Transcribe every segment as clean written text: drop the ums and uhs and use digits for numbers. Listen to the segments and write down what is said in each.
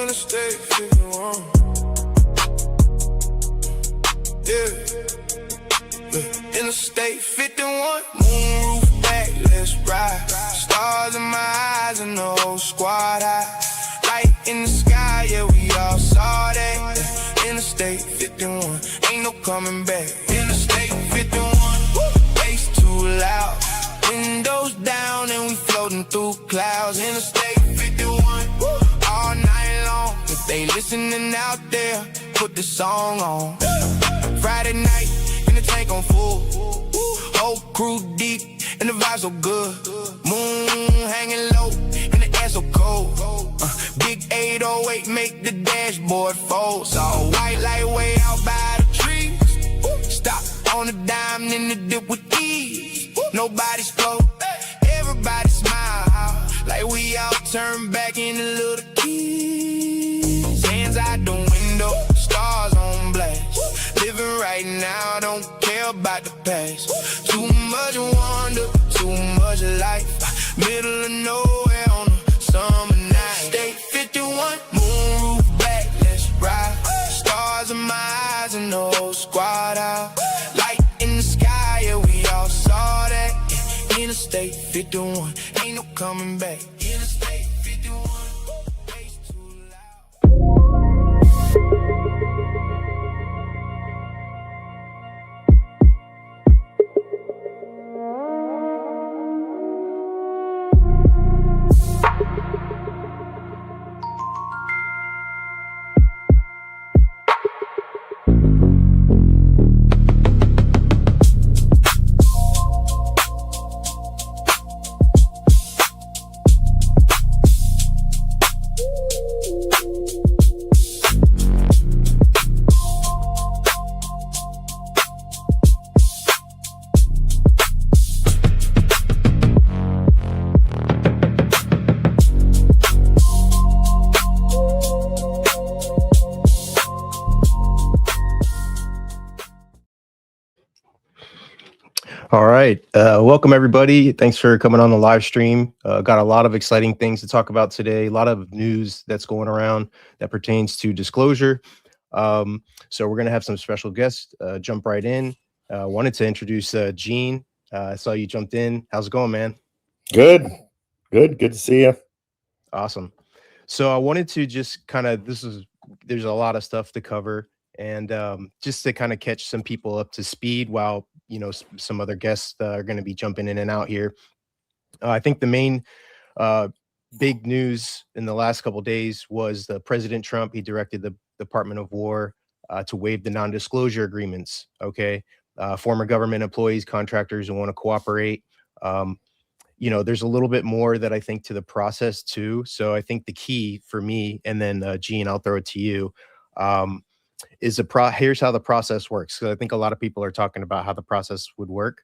Interstate 51. Yeah. Interstate 51. Moonroof back, let's ride. Stars in my eyes and the whole squad high. Light in the sky, yeah, we all saw that. Interstate 51, ain't no coming back. Interstate 51, bass too loud. Windows down and we floating through clouds. Interstate 51, all night long. If they listening out there, put the song on. Friday night, in the tank on full. Whole crew deep, and the vibe so good. Moon hanging low, and the air so cold. Big 808 make the dashboard fold. Saw white light way out by the trees. Stop on a dime, in the dip with ease. Nobody's slow, everybody smile. Like we all turn back into little keys. Hands out the window, stars on blast. Living right now, don't care about the past. Too much wonder, too much life. Middle of nowhere on a summer night. State 51, moonroof back, let's ride. Stars in my eyes and the whole squad out. Light in the sky, yeah, we all saw that. Interstate 51, ain't no coming back. Interstate 51, bass too loud. All right. Welcome, everybody. Thanks for coming on the live stream. Got a lot of exciting things to talk about today. A lot of news that's going around that pertains to disclosure. So we're going to have some special guests jump right in. Wanted to introduce Gene. I saw you jumped in. How's it going, man? Good to see you. Awesome. So I wanted to just kind of, there's a lot of stuff to cover, and just to kind of catch some people up to speed while, you know, some other guests are going to be jumping in and out here. I think the main big news in the last couple of days was President Trump. He directed the Department of War to waive the non-disclosure agreements. Okay. Former government employees, contractors who want to cooperate. You know, there's a little bit more that I think to the process too. So I think the key for me, and then Gene, I'll throw it to you, is here's how the process works. So I think a lot of people are talking about how the process would work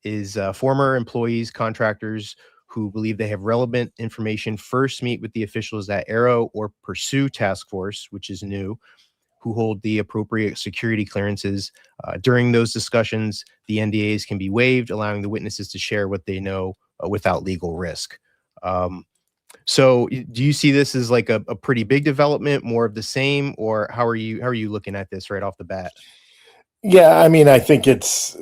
is former employees, contractors who believe they have relevant information first meet with the officials at Arrow or Pursue Task Force, which is new, who hold the appropriate security clearances. During those discussions, the NDAs can be waived, allowing the witnesses to share what they know without legal risk. So do you see this as like a pretty big development, more of the same, or how are you looking at this right off the bat? Yeah, I mean, I think it's,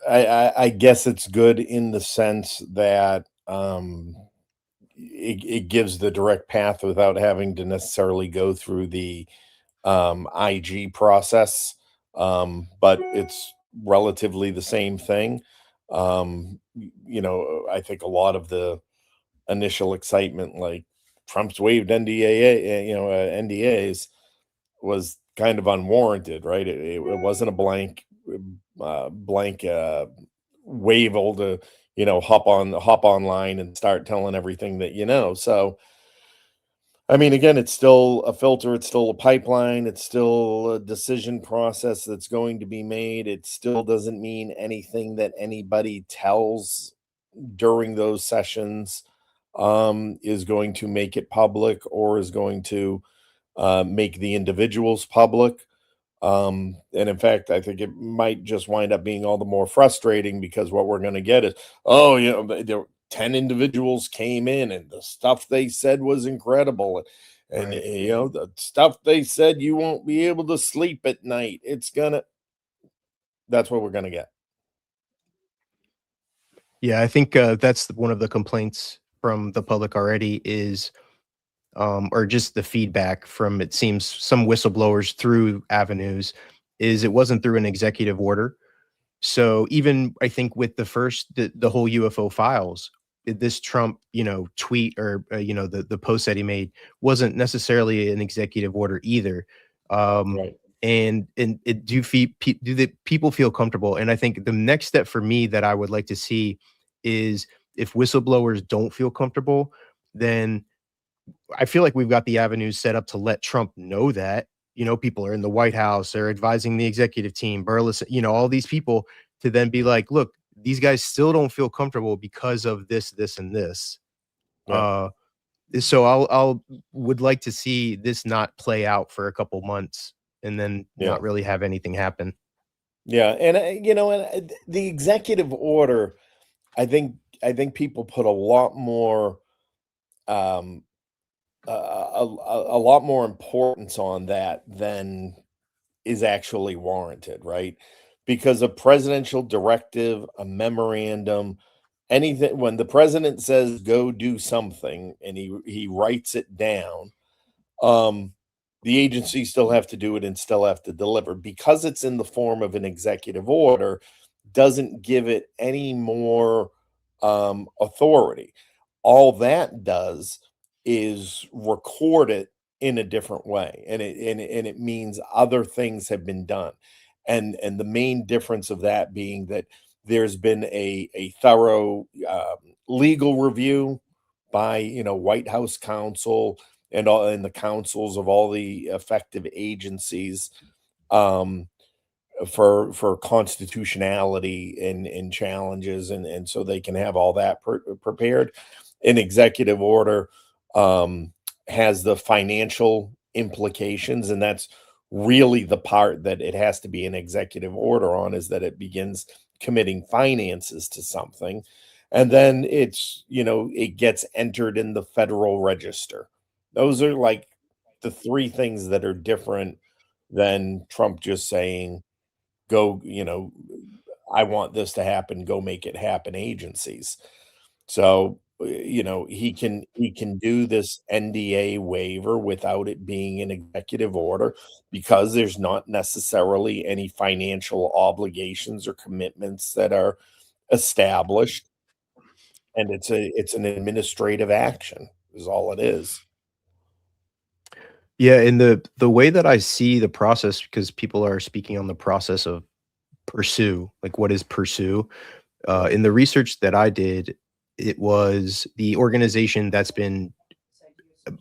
I guess it's good in the sense that it gives the direct path without having to necessarily go through the IG process, but it's relatively the same thing. You know, I think a lot of the initial excitement, like Trump's waived NDAs, was kind of unwarranted, right? It wasn't a blank waive to, you know, hop online and start telling everything that you know. So, I mean, again, it's still a filter, it's still a pipeline, it's still a decision process that's going to be made. It still doesn't mean anything that anybody tells during those sessions is going to make it public or is going to make the individuals public. And in fact, I think it might just wind up being all the more frustrating, because what we're going to get is, oh, you know, there 10 individuals came in and the stuff they said was incredible. And Right. you know, the stuff they said you won't be able to sleep at night. That's what we're gonna get. Yeah, I think that's one of the complaints from the public already is, or just the feedback from, it seems, some whistleblowers through avenues, is it wasn't through an executive order. So even I think with the whole UFO files, this Trump, tweet, or the post that he made wasn't necessarily an executive order either. Um, Right. and it do the people feel comfortable? And I think the next step for me that I would like to see is, if whistleblowers don't feel comfortable, then I feel like we've got the avenues set up to let Trump know that, people are in the White House, they're advising the executive team, Burleson, all these people, to then be like, look, these guys still don't feel comfortable because of this, this, and this. Yeah. Uh, so I'll would like to see this not play out for a couple months and then Yeah. not really have anything happen. Yeah. And the executive order, I think people put a lot more um a lot more importance on that than is actually warranted, right? Because a presidential directive, a memorandum, anything, when the president says go do something and he writes it down, um, the agencies still have to do it and still have to deliver. Because it's in the form of an executive order, doesn't give it any more authority. All that does is record it in a different way, and it means other things have been done. And the main difference of that being that there's been a thorough legal review by White House counsel and the councils of all the effective agencies, um, for constitutionality and challenges, and so they can have all that prepared. An executive order has the financial implications, and that's really the part that it has to be an executive order on, is that it begins committing finances to something, and then it gets entered in the Federal Register. Those are like the three things that are different than Trump just saying, go, I want this to happen, go make it happen agencies. So, he can do this NDA waiver without it being an executive order, because there's not necessarily any financial obligations or commitments that are established, and it's an administrative action is all it is. Yeah, and the way that I see the process, because people are speaking on the process of pursue, like what is pursue? Right. In the research that I did, it was the organization that's been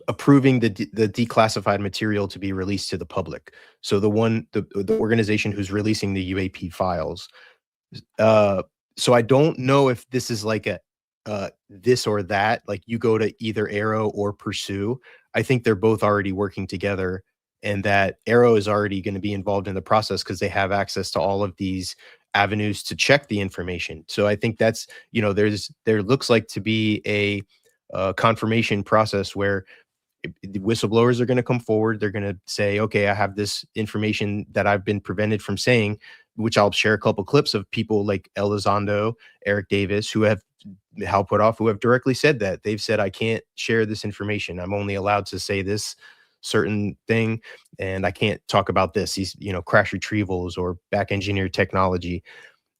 approving the declassified material to be released to the public. So the organization who's releasing the UAP files. Uh, so I don't know if this is like a this or that. Like, you go to either Arrow or Pursue. I think they're both already working together, and that Arrow is already going to be involved in the process because they have access to all of these avenues to check the information. So I think that's, there looks like to be a confirmation process where the whistleblowers are going to come forward. They're going to say, okay, I have this information that I've been prevented from saying, which I'll share a couple clips of people like Elizondo, Eric Davis, who have Hal Puthoff, who have directly said that. They've said, I can't share this information. I'm only allowed to say this certain thing, and I can't talk about this. These, crash retrievals or back engineered technology.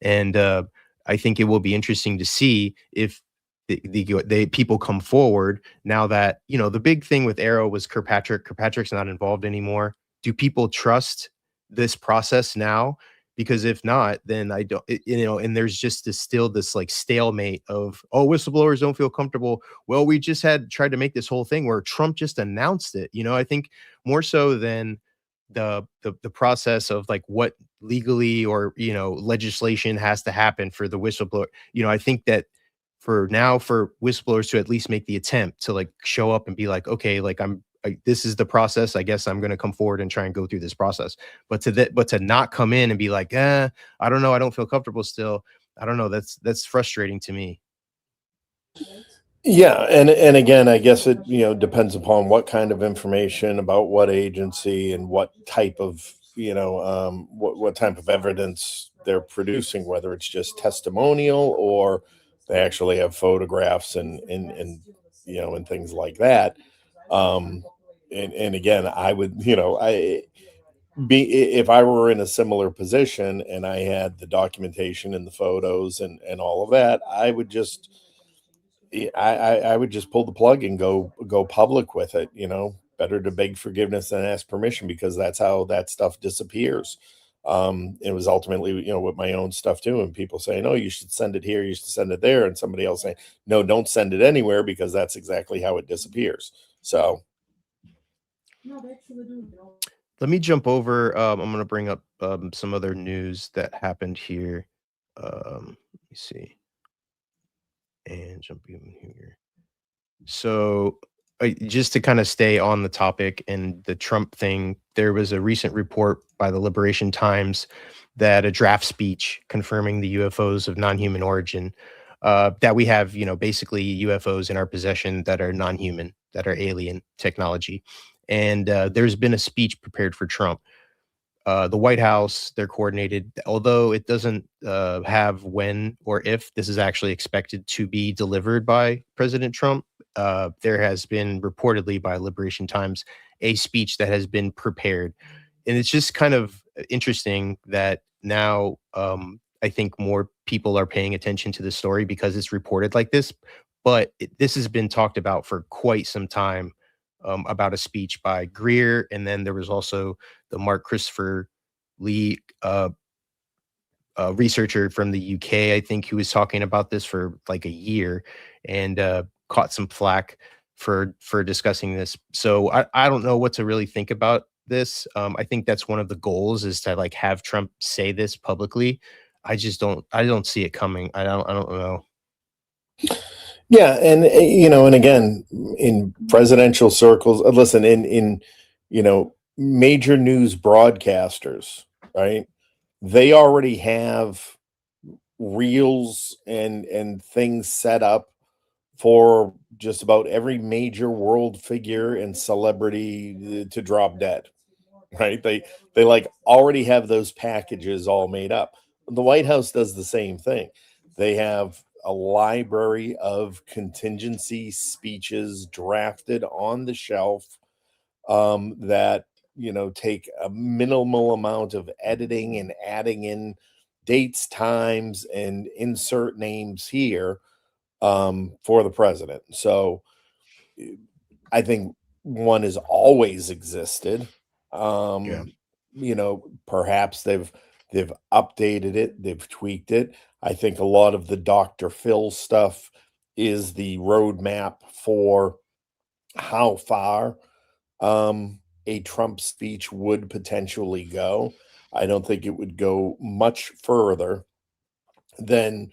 And I think it will be interesting to see if the people come forward now that, the big thing with Arrow was Kirkpatrick. Kirkpatrick's not involved anymore. Do people trust this process now? Because if not, then I don't, and there's just this like stalemate of, oh, whistleblowers don't feel comfortable. Well, we just had tried to make this whole thing where Trump just announced it. I think more so than the process of like what legally or legislation has to happen for the whistleblower. I think that for now, for whistleblowers to at least make the attempt to like show up and be like, okay, like this is the process. I guess I'm going to come forward and try and go through this process. But to not come in and be like, I don't know, I don't feel comfortable still. I don't know. That's frustrating to me. Yeah, and again, I guess it, depends upon what kind of information about what agency and what type of, what type of evidence they're producing, whether it's just testimonial or they actually have photographs and and things like that. Um, and again, I would, I be if I were in a similar position and I had the documentation and the photos and all of that, I would just I would just pull the plug and go public with it, Better to beg forgiveness than ask permission because that's how that stuff disappears. It was ultimately, with my own stuff too, and people saying, "Oh, you should send it here, you should send it there," and somebody else saying, "No, don't send it anywhere because that's exactly how it disappears." So, Let me jump over. I'm going to bring up some other news that happened here. Let me see. And jump in here. So, just to kind of stay on the topic and the Trump thing, there was a recent report by the Liberation Times that a draft speech confirming the UFOs of non-human origin, that we have, basically UFOs in our possession that are non-human, that are alien technology. And there's been a speech prepared for Trump. The White House, they're coordinated, although it doesn't have when or if this is actually expected to be delivered by President Trump. There has been reportedly by Liberation Times a speech that has been prepared. And it's just kind of interesting that now I think more people are paying attention to the story because it's reported like this. But this has been talked about for quite some time, about a speech by Greer. And then there was also the Mark Christopher Lee, researcher from the UK, I think, who was talking about this for like a year and caught some flack for discussing this. So I don't know what to really think about this. I think that's one of the goals is to like have Trump say this publicly. I don't see it coming. I don't know. yeah, and and again, in presidential circles, listen, in major news broadcasters, right? They already have reels and things set up for just about every major world figure and celebrity to drop dead, right? They like already have those packages all made up. The White House does the same thing. They have a library of contingency speeches drafted on the shelf, that take a minimal amount of editing and adding in dates, times, and insert names here, for the president. So I think one has always existed. Yeah. Perhaps they've updated it, they've tweaked it. I think a lot of the Dr. Phil stuff is the roadmap for how far a Trump speech would potentially go. I don't think it would go much further than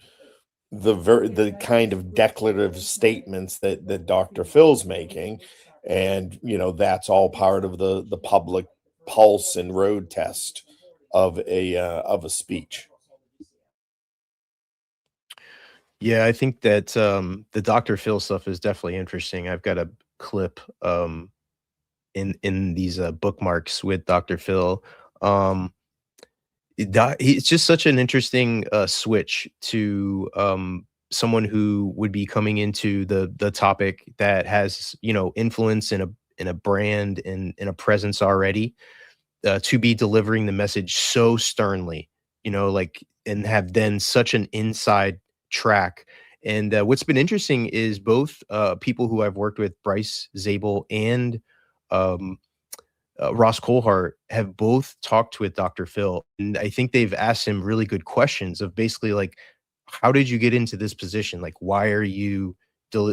the kind of declarative statements that Dr. Phil's making, and that's all part of the public pulse and road test of a speech. Yeah, I think that the Dr. Phil stuff is definitely interesting. I've got a clip in these bookmarks with Dr. Phil. Um, it's just such an interesting switch to someone who would be coming into the topic that has influence in a brand and in a presence already, to be delivering the message so sternly, like, and have then such an inside track. And what's been interesting is both people who I've worked with, Bryce Zabel and um, Ross Coulthart, have both talked with Dr. Phil, and I think they've asked him really good questions of basically like, how did you get into this position? Like, why are you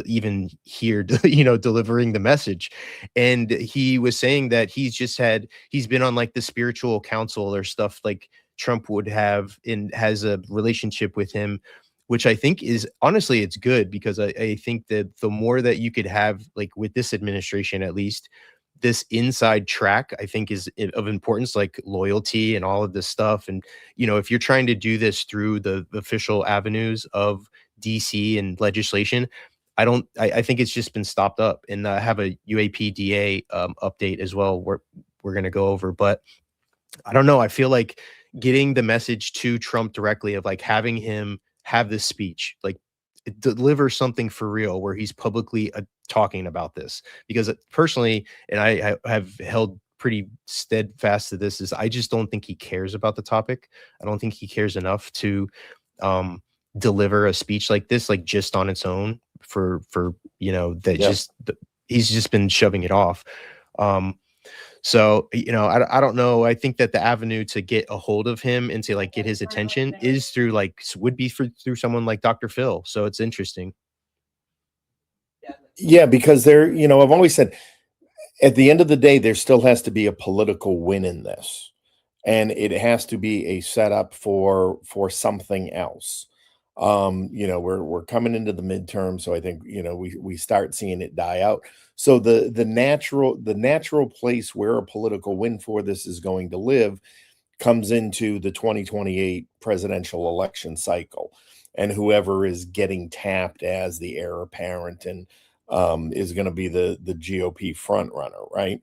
even here, delivering the message? And he was saying that he's been on like the spiritual council or stuff like Trump would have, and has a relationship with him, which I think is honestly, it's good because I think that the more that you could have, like with this administration at least, this inside track, I think is of importance, like loyalty and all of this stuff. And, if you're trying to do this through the official avenues of DC and legislation, I think it's just been stopped up, and I have a UAPDA update as well. We're going to go over, but I don't know. I feel like getting the message to Trump directly of like having him have this speech, like deliver something for real where he's publicly talking about this. Because personally, and I have held pretty steadfast to this, is I just don't think he cares about the topic. I don't think he cares enough to deliver a speech like this, like just on its own for that. Yeah. He's just been shoving it off. So, I don't know. I think that the avenue to get a hold of him and to like get his attention is through through someone like Dr. Phil. So it's interesting. Yeah, because I've always said at the end of the day, there still has to be a political win in this. And it has to be a setup for something else. We're coming into the midterm, so I think we start seeing it die out. So the natural place where a political win for this is going to live comes into the 2028 presidential election cycle, and whoever is getting tapped as the heir apparent and is going to be the GOP front runner, right?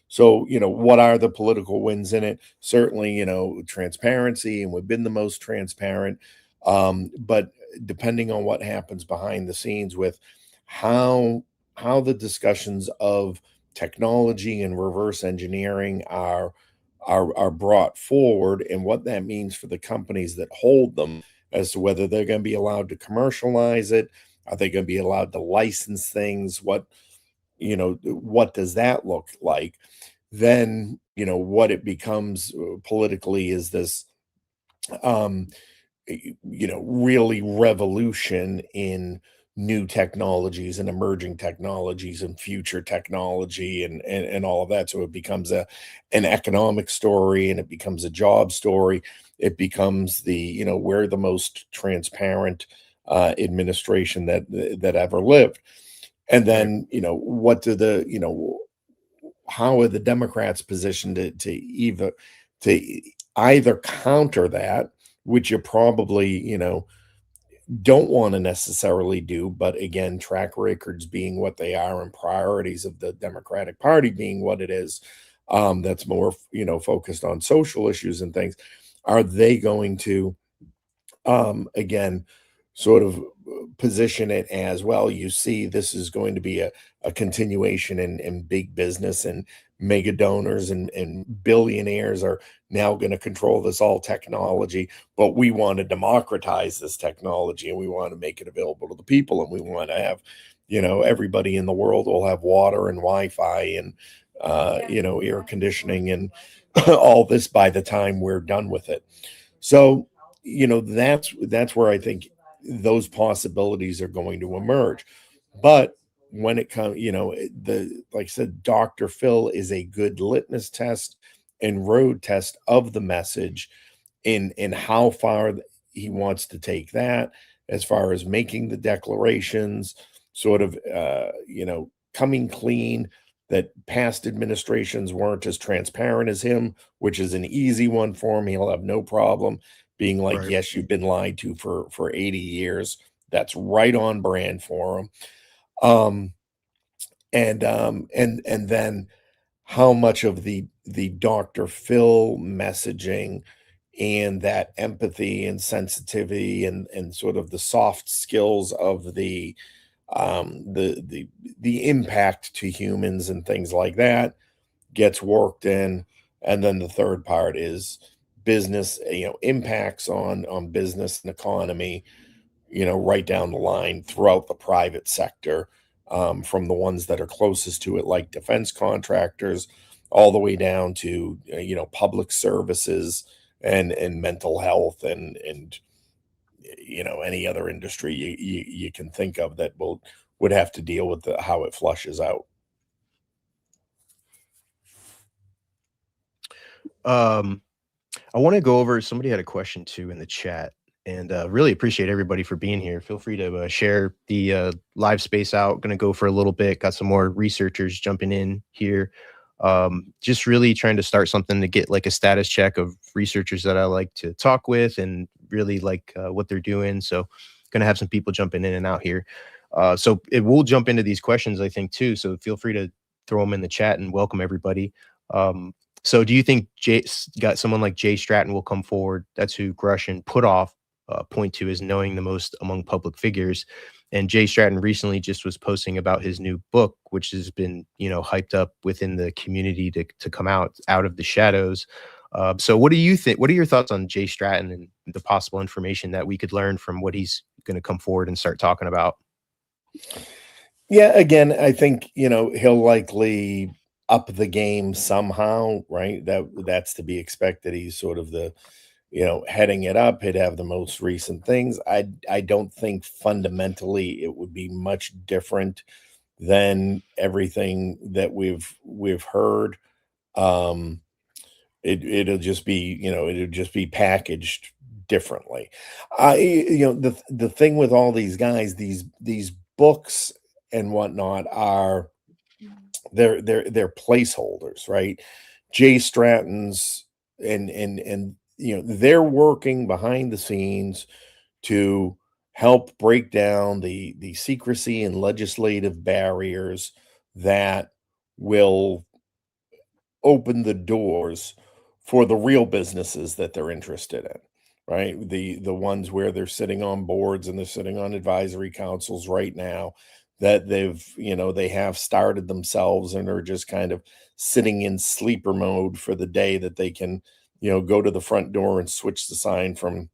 So, what are the political wins in it? Certainly, transparency, and we've been the most transparent. But depending on what happens behind the scenes with how the discussions of technology and reverse engineering are brought forward, and what that means for the companies that hold them, as to whether they're going to be allowed to commercialize it, are they going to be allowed to license things? What does that look like? Then, what it becomes politically is this, really revolution in new technologies and emerging technologies and future technology and all of that. So it becomes an economic story, and it becomes a job story. It becomes we're the most transparent administration that ever lived. And then, how are the Democrats positioned to either counter that, which you probably, don't want to necessarily do, but again, track records being what they are and priorities of the Democratic Party being what it is, that's more, focused on social issues and things. Are they going to, again, sort of position it as, well, you see, this is going to be a continuation in big business, and mega donors and billionaires are now going to control this all technology, but we want to democratize this technology, and we want to make it available to the people, and we want to have, everybody in the world will have water and Wi-Fi and, air conditioning and all this by the time we're done with it. So, that's where I think those possibilities are going to emerge. But when it comes, like I said, Dr. Phil is a good litmus test and road test of the message in how far he wants to take that, as far as making the declarations, sort of, coming clean, that past administrations weren't as transparent as him, which is an easy one for him. He'll have no problem being like, Right. yes, you've been lied to for 80 years. That's right on brand for him. And then how much of the Dr. Phil messaging and that empathy and sensitivity and sort of the soft skills of the impact to humans and things like that gets worked in. And then the third part is business, impacts on business and economy, right down the line throughout the private sector, from the ones that are closest to it, like defense contractors, all the way down to, public services and mental health and any other industry you can think of that would have to deal with how it flushes out. I want to go over, somebody had a question too in the chat, and really appreciate everybody for being here. Feel free to share the live space out. Going to go for a little bit. Got some more researchers jumping in here. Just really trying to start something to get like a status check of researchers that I like to talk with and really like what they're doing. So going to have some people jumping in and out here. So it will jump into these questions, I think, too. So feel free to throw them in the chat and welcome everybody. So do you think got someone like Jay Stratton will come forward? That's who Grushin put off, point to as knowing the most among public figures. And Jay Stratton recently just was posting about his new book, which has been, hyped up within the community to come out of the shadows. So what do you think? What are your thoughts on Jay Stratton and the possible information that we could learn from what he's going to come forward and start talking about? Yeah, again, I think, he'll likely up the game somehow, right? That's to be expected. He's sort of the, heading it up. He'd have the most recent things. I don't think fundamentally it would be much different than everything that we've heard. It'll just be, it'll just be packaged differently. The thing with all these guys, these books and whatnot are they're placeholders, right? Jay Stratton's and they're working behind the scenes to help break down the secrecy and legislative barriers that will open the doors for the real businesses that they're interested in, right? The ones where they're sitting on boards and they're sitting on advisory councils right now that they have started themselves and are just kind of sitting in sleeper mode for the day that they can, go to the front door and switch the sign from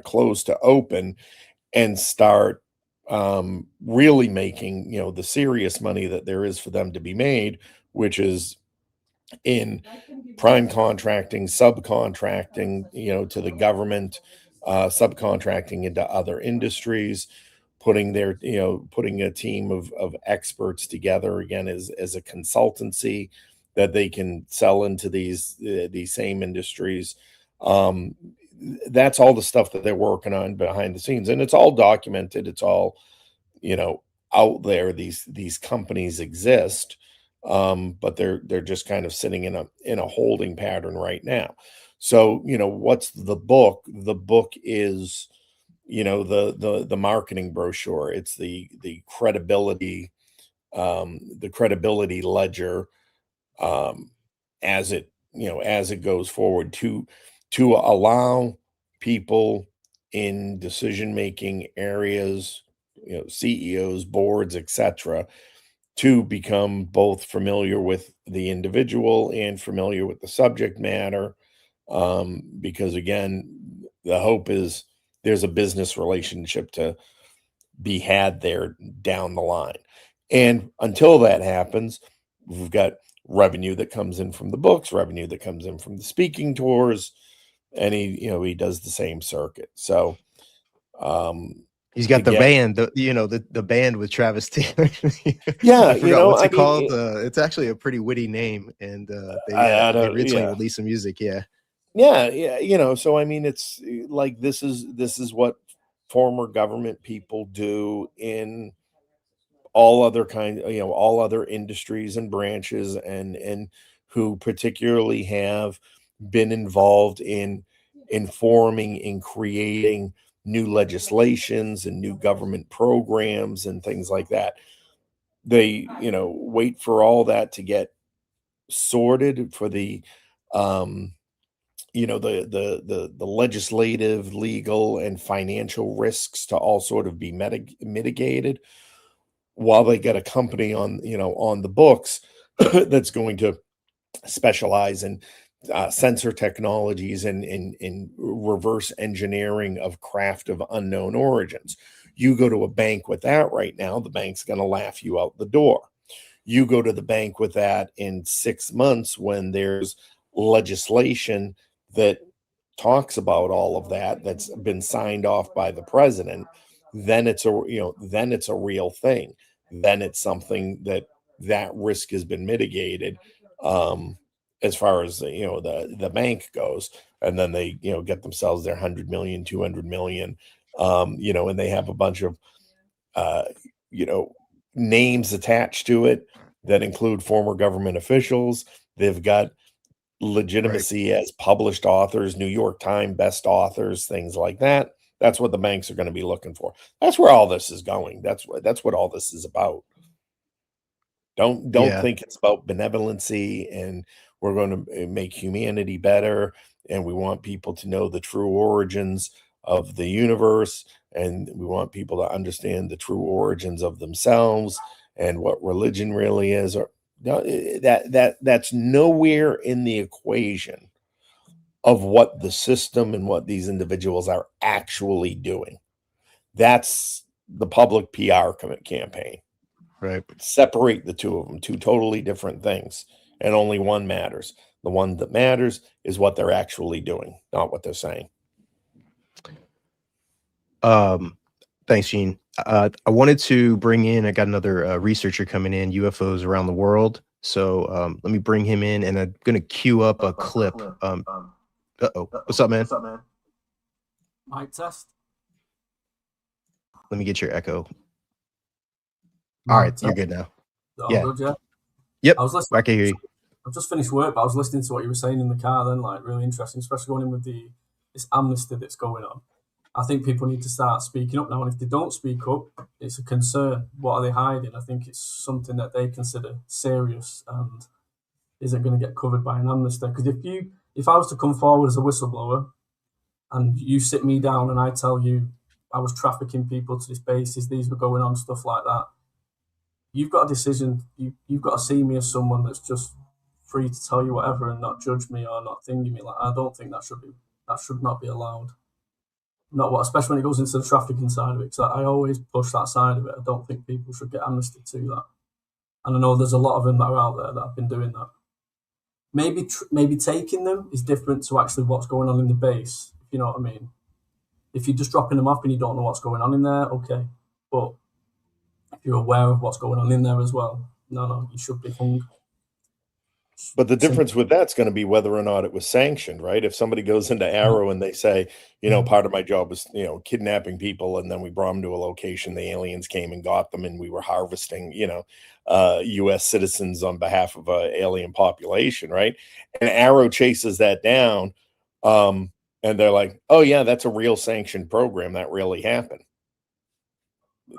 closed to open and start really making, the serious money that there is for them to be made, which is in prime contracting, subcontracting, to the government, subcontracting into other industries, putting putting a team of experts together again as a consultancy that they can sell into these same industries. That's all the stuff that they're working on behind the scenes, and it's all documented. It's all, out there. These companies exist, but they're just kind of sitting in a holding pattern right now. So, what's the book? The book is, the marketing brochure. It's the credibility, the credibility ledger, as it goes forward to allow people in decision making areas, CEOs, boards, etc., to become both familiar with the individual and familiar with the subject matter. Because again, the hope is there's a business relationship to be had there down the line. And until that happens, we've got revenue that comes in from the books, revenue that comes in from the speaking tours, and he does the same circuit. So he's got the again, band, the band with Travis Taylor. yeah, I forgot what's it I mean, called. It's actually a pretty witty name, and they recently released some music. Yeah, so I mean, it's like this is what former government people do in all other all other industries and branches, and who particularly have been involved in informing and creating new legislations and new government programs and things like that. They, wait for all that to get sorted, for the the legislative, legal, and financial risks to all sort of be mitigated, while they get a company on the books that's going to specialize in sensor technologies and in reverse engineering of craft of unknown origins. You go to a bank with that right now, the bank's going to laugh you out the door. You go to the bank with that in 6 months when there's legislation that talks about all of that, that's been signed off by the president, then it's a real thing. Then it's something that risk has been mitigated, as far as the bank goes, and then they get themselves their 100 million, 200 million, and they have a bunch of uh, you know names attached to it that include former government officials. They've got Right. legitimacy as published authors, New York Times best authors, things like that. That's what the banks are going to be looking for. That's where all this is going. That's what all this is about. Don't Yeah. think it's about benevolency and we're going to make humanity better and we want people to know the true origins of the universe and we want people to understand the true origins of themselves and what religion really is. Or no, that's nowhere in the equation of what the system and what these individuals are actually doing. That's the public PR campaign. Right. Separate the two of them, two totally different things, and only one matters. The one that matters is what they're actually doing, not what they're saying. Thanks, Gene. I wanted to bring in, I got another researcher coming in, UFOs around the world. So let me bring him in, and I'm going to queue up a clip. Uh-oh. What's up, man? Mic test. Let me get your echo. All right, you're good now. Yeah. Good, yeah. Yep, I was listening. I can hear you. I've just finished work, but I was listening to what you were saying in the car then, like, really interesting, especially going in with this amnesty that's going on. I think people need to start speaking up now, and if they don't speak up, it's a concern. What are they hiding? I think it's something that they consider serious and isn't going to get covered by an amnesty. Because if I was to come forward as a whistleblower and you sit me down and I tell you I was trafficking people to this basis, these were going on, stuff like that, you've got a decision. You've got to see me as someone that's just free to tell you whatever and not judge me or not thinking me. Like, I don't think that should not be allowed. Not what, especially when it goes into the trafficking side of it. Because I always push that side of it. I don't think people should get amnesty to that. And I know there's a lot of them that are out there that have been doing that. Maybe taking them is different to actually what's going on in the base. If you know what I mean. If you're just dropping them off and you don't know what's going on in there, okay. But if you're aware of what's going on in there as well, no, you should be hung. But the difference with that's going to be whether or not it was sanctioned, right? If somebody goes into Arrow and they say, part of my job was, kidnapping people, and then we brought them to a location, the aliens came and got them, and we were harvesting, U.S. citizens on behalf of an alien population, right? And Arrow chases that down, and they're like, oh yeah, that's a real sanctioned program. That really happened.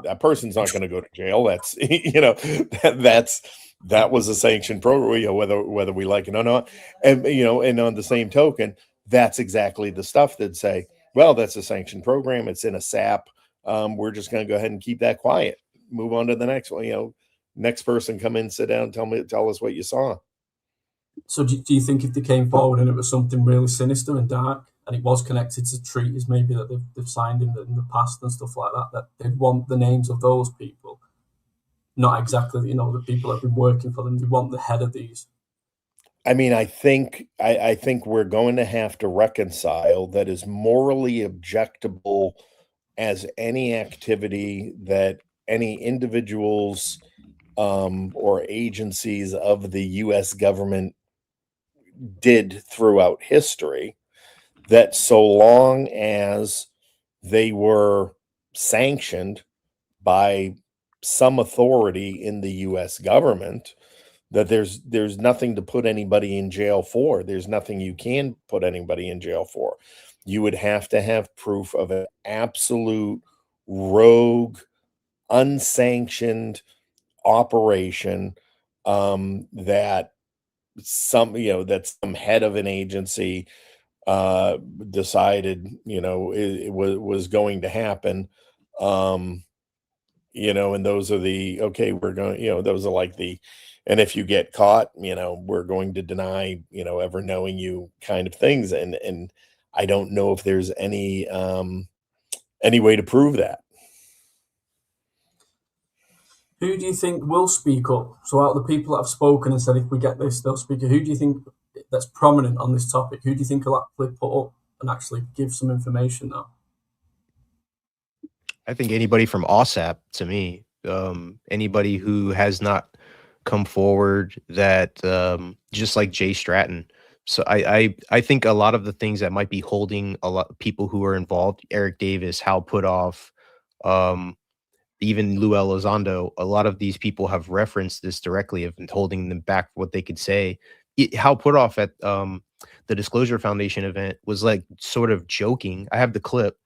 That person's not going to go to jail. That's, that was a sanctioned program, whether we like it or not. And, and on the same token, that's exactly the stuff that say, well, that's a sanctioned program. It's in a SAP. We're just going to go ahead and keep that quiet. Move on to the next one. Next person, come in, sit down, tell us what you saw. So do you think if they came forward and it was something really sinister and dark, and it was connected to treaties maybe that they've signed in the past and stuff like that they'd want the names of those people, not exactly, the people that have been working for them. They want the head of these. I mean, I think we're going to have to reconcile that as morally objectable as any activity that any individuals or agencies of the U.S. government did throughout history, that so long as they were sanctioned by some authority in the U.S. government, that there's nothing to put anybody in jail for. There's nothing you can put anybody in jail for. You would have to have proof of an absolute rogue, unsanctioned operation that some head of an agency decided, it was going to happen. And those are we're going, those are like and if you get caught, we're going to deny, ever knowing you kind of things. And I don't know if there's any way to prove that. Who do you think will speak up? So out of the people that have spoken and said, if we get this, they'll speak. Who do you think that's prominent on this topic? Who do you think will actually put up and actually give some information now? I think anybody from OSAP, to me, anybody who has not come forward, that just like Jay Stratton. So I think a lot of the things that might be holding a lot of people who are involved, Eric Davis, Hal Puthoff, even Lou Elizondo, a lot of these people have referenced this directly, have been holding them back for what they could say. Hal Puthoff at the Disclosure Foundation event was like sort of joking. I have the clip.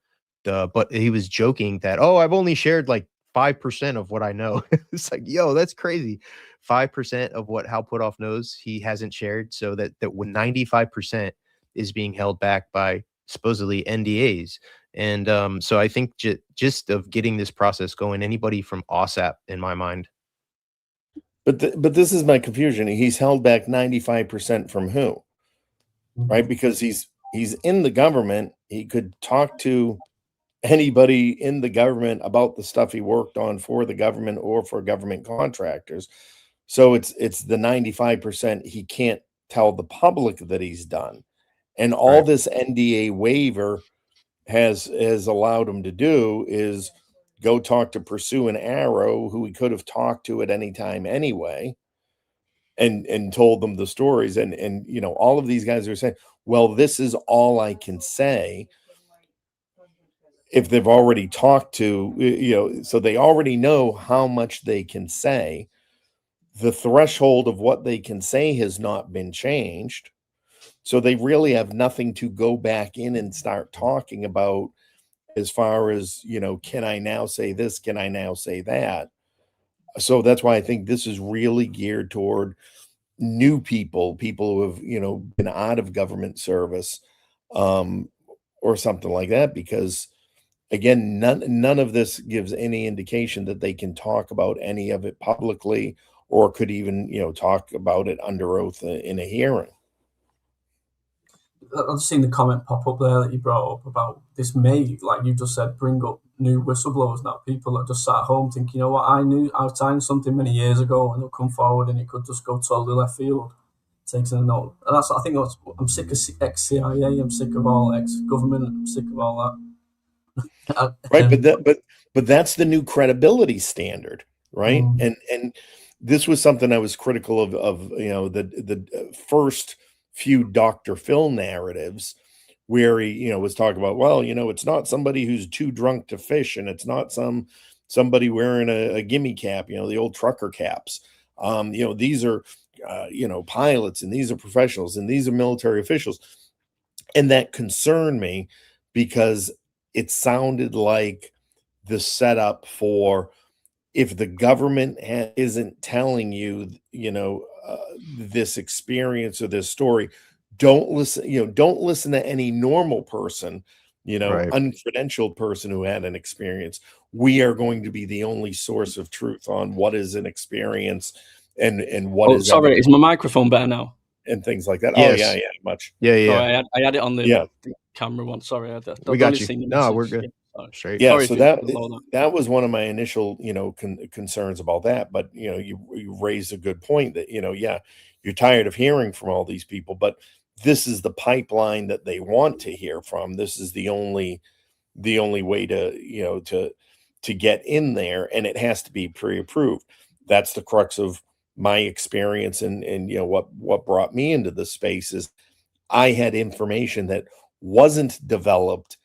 but he was joking that, oh, I've only shared like 5% of what I know. It's like, yo, that's crazy. 5% of what Hal Puthoff knows, he hasn't shared. So that when 95% is being held back by supposedly NDAs. And so I think just of getting this process going, anybody from OSAP, in my mind. But this is my confusion. He's held back 95% from who? Right? Because he's in the government. He could talk to anybody in the government about the stuff he worked on for the government or for government contractors. So it's the 95% he can't tell the public that he's done. And all Right. this NDA waiver has allowed him to do is go talk to Pursue and Arrow, who he could have talked to at any time anyway, and told them the stories. And you know, all of these guys are saying, well, this is all I can say. If they've already talked to, you know, so they already know how much they can say. The threshold of what they can say has not been changed. So they really have nothing to go back in and start talking about as far as, you know, can I now say this? Can I now say that? So that's why I think this is really geared toward new people who have, you know, been out of government service, or something like that, because again, none of this gives any indication that they can talk about any of it publicly, or could even, you know, talk about it under oath in a hearing. I've seen the comment pop up there that you brought up about this may, like you just said, bring up new whistleblowers now. People that just sat at home thinking, you know what, I signed something many years ago, and they'll come forward and it could just go totally left field. Takes a note. And I think I'm sick of ex-CIA, I'm sick of all ex-government, I'm sick of all that. Right, but that's the new credibility standard, right? And this was something I was critical of, you know, the first few Dr. Phil narratives, where he, you know, was talking about, well, you know, it's not somebody who's too drunk to fish, and it's not somebody wearing a gimme cap, you know, the old trucker caps. You know, these are you know, pilots, and these are professionals, and these are military officials. And that concerned me, because it sounded like the setup for, if the government isn't telling you, you know, this experience or this story, don't listen. You know, don't listen to any normal person, you know, Right. uncredentialed person who had an experience. We are going to be the only source of truth on what is an experience and what is. Sorry, is my microphone better now? And things like that. Yes. Oh yeah, much. Yeah. Sorry, I had it on the camera one. Sorry, We got you. No, we're good. Straight. Yeah, Sorry so that was one of my initial, you know, concerns about that. But you know, you raised a good point that, you know, yeah, you're tired of hearing from all these people, but this is the pipeline that they want to hear from. This is the only way to, you know, to get in there, and it has to be pre-approved. That's the crux of my experience, and you know, what brought me into the space is I had information that wasn't developed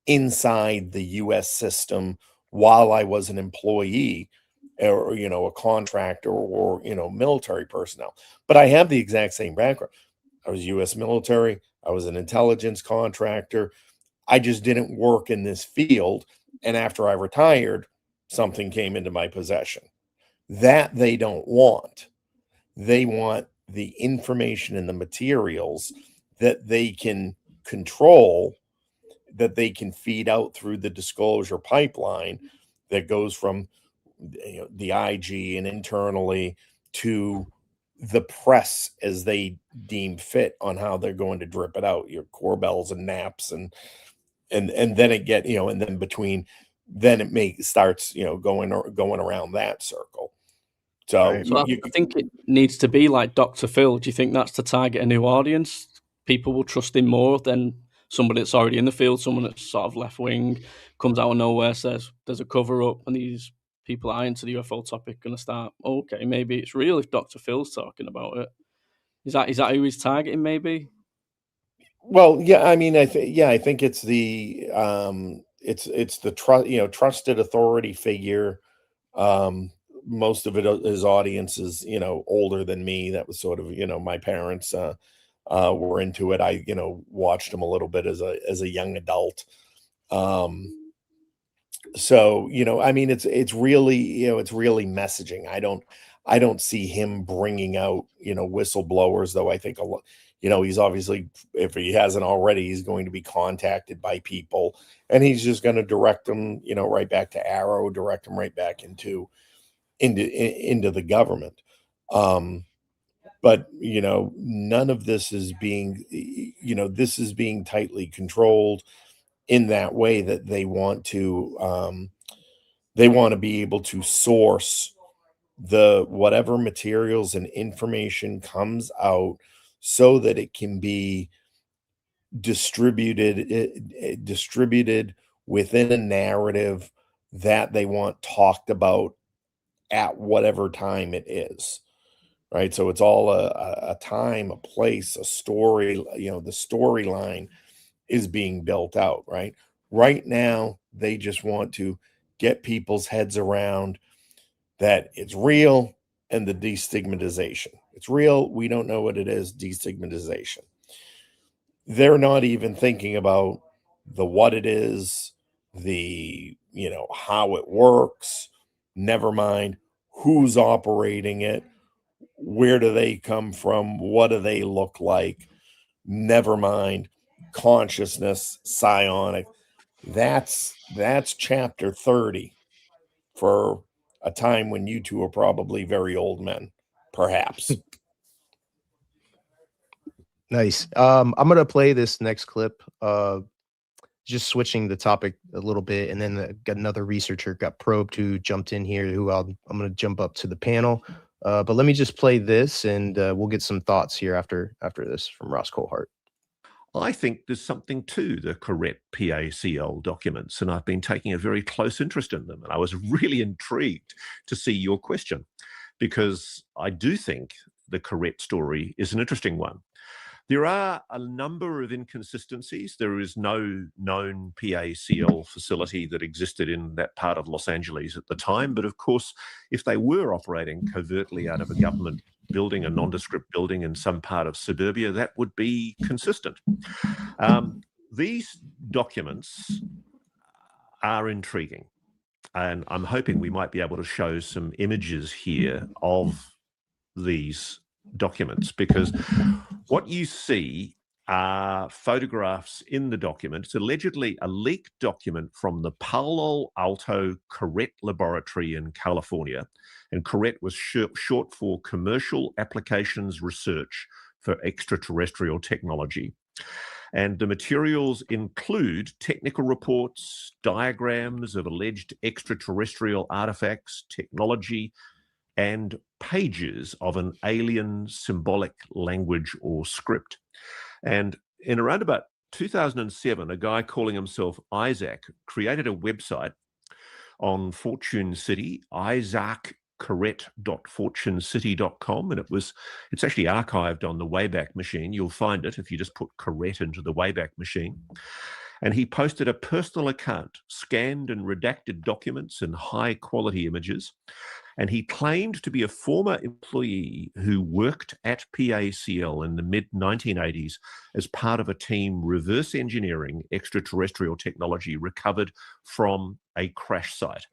inside the US system while I was an employee, or, you know, a contractor, or, you know, military personnel. But I have the exact same background. I was US military, I was an intelligence contractor. I just didn't work in this field. And after I retired, something came into my possession. That they don't want. They want the information and the materials that they can control, that they can feed out through the disclosure pipeline that goes from, you know, the IG and internally to the press as they deem fit on how they're going to drip it out, your Corbells and Naps, and then it get, you know, and then between then it starts, you know, going around that circle. So, Right. So I think it needs to be like Dr. Phil. Do you think that's to target a new audience? People will trust him more than somebody that's already in the field, someone that's sort of left wing, comes out of nowhere, says there's a cover up, and these people that are into the UFO topic going to start, okay, maybe it's real if Dr. Phil's talking about it. Is that who he's targeting, maybe? well, yeah, I mean, I think it's the it's the trusted authority figure. Most of his audience is, you know, older than me. That was sort of, you know, my parents were into it. I, you know, watched them a little bit as a young adult. So, I mean, it's really, it's really messaging. I don't see him bringing out, whistleblowers, though. I think a lot, he's obviously, if he hasn't already, he's going to be contacted by people, and he's just going to direct them, right back to Arrow, direct them right back into the government. But none of this is being, this is being tightly controlled in that way, that they want to be able to source the whatever materials and information comes out, so that it can be distributed within a narrative that they want talked about at whatever time it is. Right. So it's all a time, a place, a story, the storyline is being built out. Right now, they just want to get people's heads around that it's real, and the destigmatization. It's real. We don't know what it is. Destigmatization. They're not even thinking about the what it is, the, how it works. Never mind who's operating it. Where do they come from? What do they look like? Never mind consciousness, psionic. That's chapter 30 for a time when you two are probably very old men, perhaps. Nice. I'm gonna play this next clip. Just switching the topic a little bit, and then another researcher got probed who jumped in here. I'm gonna jump up to the panel. But let me just play this, and we'll get some thoughts here after this from Ross Colehart. I think there's something to the correct PACL documents, and I've been taking a very close interest in them. And I was really intrigued to see your question, because I do think the correct story is an interesting one. There are a number of inconsistencies. There is no known PACL facility that existed in that part of Los Angeles at the time. But of course, if they were operating covertly out of a government building, a nondescript building in some part of suburbia, that would be consistent. These documents are intriguing, and I'm hoping we might be able to show some images here of these documents, because what you see are photographs in the document. It's allegedly a leaked document from the Palo Alto Corret Laboratory in California, and Corret was short for Commercial Applications Research for Extraterrestrial Technology. And the materials include technical reports, diagrams of alleged extraterrestrial artifacts, technology, and pages of an alien symbolic language or script. And in around about 2007, a guy calling himself Isaac created a website on Fortune City, isaaccorret.fortunecity.com, and it's actually archived on the Wayback Machine. You'll find it if you just put Corret into the Wayback Machine. And he posted a personal account, scanned and redacted documents and high-quality images. And he claimed to be a former employee who worked at PACL in the mid-1980s as part of a team reverse engineering extraterrestrial technology recovered from a crash site.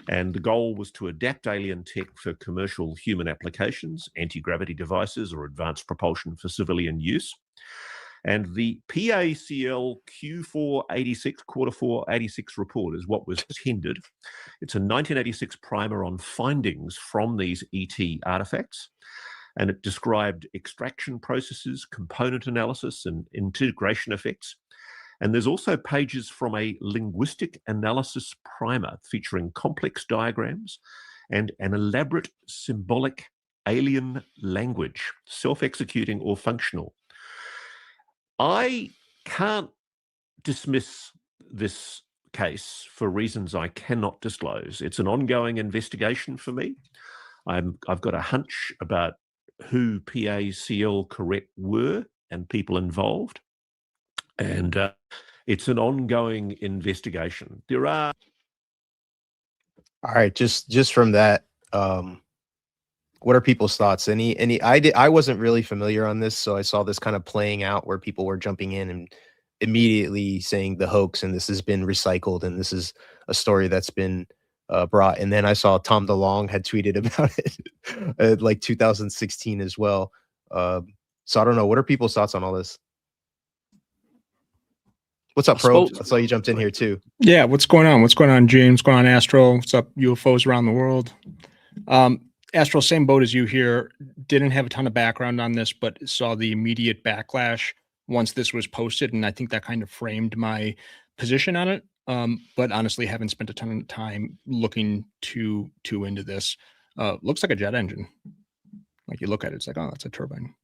And the goal was to adapt alien tech for commercial human applications, anti-gravity devices, or advanced propulsion for civilian use. And the PACL Q486, Q486 report is what was tendered. It's a 1986 primer on findings from these ET artifacts. And it described extraction processes, component analysis, and integration effects. And there's also pages from a linguistic analysis primer featuring complex diagrams and an elaborate symbolic alien language, self-executing or functional. I can't dismiss this case for reasons I cannot disclose. It's an ongoing investigation for me. I've got a hunch about who PACL Corret were and people involved, and it's an ongoing investigation. There are. All right, just from that, what are people's thoughts? I wasn't really familiar on this, so I saw this kind of playing out where people were jumping in and immediately saying the hoax and this has been recycled and this is a story that's been brought. And then I saw Tom DeLonge had tweeted about it like 2016 as well. So I don't know. What are people's thoughts on all this? What's up, Pro? I saw you jumped in here too. Yeah, what's going on? What's going on, James? What's going on, Astro? What's up, UFOs around the world? Astro, same boat as you here. Didn't have a ton of background on this, but saw the immediate backlash once this was posted, and I think that kind of framed my position on it. But honestly, haven't spent a ton of time looking too into this. Looks like a jet engine. Like you look at it, it's like, oh, that's a turbine.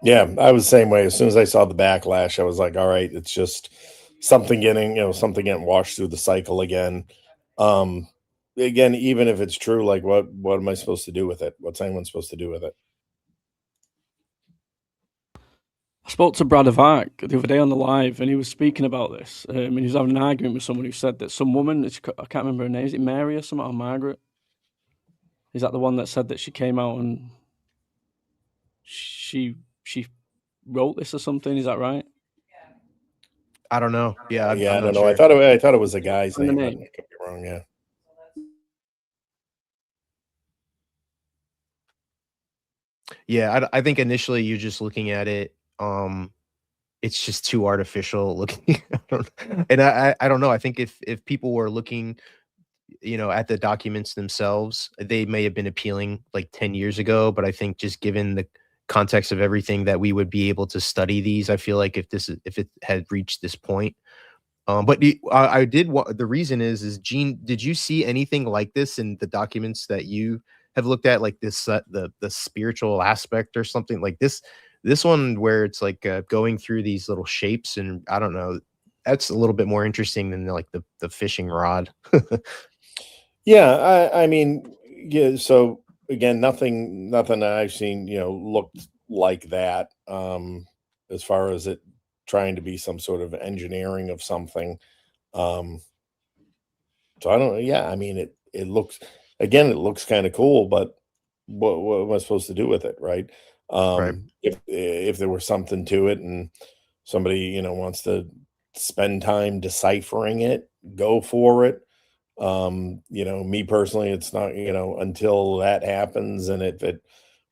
Yeah, I was the same way. As soon as I saw the backlash, I was like, all right, it's just something getting washed through the cycle again. Again, even if it's true, like what am I supposed to do with it? What's anyone supposed to do with it? I spoke to Brad Avark the other day on the live, and he was speaking about this. And he was having an argument with someone who said that some woman, I can't remember her name, is it Mary or something, or Margaret? Is that the one that said that she came out and she wrote this or something? Is that right? I don't know. Yeah, I don't know. Sure. I thought it was a guy's name. I could be wrong. Yeah. Yeah, I think initially you're just looking at it. It's just too artificial looking. I don't know. I think if people were looking, at the documents themselves, they may have been appealing like 10 years ago. But I think just given the context of everything that we would be able to study these, I feel like if it had reached this point. But I did. The reason is Gene, did you see anything like this in the documents that you have looked at, like this, the spiritual aspect or something like this one where it's like going through these little shapes, and I don't know, that's a little bit more interesting than like the fishing rod. Yeah, I mean, yeah. So again, nothing that I've seen, looked like that. As far as it trying to be some sort of engineering of something. So I don't know. Yeah, I mean, it looks kind of cool, but what am I supposed to do with it, right? Right. If there was something to it and somebody, wants to spend time deciphering it, go for it. Me personally, it's not, until that happens and if it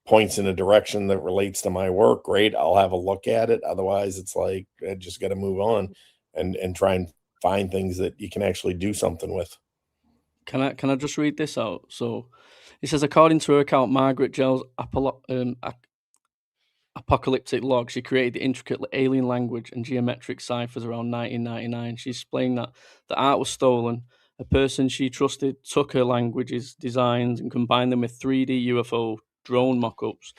points in a direction that relates to my work, great, I'll have a look at it. Otherwise, it's like I just got to move on and try and find things that you can actually do something with. Can I just read this out? So it says, according to her account, Margaret Gell's apocalyptic log, she created the intricate alien language and geometric ciphers around 1999. She explained that the art was stolen. A person she trusted took her languages, designs, and combined them with 3D UFO drone mock-ups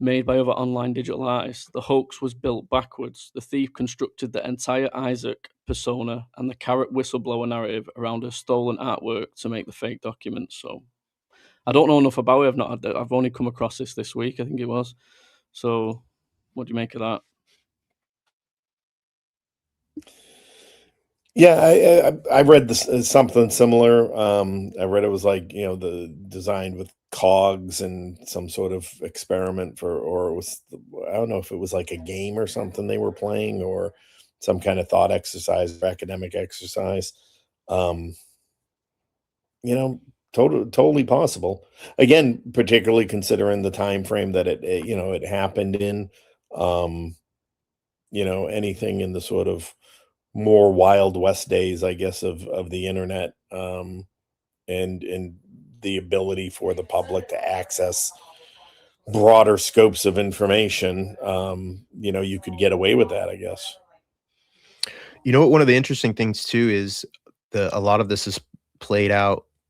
made by other online digital artists. The hoax was built backwards. The thief constructed the entire Isaac persona and the carrot whistleblower narrative around her stolen artwork to make the fake documents. So I don't know enough about it. I've only come across this week, I think it was. So what do you make of that? Yeah, I read this something similar. I read it was like, the designed with cogs and some sort of experiment or it was, I don't know if it was like a game or something they were playing or some kind of thought exercise or academic exercise. Totally possible. Again, particularly considering the time frame that it happened in. Anything in the sort of more Wild West days, I guess, of the internet, and the ability for the public to access broader scopes of information. You could get away with that, I guess. One of the interesting things too is a lot of this is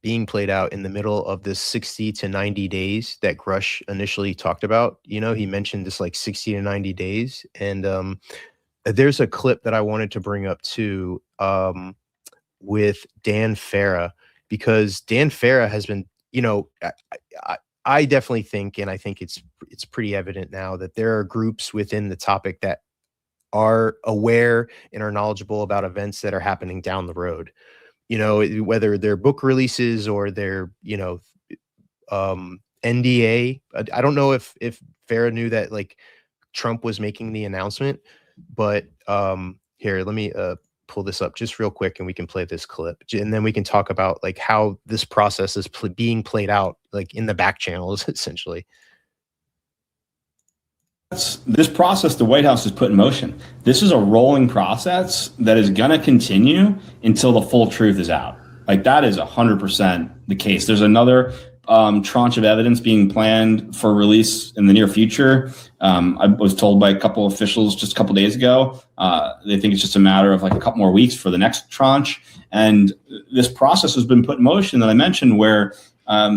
being played out in the middle of this 60 to 90 days that Grush initially talked about. He mentioned this like 60 to 90 days, and there's a clip that I wanted to bring up too, with Dan Farah, because Dan Farah has been, I definitely think, and I think it's pretty evident now that there are groups within the topic that are aware and are knowledgeable about events that are happening down the road. Whether they're book releases or their, NDA. I don't know if Farah knew that like Trump was making the announcement, but here, let me pull this up just real quick and we can play this clip, and then we can talk about like how this process is being played out like in the back channels essentially. This process the White House has put in motion. This is a rolling process that is going to continue until the full truth is out. Like that is 100% the case. There's another tranche of evidence being planned for release in the near future. I was told by a couple of officials just a couple of days ago, they think it's just a matter of like a couple more weeks for the next tranche. And this process has been put in motion that I mentioned where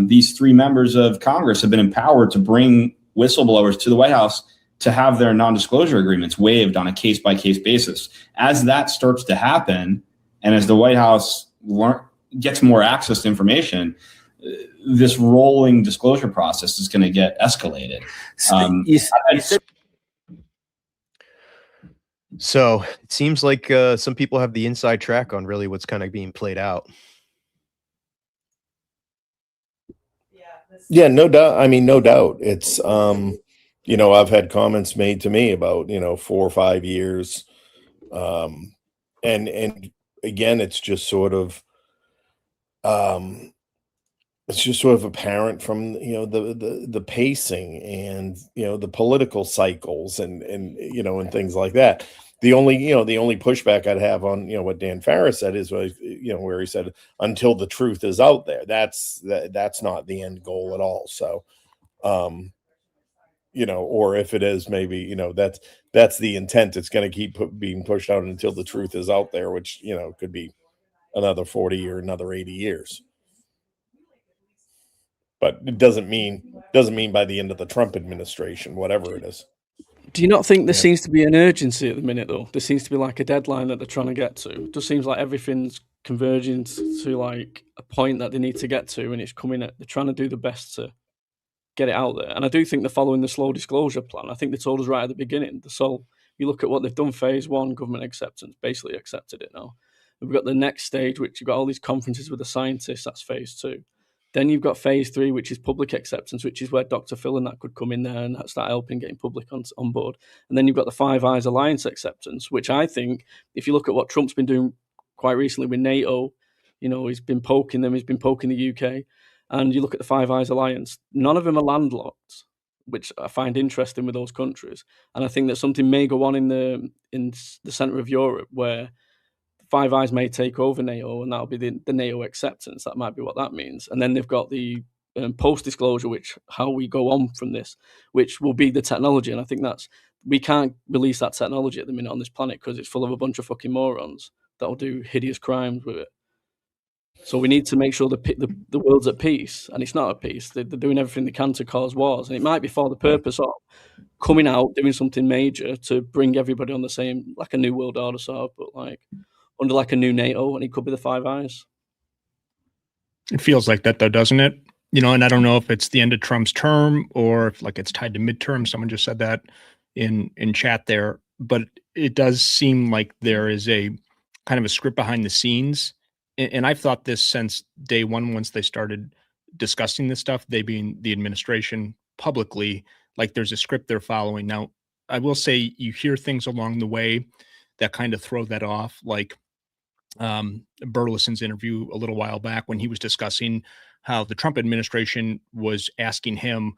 these 3 members of Congress have been empowered to bring whistleblowers to the White House to have their non-disclosure agreements waived on a case-by-case basis. As that starts to happen, and as the White House gets more access to information, this rolling disclosure process is going to get escalated. So it seems like some people have the inside track on really what's kind of being played out. Yeah, no doubt. I mean, no doubt. It's you know, I've had comments made to me about, you know, 4 or 5 years. And again, it's just sort of apparent from, you know, the pacing and, you know, the political cycles and you know, and things like that. The only pushback I'd have on, you know, what Dan Farris said is, you know, where he said, until the truth is out there, that's not the end goal at all. So, you know, or if it is, maybe, you know, that's the intent. It's going to keep being pushed out until the truth is out there, which, you know, could be another 40 or another 80 years. But it doesn't mean by the end of the Trump administration, whatever it is. Do you not think there seems to be an urgency at the minute, though? There seems to be like a deadline that they're trying to get to. It just seems like everything's converging to like a point that they need to get to, and it's coming at, they're trying to do the best to get it out there. And I do think they're following the slow disclosure plan. I think they told us right at the beginning. So you look at what they've done, phase 1, government acceptance, basically accepted it now. We've got the next stage, which you've got all these conferences with the scientists, that's phase 2. Then you've got phase 3, which is public acceptance, which is where Dr. Phil and that could come in there and start helping getting public on board. And then you've got the Five Eyes Alliance acceptance, which I think, if you look at what Trump's been doing quite recently with NATO, you know, he's been poking them, he's been poking the UK. And you look at the Five Eyes Alliance, none of them are landlocked, which I find interesting with those countries. And I think that something may go on in the centre of Europe where Five Eyes may take over NATO, and that'll be the NATO acceptance. That might be what that means. And then they've got the post-disclosure, which how we go on from this, which will be the technology. And I think we can't release that technology at the minute on this planet because it's full of a bunch of fucking morons that will do hideous crimes with it. So we need to make sure the world's at peace, and it's not at peace. They're doing everything they can to cause wars, and it might be for the purpose of coming out, doing something major to bring everybody on the same, like a new world order sort of, but like under like a new NATO, and it could be the Five Eyes. It feels like that though, doesn't it? You know, and I don't know if it's the end of Trump's term or if like it's tied to midterm. Someone just said that in chat there, but it does seem like there is a kind of a script behind the scenes. And I've thought this since day one, once they started discussing this stuff, they being the administration publicly, like there's a script they're following. Now, I will say you hear things along the way that kind of throw that off, like Burleson's interview a little while back when he was discussing how the Trump administration was asking him,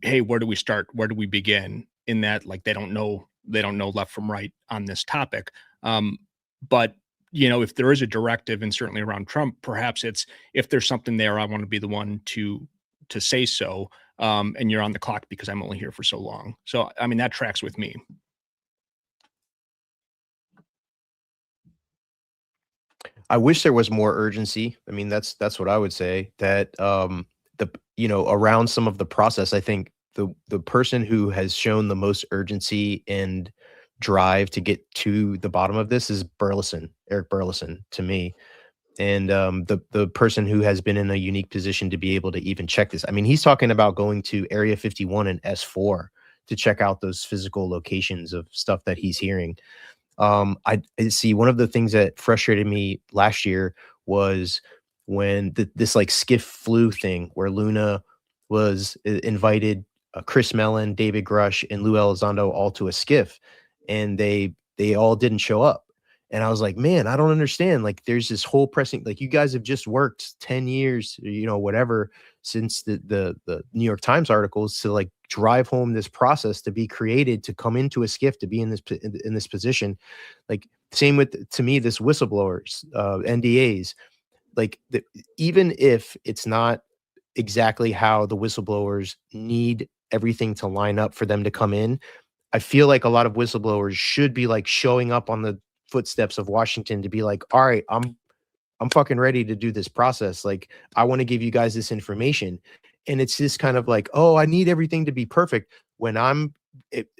hey, where do we start? Where do we begin? In that, like, they don't know left from right on this topic. But you know, if there is a directive, and certainly around Trump, perhaps it's, if there's something there, I want to be the one to say so. And you're on the clock because I'm only here for so long. So, I mean, that tracks with me. I wish there was more urgency. I mean, that's what I would say, that around some of the process, I think the person who has shown the most urgency and drive to get to the bottom of this is Eric Burleson, to me. And the person who has been in a unique position to be able to even check this. I mean, he's talking about going to Area 51 and S4 to check out those physical locations of stuff that he's hearing. I see one of the things that frustrated me last year was when this like skiff flu thing, where Luna was invited Chris Mellon, David Grush, and Lou Elizondo all to a skiff, and they all didn't show up. And I was like, man, I don't understand. Like, there's this whole pressing, like, you guys have just worked 10 years, you know, whatever, since the New York Times articles to like drive home this process to be created, to come into a skiff, to be in this position. Like, same with, to me, this whistleblowers, NDAs, like even if it's not exactly how the whistleblowers need everything to line up for them to come in, I feel like a lot of whistleblowers should be like showing up on the footsteps of Washington to be like, all right, I'm fucking ready to do this process. Like, I want to give you guys this information. And it's just kind of like, oh, I need everything to be perfect, when I'm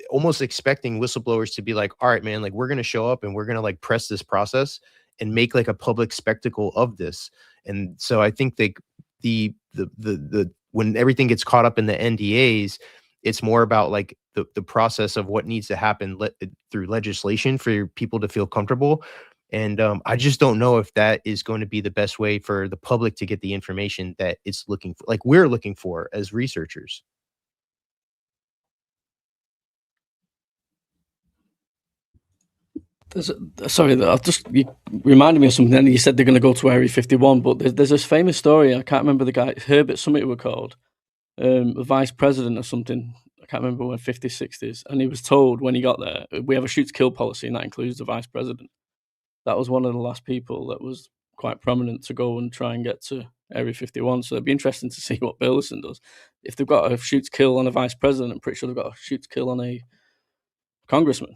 almost expecting whistleblowers to be like, all right, man, like, we're going to show up and we're going to like press this process and make like a public spectacle of this. And so I think that the when everything gets caught up in the NDAs, it's more about like the process of what needs to happen through legislation for people to feel comfortable. And I just don't know if that is going to be the best way for the public to get the information that it's looking for, like we're looking for as researchers. Sorry, you reminded me of something. Then you said they're going to go to Area 51, but there's this famous story. I can't remember the guy, Herbert something were called, the vice president or something. I can't remember when, 50s, 60s. And he was told when he got there, we have a shoot to kill policy, and that includes the vice president. That was one of the last people that was quite prominent to go and try and get to Area 51. So it'd be interesting to see what Burleson does. If they've got a shoot to kill on a vice president, I'm pretty sure they've got a shoot to kill on a congressman.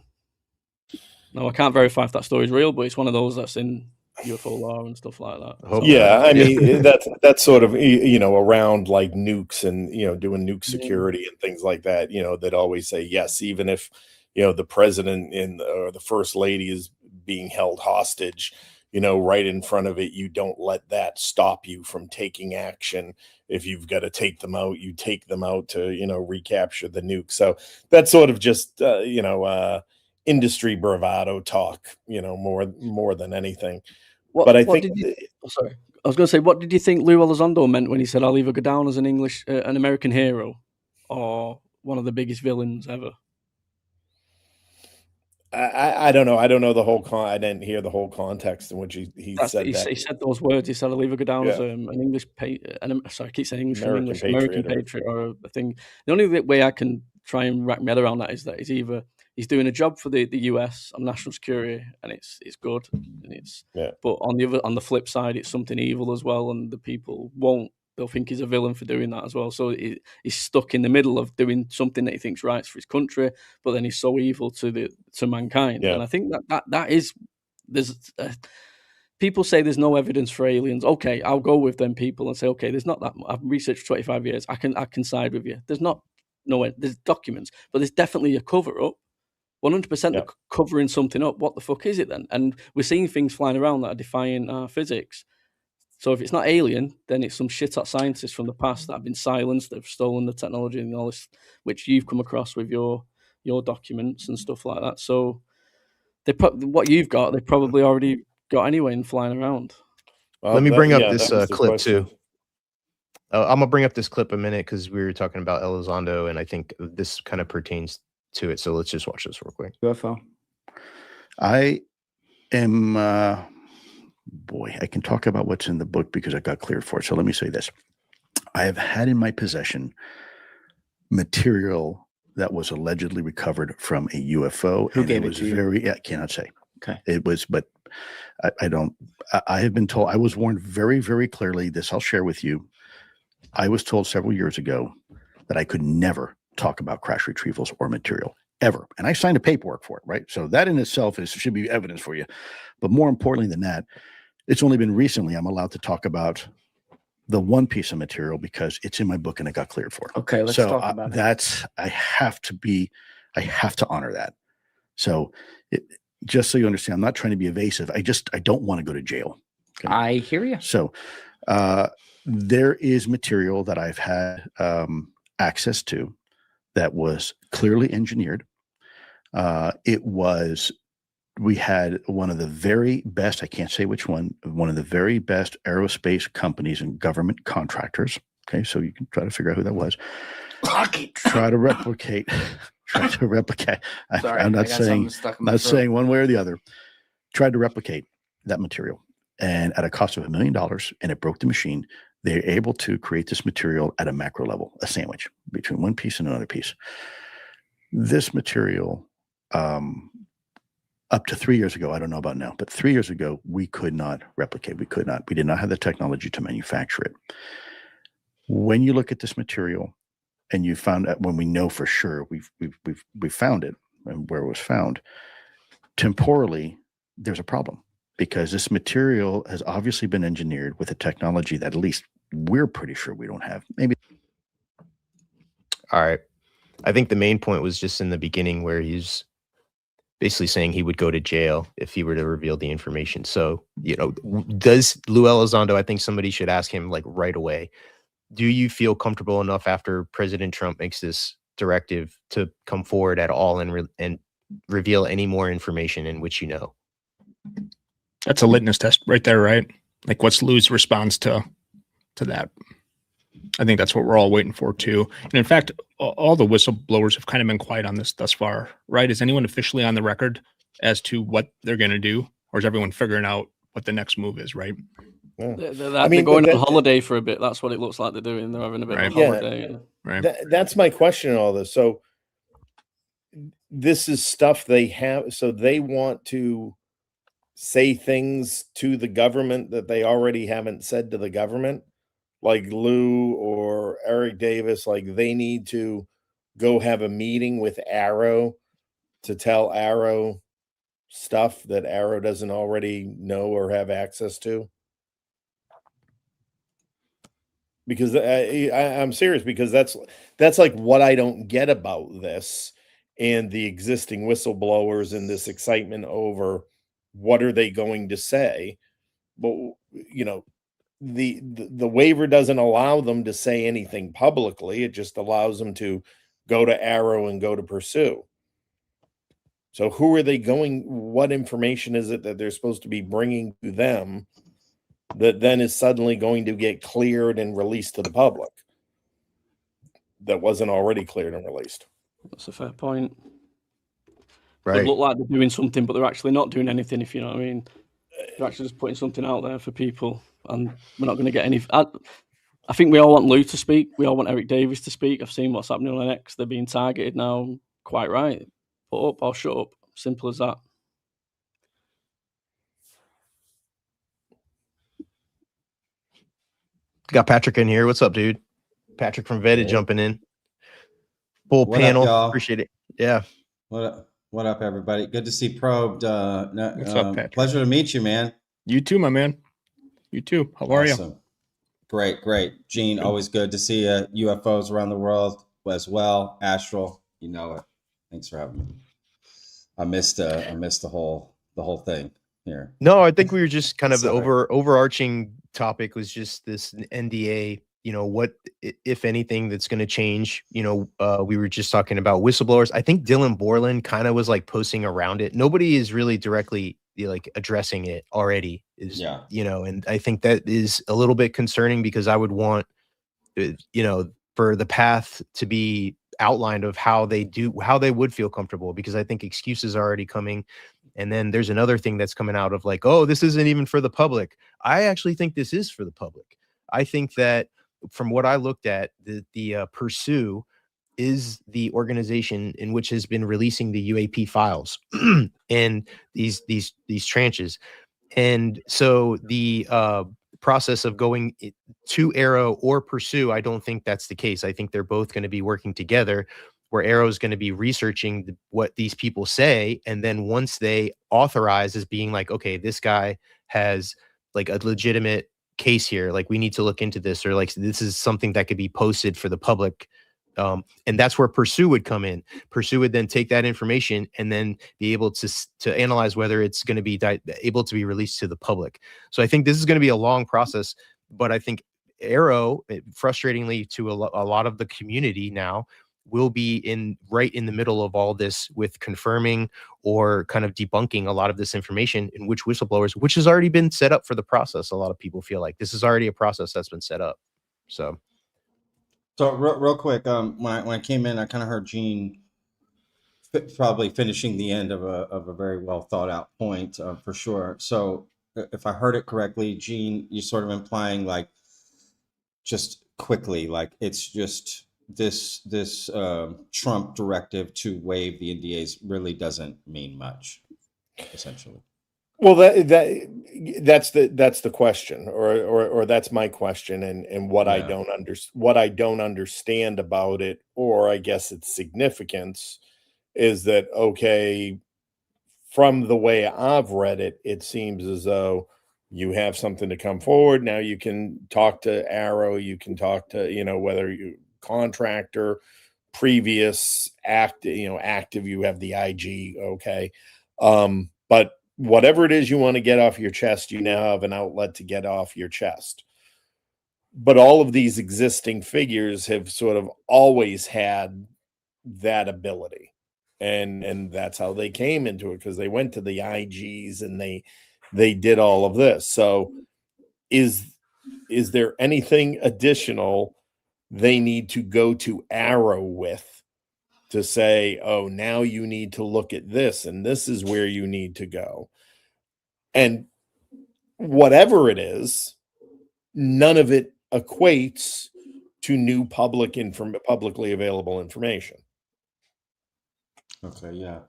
No, I can't verify if that story is real, but it's one of those that's in UFO law and stuff like that. So, yeah, I mean, that's sort of, you know, around like nukes and, you know, doing nuke security and things like that, you know, that always say yes, even if, you know, the president or the first lady is being held hostage, you know, right in front of it, you don't let that stop you from taking action. If you've got to take them out, you take them out to, you know, recapture the nuke. So that's sort of just, you know, industry bravado talk, you know, more than anything. But I think, sorry, I was going to say, what did you think Lou Elizondo meant when he said, "I'll either go down as an American hero, or one of the biggest villains ever"? I don't know. I don't know the whole I didn't hear the whole context in which he said that. He said those words. He said, "I'll either go down as an English sorry, I keep saying English American patriot or a thing." The only way I can try and wrap my head around that is that he's doing a job for the US on national security, and it's good, and but on the flip side, it's something evil as well, and the people they'll think he's a villain for doing that as well. So he's stuck in the middle of doing something that he thinks right for his country, but then he's so evil to mankind. And I think that is, people say there's no evidence for aliens. Okay, I'll go with them people and say, okay, there's not that. I've researched for 25 years. I can side with you. There's there's documents, but there's definitely a cover up. 100% they're covering something up. What the fuck is it then? And we're seeing things flying around that are defying our physics. So if it's not alien, then it's some shit-hot scientists from the past that have been silenced, they've stolen the technology and all this, which you've come across with your documents and stuff like that. So what you've got, they've probably already got anyway and flying around. Well, let me bring up this clip too. I'm gonna bring up this clip a minute because we were talking about Elizondo, and I think this kind of pertains to it. So let's just watch this real quick. UFO. I am, boy, I can talk about what's in the book because I got cleared for it. So let me say this. I have had in my possession material that was allegedly recovered from a UFO. Who gave it to you? I cannot say. Okay. It was, but I have been told, I was warned very, very clearly, this I'll share with you. I was told several years ago that I could never talk about crash retrievals or material ever. And I signed a paperwork for it, right? So that in itself should be evidence for you. But more importantly than that, it's only been recently I'm allowed to talk about the one piece of material because it's in my book and I got cleared for it. Okay, let's talk about it. I have to honor that. So just so you understand, I'm not trying to be evasive. I don't want to go to jail. Okay? I hear you. So there is material that I've had access to that was clearly engineered. We had one of the very best, I can't say which one of the very best aerospace companies and government contractors. Okay, so you can try to figure out who that was. Try to replicate. Sorry, I'm not saying one way or the other. tried to replicate that material, and at a cost of $1 million, and it broke the machine. They're able to create this material at a macro level, a sandwich between one piece and another piece. This material, up to 3 years ago, I don't know about now, but 3 years ago, we could not replicate. We did not have the technology to manufacture it. When you look at this material and you found out, when we know for sure we've found it and where it was found, temporally, there's a problem, because this material has obviously been engineered with a technology that at least we're pretty sure we don't have. Maybe. All right. I think the main point was just in the beginning where he's basically saying he would go to jail if he were to reveal the information. So, does Lou Elizondo, I think somebody should ask him like right away, do you feel comfortable enough after President Trump makes this directive to come forward at all and reveal any more information in which you know? That's a litmus test right there, right? Like, what's Lou's response to that? I think that's what we're all waiting for too. And in fact, all the whistleblowers have kind of been quiet on this thus far, right? Is anyone officially on the record as to what they're going to do, or is everyone figuring out what the next move is, right? Yeah. They're going on holiday for a bit. That's what it looks like they're doing. They're having a bit of a holiday. Yeah. Right. That's my question in all this. So this is stuff they have. So they want to say things to the government that they already haven't said to the government, like Lou or Eric Davis. Like, they need to go have a meeting with Arrow to tell Arrow stuff that Arrow doesn't already know or have access to. Because I'm serious, because that's like what I don't get about this and the existing whistleblowers and this excitement over what are they going to say. But the waiver doesn't allow them to say anything publicly. It just allows them to go to Arrow and go to Pursue. So who are they going? What information is it that they're supposed to be bringing to them that then is suddenly going to get cleared and released to the public that wasn't already cleared and released? That's a fair point. Right. They look like they're doing something, but they're actually not doing anything, if you know what I mean. They're actually just putting something out there for people, and we're not going to get any. I think we all want Lou to speak. We all want Eric Davis to speak. I've seen what's happening on X. They're being targeted now. Quite right. Put up or shut up. Simple as that. Got Patrick in here. What's up, dude? Patrick from Vetted jumping in. Full panel. Appreciate it. Yeah. What up, everybody? Good to see Probed. What's up, Patrick? Pleasure to meet you, man. You too, my man. You too. How are you? Great. Gene, always good to see UFOs around the world as well. Astral, you know it. Thanks for having me. I missed the whole thing here. No, I think we were just kind of the overarching topic was just this NDA. What, if anything, that's going to change. We were just talking about whistleblowers. I think Dylan Borland kind of was like posting around it. Nobody is really directly like addressing it already. And I think that is a little bit concerning, because I would want, for the path to be outlined of how they would feel comfortable, because I think excuses are already coming. And then there's another thing that's coming out of like, oh, this isn't even for the public. I actually think this is for the public. I think that from what I looked at, the Pursue is the organization in which has been releasing the UAP files and these tranches. And so the process of going to Arrow or Pursue, I don't think that's the case. I think they're both going to be working together, where Arrow is going to be researching what these people say. And then once they authorize as being like, okay, this guy has like a legitimate case here, like we need to look into this, or like this is something that could be posted for the public. And that's where Pursue would come in. Pursue would then take that information and then be able to analyze whether it's going to be able to be released to the public. So I think this is going to be a long process, but I think Arrow, frustratingly to a lot of the community now, will be right in the middle of all this with confirming or kind of debunking a lot of this information, in which whistleblowers, which has already been set up for the process. A lot of people feel like this is already a process that's been set up. So real quick, when I came in, I kind of heard Gene probably finishing the end of a very well thought out point, for sure. So if I heard it correctly, Gene, you're sort of implying like, just quickly, like it's just this Trump directive to waive the NDAs really doesn't mean much, essentially. Well, that's the question, or that's my question, and what I Yeah. don't understand about it, or I guess its significance is that, okay, from the way I've read it, it seems as though you have something to come forward. Now you can talk to Arrow, you can talk to, whether you contractor, previous active, you have the IG, okay. But whatever it is you want to get off your chest, you now have an outlet to get off your chest. But all of these existing figures have sort of always had that ability. And that's how they came into it, because they went to the IGs and they did all of this. So is there anything additional they need to go to Arrow with to say, oh, now you need to look at this, and this is where you need to go? And whatever it is, none of it equates to new publicly available information. Okay, yeah.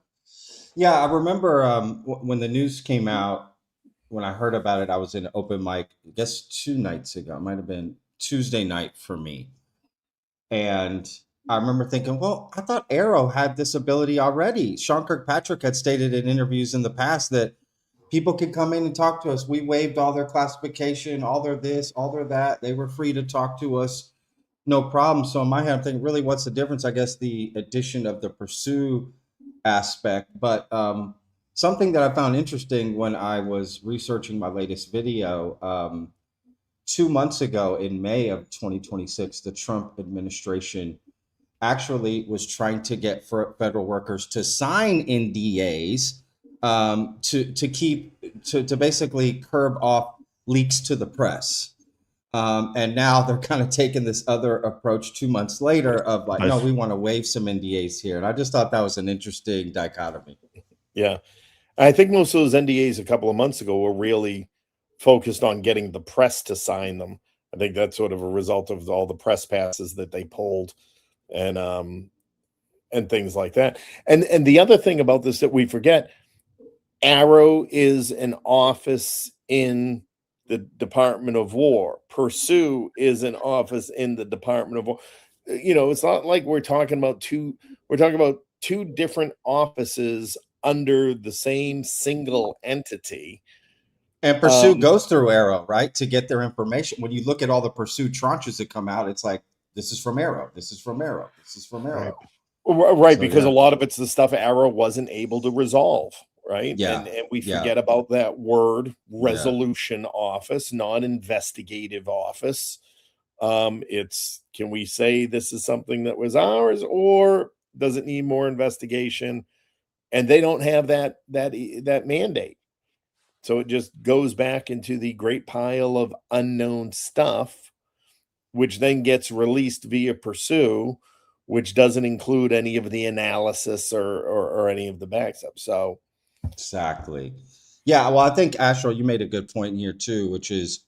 I remember when the news came out, when I heard about it, I was in an open mic, I guess 2 nights ago. It might have been Tuesday night for me. And I remember thinking, well, I thought Arrow had this ability already. Sean Kirkpatrick had stated in interviews in the past that people could come in and talk to us. We waived all their classification, all their this, all their that. They were free to talk to us, no problem. So in my head, I'm thinking, really, what's the difference? I guess the addition of the pursue aspect. But something that I found interesting when I was researching my latest video, 2 months ago in May of 2026, the Trump administration actually was trying to get federal workers to sign NDAs to basically curb off leaks to the press. And now they're kind of taking this other approach 2 months later of like, no, we want to waive some NDAs here. And I just thought that was an interesting dichotomy. Yeah. I think most of those NDAs a couple of months ago were really focused on getting the press to sign them. I think that's sort of a result of all the press passes that they pulled and things like that. And the other thing about this that we forget, Arrow is an office in the Department of War. Pursue is an office in the Department of War. It's not like we're talking about two different offices under the same single entity. And Pursue goes through Arrow, right, to get their information. When you look at all the Pursue tranches that come out, it's like, this is from Arrow, this is from Arrow, this is from Arrow. Right, So, because yeah. a lot of it's the stuff Arrow wasn't able to resolve, right? Yeah, And we yeah. forget about that word, resolution office, non-investigative office. It's, can we say this is something that was ours, or does it need more investigation? And they don't have that mandate. So it just goes back into the great pile of unknown stuff, which then gets released via Pursue, which doesn't include any of the analysis or any of the backs up. So exactly. Yeah, well, I think, Astro, you made a good point here too, which is,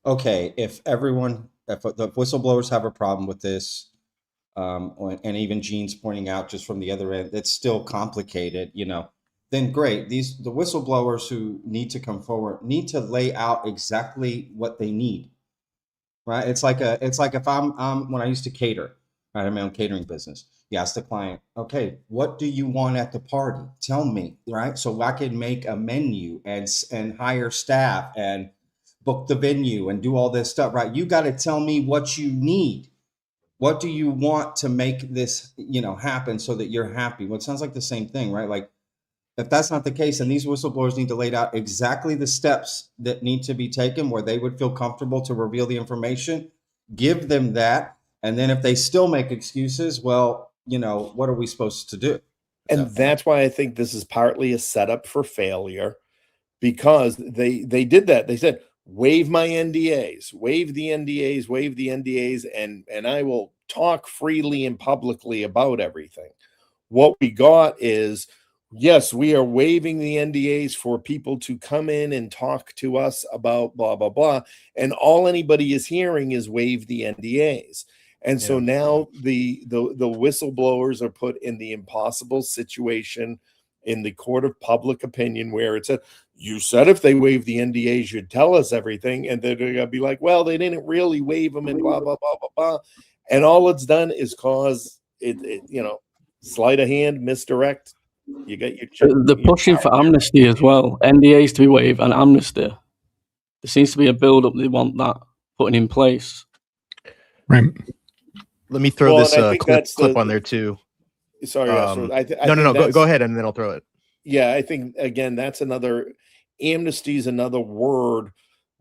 okay, if the whistleblowers have a problem with this, and even Gene's pointing out just from the other end, it's still complicated, then great. The whistleblowers who need to come forward need to lay out exactly what they need, right? It's like if I'm when I used to cater, right? I had my own catering business. You ask the client, okay, what do you want at the party? Tell me, right? So I can make a menu and hire staff and book the venue and do all this stuff, right? You got to tell me what you need. What do you want to make this, happen so that you're happy? Well, it sounds like the same thing, right? Like, if that's not the case, then these whistleblowers need to lay out exactly the steps that need to be taken where they would feel comfortable to reveal the information. Give them that. And then if they still make excuses, well, what are we supposed to do? And that's why I think this is partly a setup for failure, because they did that. They said, waive my NDAs, waive the NDAs, and I will talk freely and publicly about everything. what we got is, yes, we are waiving the NDAs for people to come in and talk to us about blah, blah, blah. And all anybody is hearing is waive the NDAs. And so now the whistleblowers are put in the impossible situation in the court of public opinion, where it said, you said if they waive the NDAs, you'd tell us everything. And they're going to be like, well, they didn't really waive them and blah, blah, blah, blah, blah. And all it's done is cause it sleight of hand, misdirect. You get They're pushing for amnesty as well. NDAs to be waived and amnesty. There seems to be a build-up. They want that putting in place. Right. Let me throw this clip on there too. Sorry, no. Go ahead, and then I'll throw it. Yeah, I think again that's another amnesty is another word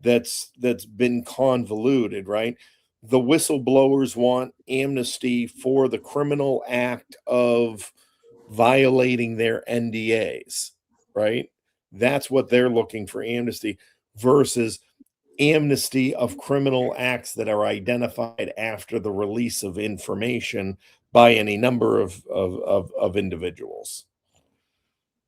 that's been convoluted, right? The whistleblowers want amnesty for the criminal act of violating their NDAs, right? That's what they're looking for, amnesty, versus amnesty of criminal acts that are identified after the release of information by any number of individuals.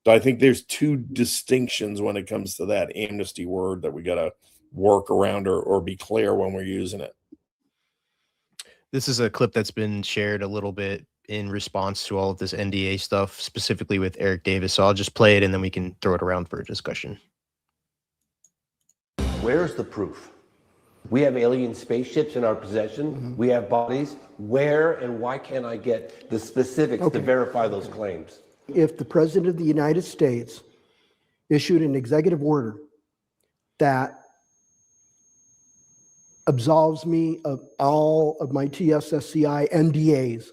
So I think there's two distinctions when it comes to that amnesty word that we got to work around or be clear when we're using it. This is a clip that's been shared a little bit in response to all of this NDA stuff, specifically with Eric Davis. So I'll just play it and then we can throw it around for a discussion. Where's the proof? We have alien spaceships in our possession. Mm-hmm. We have bodies. Where and why can't I get the specifics to verify those claims? If the President of the United States issued an executive order that absolves me of all of my TSSCI NDAs.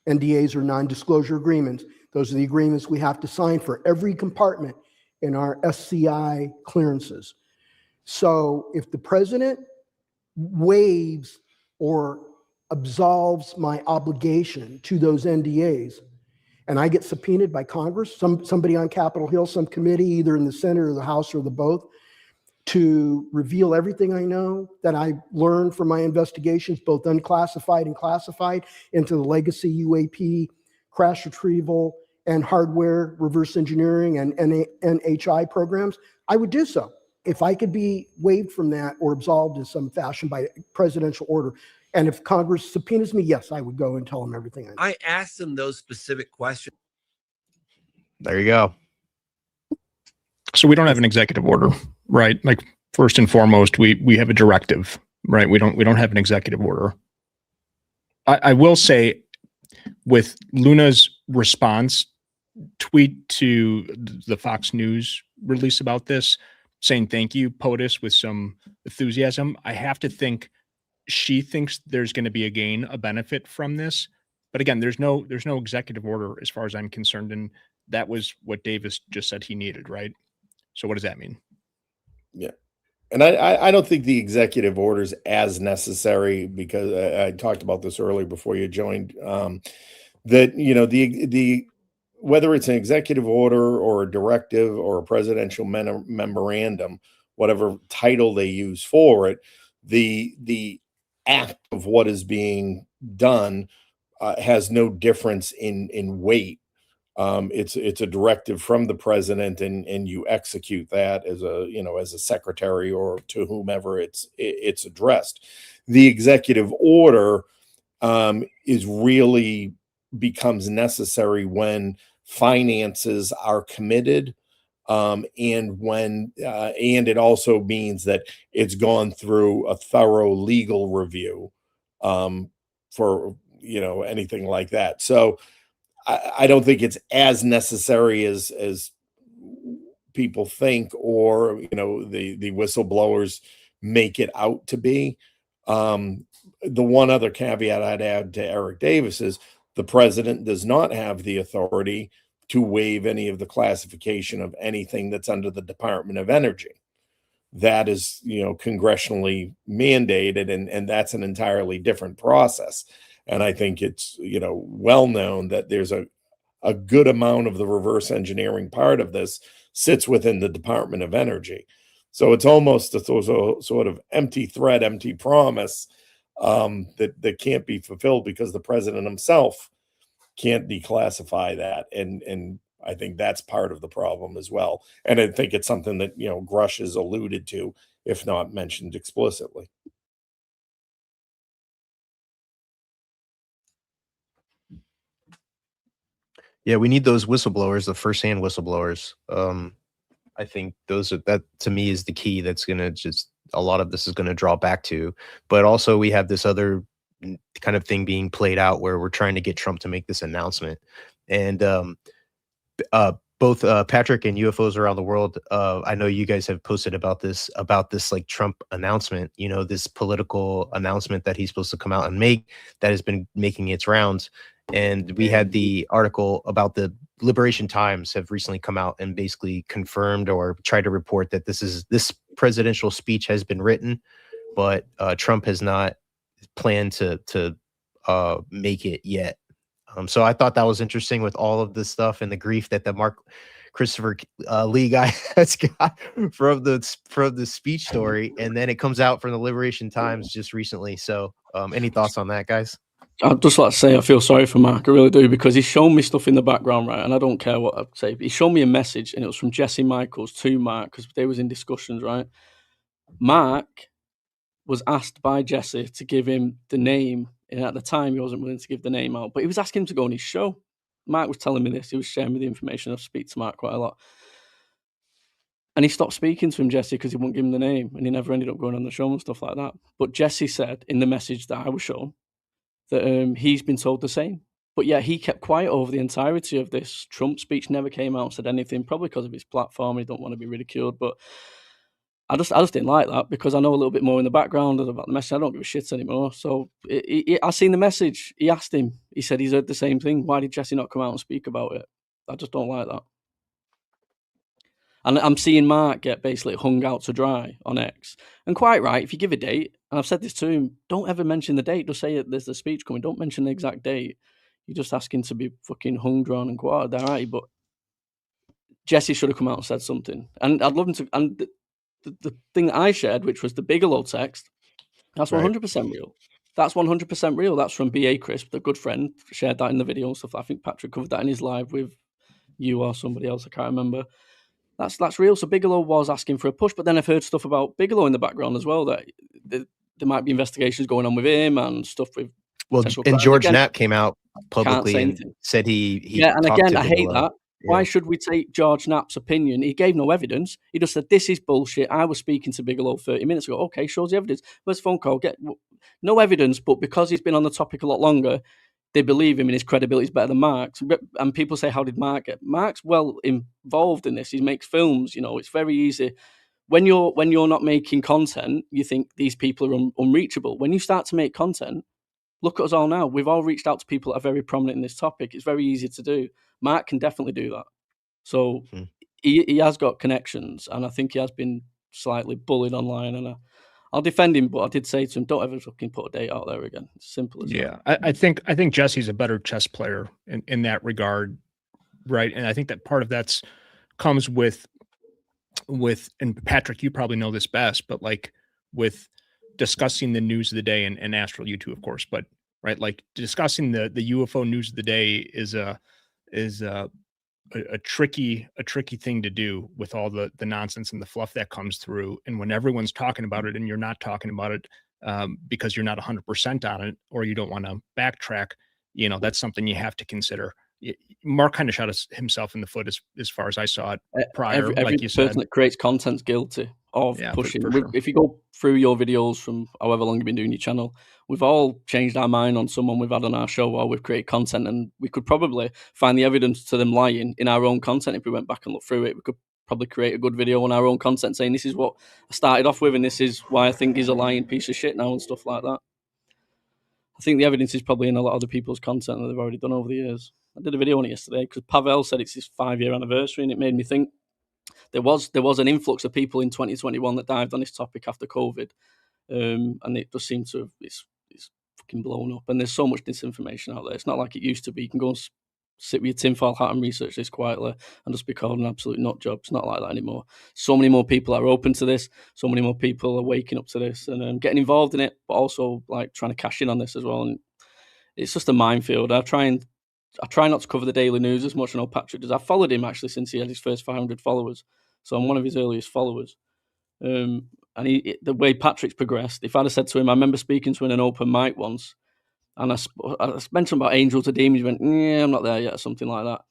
NDAs are non-disclosure agreements. Those are the agreements we have to sign for every compartment in our SCI clearances. So if the president waives or absolves my obligation to those NDAs, and I get subpoenaed by Congress, somebody on Capitol Hill, some committee, either in the Senate or the House or the both, to reveal everything I know that I learned from my investigations, both unclassified and classified, into the legacy UAP, crash retrieval, and hardware reverse engineering and NHI programs, I would do so. If I could be waived from that or absolved in some fashion by presidential order, and if Congress subpoenas me, yes, I would go and tell them everything I know. I asked them those specific questions. There you go. So we don't have an executive order, right? Like first and foremost, we have a directive, right? We don't have an executive order. I will say, with Luna's response tweet to the Fox News release about this, saying thank you, POTUS, with some enthusiasm, I have to think she thinks there's going to be a benefit from this. But again, there's no executive order as far as I'm concerned, and that was what Davis just said he needed, right? So what does that mean? Yeah. And I don't think the executive order is as necessary, because I talked about this earlier before you joined, that, you know, the whether it's an executive order or a directive or a presidential memorandum, whatever title they use for it, the act of what is being done has no difference in weight. It's a directive from the president, and you execute that as a secretary or to whomever it's addressed. The executive order is really becomes necessary when finances are committed, and when and it also means that it's gone through a thorough legal review for anything like that. So I don't think it's as necessary as people think, or the whistleblowers make it out to be. The one other caveat I'd add to Eric Davis is the president does not have the authority to waive any of the classification of anything that's under the Department of Energy. That is, congressionally mandated, and that's an entirely different process. And I think it's, well known that there's a good amount of the reverse engineering part of this sits within the Department of Energy. So it's almost a sort of empty threat, empty promise that can't be fulfilled, because the president himself declassify that, and I think that's part of the problem as well. And I think it's something that, you know, Grush has alluded to, if not mentioned explicitly. Yeah, we need those whistleblowers, the firsthand whistleblowers. I think that to me is the key. That's gonna just a lot of this is gonna draw back to. But also we have this other kind of thing being played out where we're trying to get Trump to make this announcement, and both Patrick and UFOs around the world. I know you guys have posted about this like Trump announcement. You know, this political announcement that he's supposed to come out and make that has been making its rounds. And we had the article about the Liberation Times have recently come out and basically confirmed or tried to report that this presidential speech has been written, but Trump has not planned to make it yet. So I thought that was interesting with all of this stuff and the grief that the Mark Christopher Lee guy has got from the speech story, and then it comes out from the Liberation Times just recently. So any thoughts on that, guys? I'd just like to say I feel sorry for Mark, I really do, because he's shown me stuff in the background, right, and I don't care what I'd say. He showed me a message, and it was from Jesse Michaels to Mark, because they was in discussions, right? Mark was asked by Jesse to give him the name, and at the time he wasn't willing to give the name out, but he was asking him to go on his show. Mark was telling me this. He was sharing me the information. I speak to Mark quite a lot. And he stopped speaking to him, Jesse, because he wouldn't give him the name, and he never ended up going on the show and stuff like that. But Jesse said in the message that I was shown that he's been told the same. But yeah, he kept quiet over the entirety of this. Trump speech never came out and said anything, probably because of his platform. He don't want to be ridiculed. But I just didn't like that, because I know a little bit more in the background about the message. I don't give a shit anymore. So I seen the message. He asked him. He said he's heard the same thing. Why did Jesse not come out and speak about it? I just don't like that. And I'm seeing Mark get basically hung out to dry on X. And quite right, if you give a date, and I've said this to him, don't ever mention the date. Just say there's a speech coming. Don't mention the exact date. You're just asking to be fucking hung, drawn, and quartered there, aren't you? But Jesse should have come out and said something. And I'd love him to. And the thing that I shared, which was the Bigelow text, that's 100% real. That's 100% real. That's from B.A. Crisp, the good friend, shared that in the video and stuff. I think Patrick covered that in his live with you or somebody else. I can't remember. That's real. So Bigelow was asking for a push, but then I've heard stuff about Bigelow in the background as well, that there might be investigations going on with him and stuff with. Well, and George Knapp came out publicly and said he yeah, and talked again, to I hate Bigelow. that. Why should we take George Knapp's opinion? He gave no evidence. He just said, this is bullshit. I was speaking to Bigelow 30 minutes ago. Okay, shows the evidence. Where's the phone call? Get no evidence, but because he's been on the topic a lot longer, they believe him and his credibility is better than Mark's. And people say, how did Mark get? Mark's well involved in this. He makes films, you know, it's very easy. When you're not making content, you think these people are unreachable. When you start to make content, look at us all now. We've all reached out to people that are very prominent in this topic. It's very easy to do. Mark can definitely do that. So he has got connections, and I think he has been slightly bullied online, and I'll defend him, but I did say to him, don't ever fucking put a date out there again. It's simple as that. I think Jesse's a better chess player in that regard, right? And I think that part of that's comes with and Patrick, you probably know this best, but like with discussing the news of the day, and Astral, you too, of course, but right, like discussing the UFO news of the day is a tricky thing to do with all the nonsense and the fluff that comes through. And when everyone's talking about it and you're not talking about it because you're not 100% on it, or you don't want to backtrack, you know, that's something you have to consider. Mark kind of shot himself in the foot as far as I saw it prior. Every like you said, person that creates content's guilty of pushing. For sure. If you go through your videos from however long you've been doing your channel, we've all changed our mind on someone we've had on our show, or we've created content, and we could probably find the evidence to them lying in our own content. If we went back and looked through it, we could probably create a good video on our own content saying this is what I started off with, and this is why I think he's a lying piece of shit now, and stuff like that. I think the evidence is probably in a lot of other people's content that they've already done over the years. I did a video on it yesterday because Pavel said it's his 5-year anniversary, and it made me think there was an influx of people in 2021 that dived on this topic after COVID, and it just seems to have it's fucking blown up. And there's so much disinformation out there. It's not like it used to be. You can go and sit with your tinfoil hat and research this quietly and just be called an absolute nut job. It's not like that anymore. So many more people are open to this. So many more people are waking up to this and getting involved in it, but also like trying to cash in on this as well. And it's just a minefield. I try and I try not to cover the daily news as much. I know Patrick does. I followed him actually since he had his first 500 followers, so I'm one of his earliest followers. And the way Patrick's progressed, if I'd have said to him, I remember speaking to him in an open mic once, and I mentioned about angels or demons. He went, "Yeah, I'm not there yet," or something like that.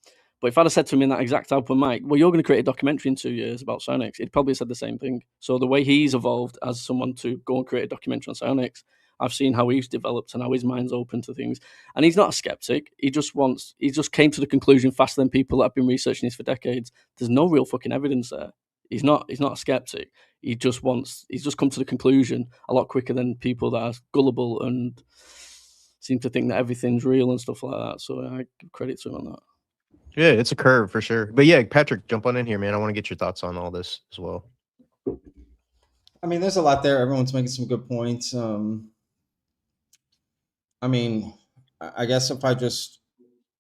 But if I'd have said to him in that exact open mic, "Well, you're going to create a documentary in 2 years about psionics," he'd probably said the same thing. So the way he's evolved as someone to go and create a documentary on psionics, I've seen how he's developed and how his mind's open to things. And he's not a skeptic. He just came to the conclusion faster than people that have been researching this for decades. There's no real fucking evidence there. He's not a skeptic. He's just come to the conclusion a lot quicker than people that are gullible and seem to think that everything's real and stuff like that. So I give credit to him on that. Yeah, it's a curve for sure. But yeah, Patrick, jump on in here, man. I want to get your thoughts on all this as well. I mean, there's a lot there. Everyone's making some good points. I mean, I guess if I just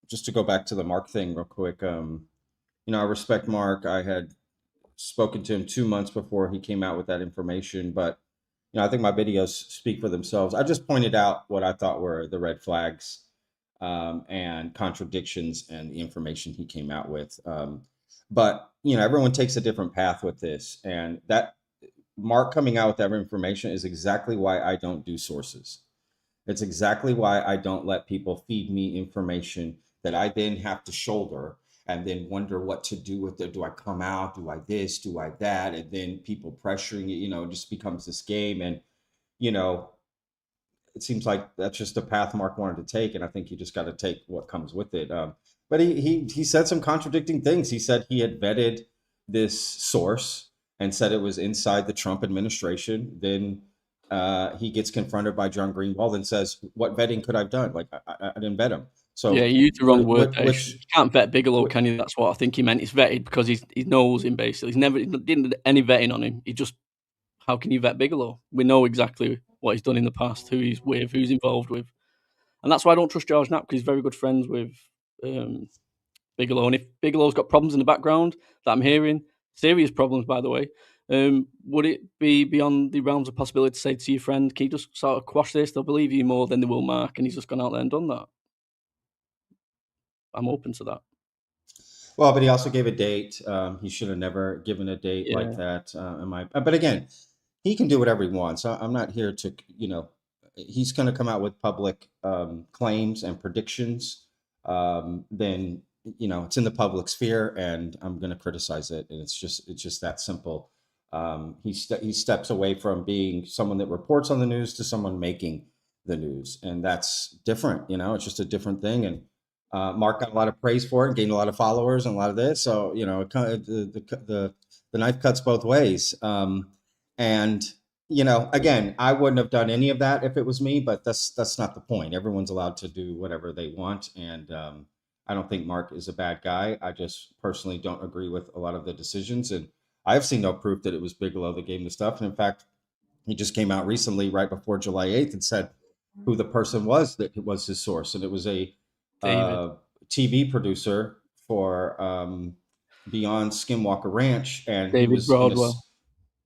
to go back to the Mark thing real quick, I respect Mark. I had spoken to him 2 months before he came out with that information, but I think my videos speak for themselves. I just pointed out what I thought were the red flags and contradictions and the information he came out with. But everyone takes a different path with this, and that Mark coming out with that information is exactly why I don't do sources. It's exactly why I don't let people feed me information that I then have to shoulder and then wonder what to do with it. Do I come out? Do I this? Do I that? And then people pressuring it, it just becomes this game. And, it seems like that's just the path Mark wanted to take. And I think you just got to take what comes with it. But he said some contradicting things. He said he had vetted this source and said it was inside the Trump administration. Then he gets confronted by John Greenwald and says, "What vetting could I have done? Like, I didn't vet him." So yeah, you used the wrong word. You can't vet Bigelow, can you? That's what I think he meant. He's vetted because he knows him basically. He didn't any vetting on him. How can you vet Bigelow? We know exactly what he's done in the past, who he's with, who's involved with, and that's why I don't trust George Knapp, because he's very good friends with Bigelow. And if Bigelow's got problems in the background that I'm hearing, serious problems, by the way. Would it be beyond the realms of possibility to say to your friend, "Can you just sort of quash this? They'll believe you more than they will Mark," and he's just gone out there and done that? I'm open to that. Well, but he also gave a date. He should have never given a date like that. But again, he can do whatever he wants. I'm not here to, he's going to come out with public claims and predictions. Then it's in the public sphere, and I'm going to criticize it. And it's just that simple. He steps away from being someone that reports on the news to someone making the news, and that's different. It's just a different thing. And Mark got a lot of praise for it, gained a lot of followers and a lot of this. So the knife cuts both ways. And again, I wouldn't have done any of that if it was me, but that's not the point. Everyone's allowed to do whatever they want, and I don't think Mark is a bad guy. I just personally don't agree with a lot of the decisions, and I've seen no proof that it was Bigelow that gave him the stuff. And in fact, he just came out recently, right before July 8th, and said who the person was that was his source, and it was a TV producer for Beyond Skinwalker Ranch, and David Broadwell.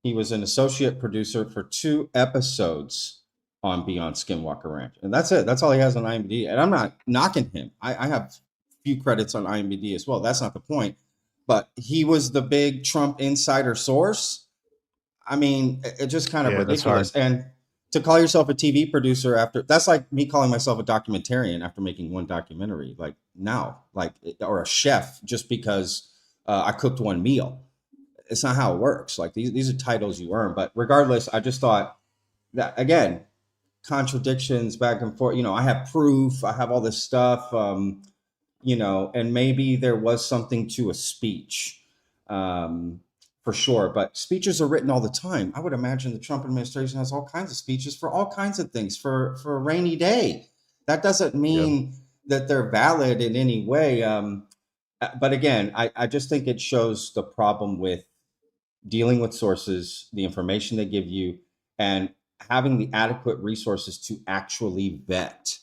He was an associate producer for 2 episodes on Beyond Skinwalker Ranch, and that's it. That's all he has on IMDb. And I'm not knocking him. I have a few credits on IMDb as well. That's not the point. But he was the big Trump insider source. I mean, it's just kind of ridiculous. And to call yourself a TV producer that's like me calling myself a documentarian after making one documentary, or a chef just because I cooked one meal. It's not how it works. Like these are titles you earn. But regardless, I just thought that, again, contradictions back and forth. I have proof. I have all this stuff. And maybe there was something to a speech. For sure. But speeches are written all the time. I would imagine the Trump administration has all kinds of speeches for all kinds of things for a rainy day. That doesn't mean that they're valid in any way. But again, I just think it shows the problem with dealing with sources, the information they give you, and having the adequate resources to actually vet.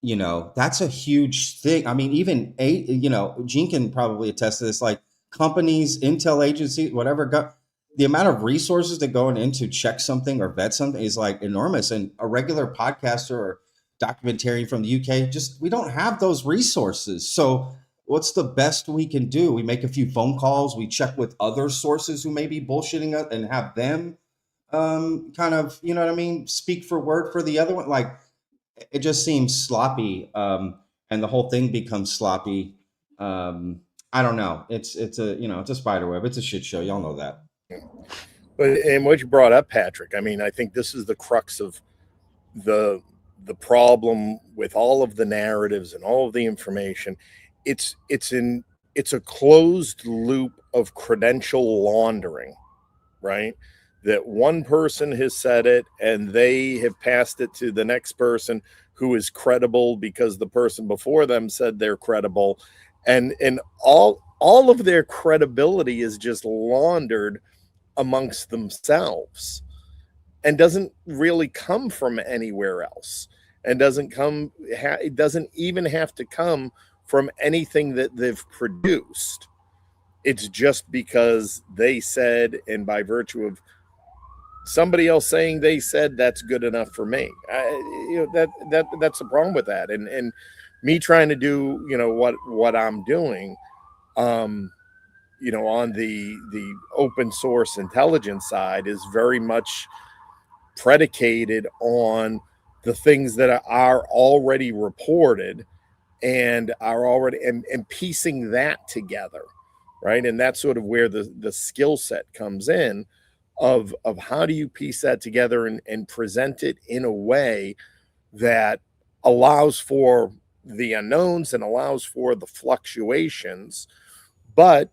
That's a huge thing. I mean, even Gene can probably attest to this, like companies, intel agencies, whatever, the amount of resources that go in to check something or vet something is like enormous. And a regular podcaster or documentarian from the UK. Just, we don't have those resources. So what's the best we can do? We make a few phone calls. We check with other sources who may be bullshitting us and have them kind of, you know what I mean, speak for word for the other one. Like, it just seems sloppy, and the whole thing becomes sloppy. I don't know. It's a, you know, it's a spider web. It's a shit show. Y'all know that. But and what you brought up, Patrick, I mean, I think this is the crux of the problem with all of the narratives and all of the information. It's a closed loop of credential laundering, right? That one person has said it and they have passed it to the next person who is credible because the person before them said they're credible, and all of their credibility is just laundered amongst themselves and doesn't really come from anywhere else, and it doesn't even have to come from anything that they've produced. It's just because they said, and by virtue of somebody else saying they said, that's good enough for me. That's the problem with that. And me trying to do, what I'm doing, on the open source intelligence side is very much predicated on the things that are already reported and are already and piecing that together, right? And that's sort of where the skill set comes in of how do you piece that together and present it in a way that allows for the unknowns and allows for the fluctuations, but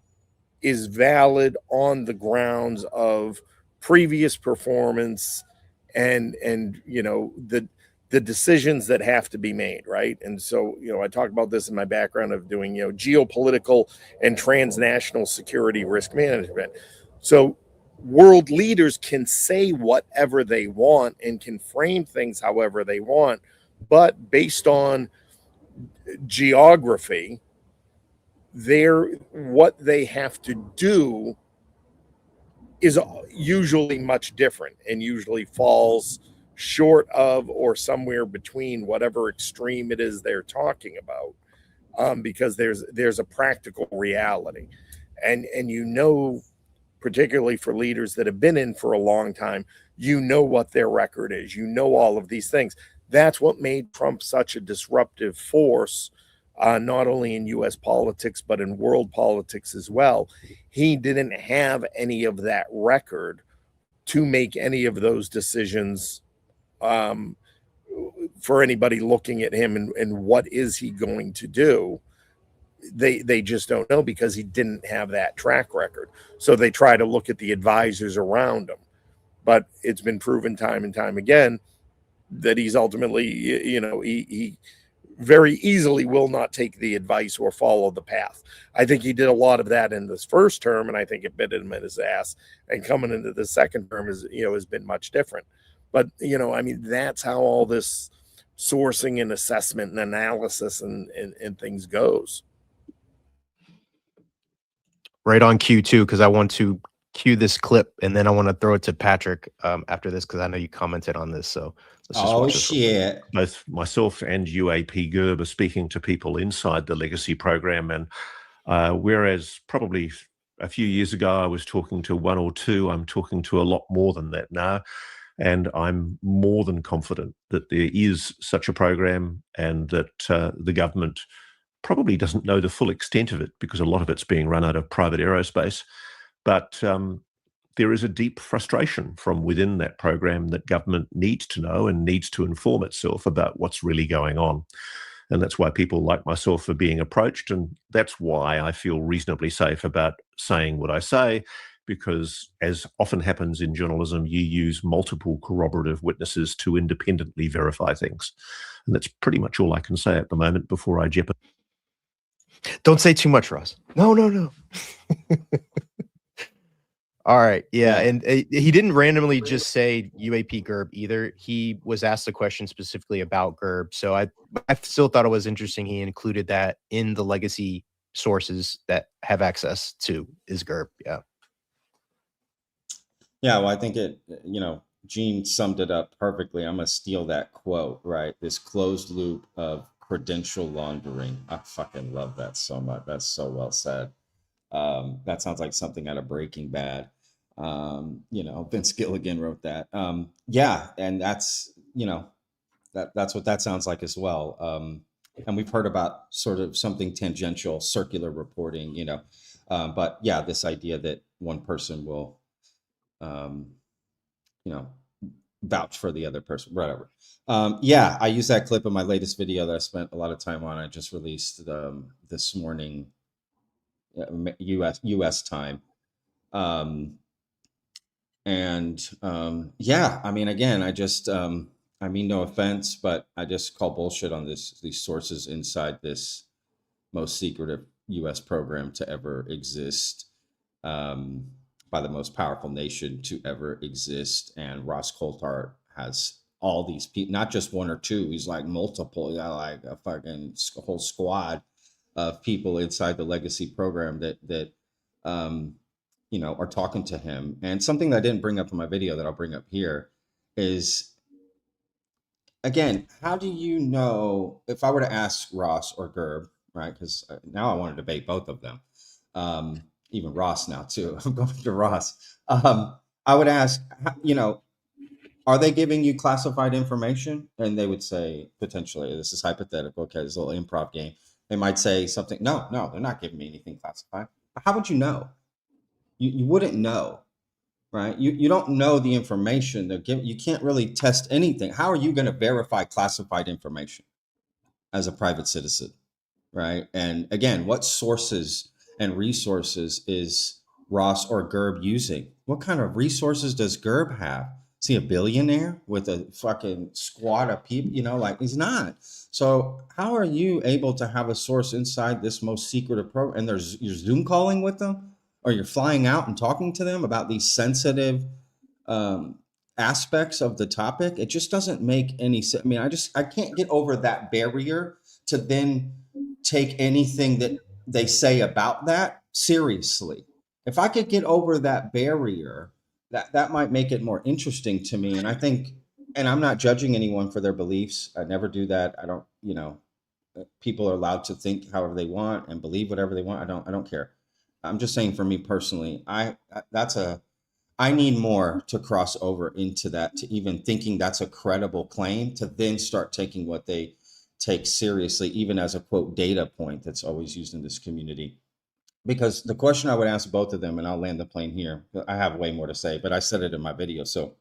is valid on the grounds of previous performance and the decisions that have to be made, right? And so, I talk about this in my background of doing, geopolitical and transnational security risk management. So world leaders can say whatever they want and can frame things however they want, but based on geography, what they have to do is usually much different and usually falls short of or somewhere between whatever extreme it is they're talking about, because there's a practical reality, and particularly for leaders that have been in for a long time, what their record is, all of these things. That's what made Trump such a disruptive force, not only in U.S. politics, but in world politics as well. He didn't have any of that record to make any of those decisions for anybody looking at him and what is he going to do. They just don't know because he didn't have that track record. So they try to look at the advisors around him. But it's been proven time and time again that he's ultimately, he very easily will not take the advice or follow the path. I think he did a lot of that in this first term, and I think it bit him in his ass. And coming into the second term has been much different. But, that's how all this sourcing and assessment and analysis and things goes. Right on cue too, because I want to cue this clip and then I want to throw it to Patrick after this because I know you commented on this. So let's just watch this. Shit! Both myself and UAP GERB are speaking to people inside the legacy program, and whereas probably a few years ago I was talking to one or two, I'm talking to a lot more than that now, and I'm more than confident that there is such a program and that the government probably doesn't know the full extent of it because a lot of it's being run out of private aerospace. But there is a deep frustration from within that program that government needs to know and needs to inform itself about what's really going on. And that's why people like myself are being approached. And that's why I feel reasonably safe about saying what I say, because as often happens in journalism, you use multiple corroborative witnesses to independently verify things. And that's pretty much all I can say at the moment before I jeopardize. Don't say too much, Ross. No. All right. Yeah. And he didn't randomly just say UAP GERB either. He was asked a question specifically about GERB. So I still thought it was interesting. He included that in the legacy sources that have access to is GERB. Yeah. Yeah. Well, I think Gene summed it up perfectly. I'm gonna steal that quote, right? This closed loop of credential laundering. I fucking love that so much. That's so well said. That sounds like something out of Breaking Bad. Vince Gilligan wrote that. Yeah, and that's that's what that sounds like as well. And we've heard about sort of something tangential, circular reporting, but yeah, this idea that one person will, um, vouch for the other person, whatever. Yeah, I use that clip in my latest video that I spent a lot of time on. I just released this morning, US time. Yeah, I mean, again, I mean, no offense, but I just call bullshit on these sources inside this most secretive US program to ever exist, by the most powerful nation to ever exist. And Ross Coulthart has all these people, not just one or two, he's like multiple, like a fucking whole squad of people inside the legacy program that are talking to him. And something that I didn't bring up in my video that I'll bring up here is, again, how do you know, if I were to ask Ross or Gerb, right? Because now I want to debate both of them, even Ross now too. I'm going to Ross. I would ask, are they giving you classified information? And they would say, potentially, this is hypothetical, okay, this little improv game. They might say something, no, they're not giving me anything classified. But how would you know? You wouldn't know, right? You don't know the information they're giving. You can't really test anything. How are you going to verify classified information as a private citizen, right? And again, what sources and resources is Ross or Gerb using? What kind of resources does Gerb have? Is he a billionaire with a fucking squad of people? Like, he's not. So how are you able to have a source inside this most secretive program, and you're Zoom calling with them, or you're flying out and talking to them about these sensitive aspects of the topic? It just doesn't make any sense. I mean, I can't get over that barrier to then take anything that they say about that seriously. If I could get over that barrier, that might make it more interesting to me. And I think, and I'm not judging anyone for their beliefs. I never do that. I don't, people are allowed to think however they want and believe whatever they want. I don't care. I'm just saying, for me personally, I need more to cross over into that, to even thinking that's a credible claim, to then start taking what they take seriously, even as a quote data point that's always used in this community. Because the question I would ask both of them, and I'll land the plane here, I have way more to say, but I said it in my video, so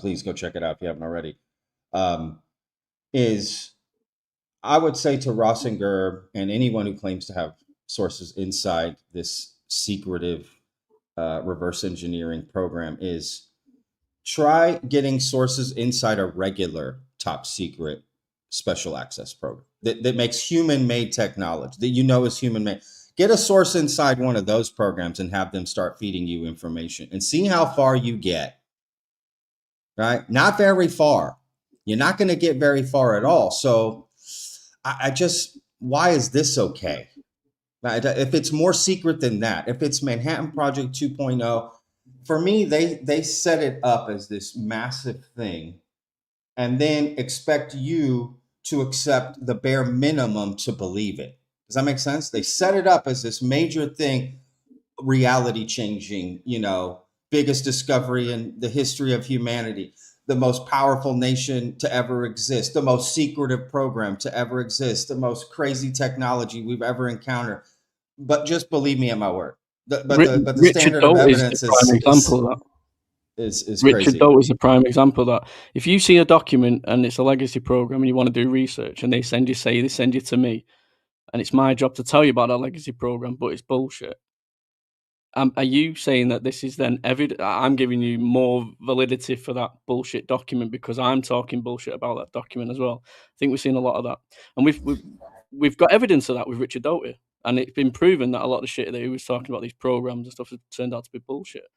please go check it out if you haven't already, is I would say to Ross and Gerb and anyone who claims to have sources inside this secretive reverse engineering program, is try getting sources inside a regular top secret special access program that makes human-made technology that is human-made. Get a source inside one of those programs and have them start feeding you information and see how far you get, right? Not very far. You're not going to get very far at all. So why is this okay? If it's more secret than that, if it's Manhattan Project 2.0, for me, they set it up as this massive thing and then expect you to accept the bare minimum to believe it. Does that make sense? They set it up as this major thing, reality changing, biggest discovery in the history of humanity, the most powerful nation to ever exist, the most secretive program to ever exist, the most crazy technology we've ever encountered. But just believe me at my word. But the standard of evidence is prime example of that. Is Richard crazy. Doe is a prime example of that. If you see a document and it's a legacy program and you want to do research and they send you to me, and it's my job to tell you about that legacy program, but it's bullshit. Are you saying that this is then I'm giving you more validity for that bullshit document because I'm talking bullshit about that document as well? I think we've seen a lot of that, and we've got evidence of that with Richard Doty, and it's been proven that a lot of the shit that he was talking about, these programs and stuff, has turned out to be bullshit,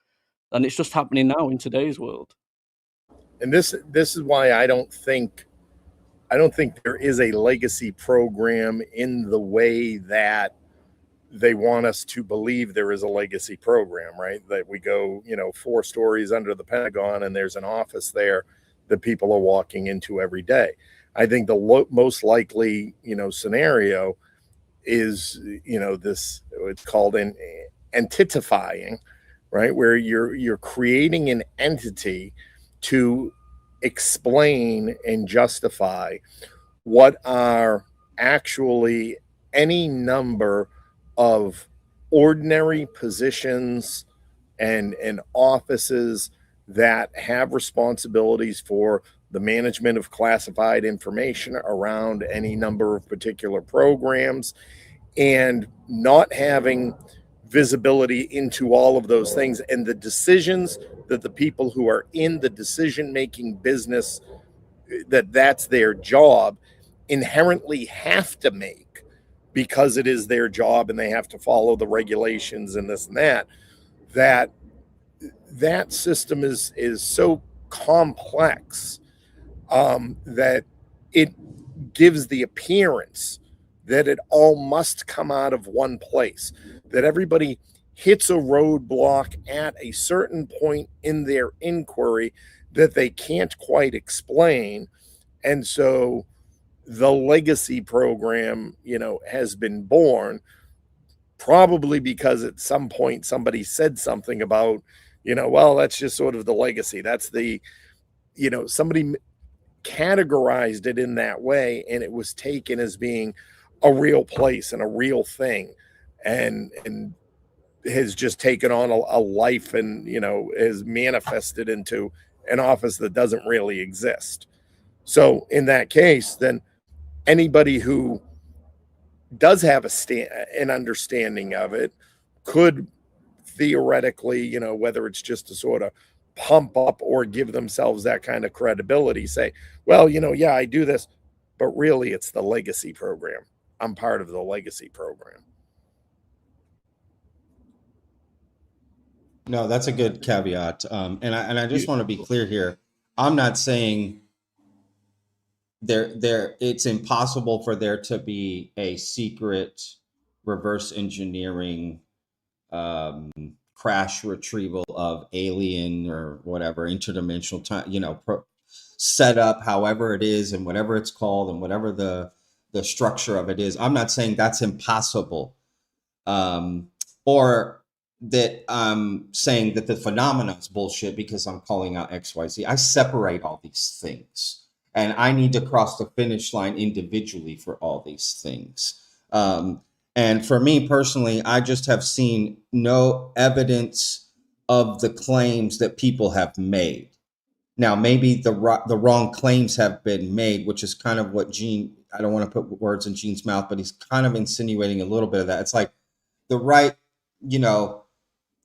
and it's just happening now in today's world. And this is why I don't think there is a legacy program in the way that they want us to believe there is a legacy program, right? That we go, 4 stories under the Pentagon and there's an office there that people are walking into every day. I think the most likely, scenario is, this, it's called an entitifying, right? Where you're creating an entity to explain and justify what are actually any number of ordinary positions and offices that have responsibilities for the management of classified information around any number of particular programs, and not having visibility into all of those things and the decisions that the people who are in the decision-making business, that's their job, inherently have to make, because it is their job and they have to follow the regulations and this and that system is so complex that it gives the appearance that it all must come out of one place, that everybody hits a roadblock at a certain point in their inquiry that they can't quite explain. And so the legacy program, has been born, probably because at some point somebody said something about, well, that's just sort of the legacy. That's the, somebody categorized it in that way, and it was taken as being a real place and a real thing, and has just taken on a life, and has manifested into an office that doesn't really exist. So in that case, then anybody who does have an understanding of it could theoretically, whether it's just to sort of pump up or give themselves that kind of credibility, say, well, yeah, I do this, but really it's the legacy program. I'm part of the legacy program. No, that's a good caveat. And I just want to be clear here. I'm not saying it's impossible for there to be a secret reverse engineering crash retrieval of alien or whatever interdimensional time, set up however it is and whatever it's called and whatever the structure of it is. I'm not saying that's impossible, or that I'm saying that the phenomena is bullshit because I'm calling out XYZ. I separate all these things, and I need to cross the finish line individually for all these things. And for me personally, I just have seen no evidence of the claims that people have made. Now, maybe the wrong claims have been made, which is kind of what Gene, I don't want to put words in Gene's mouth, but he's kind of insinuating a little bit of that. It's like the right,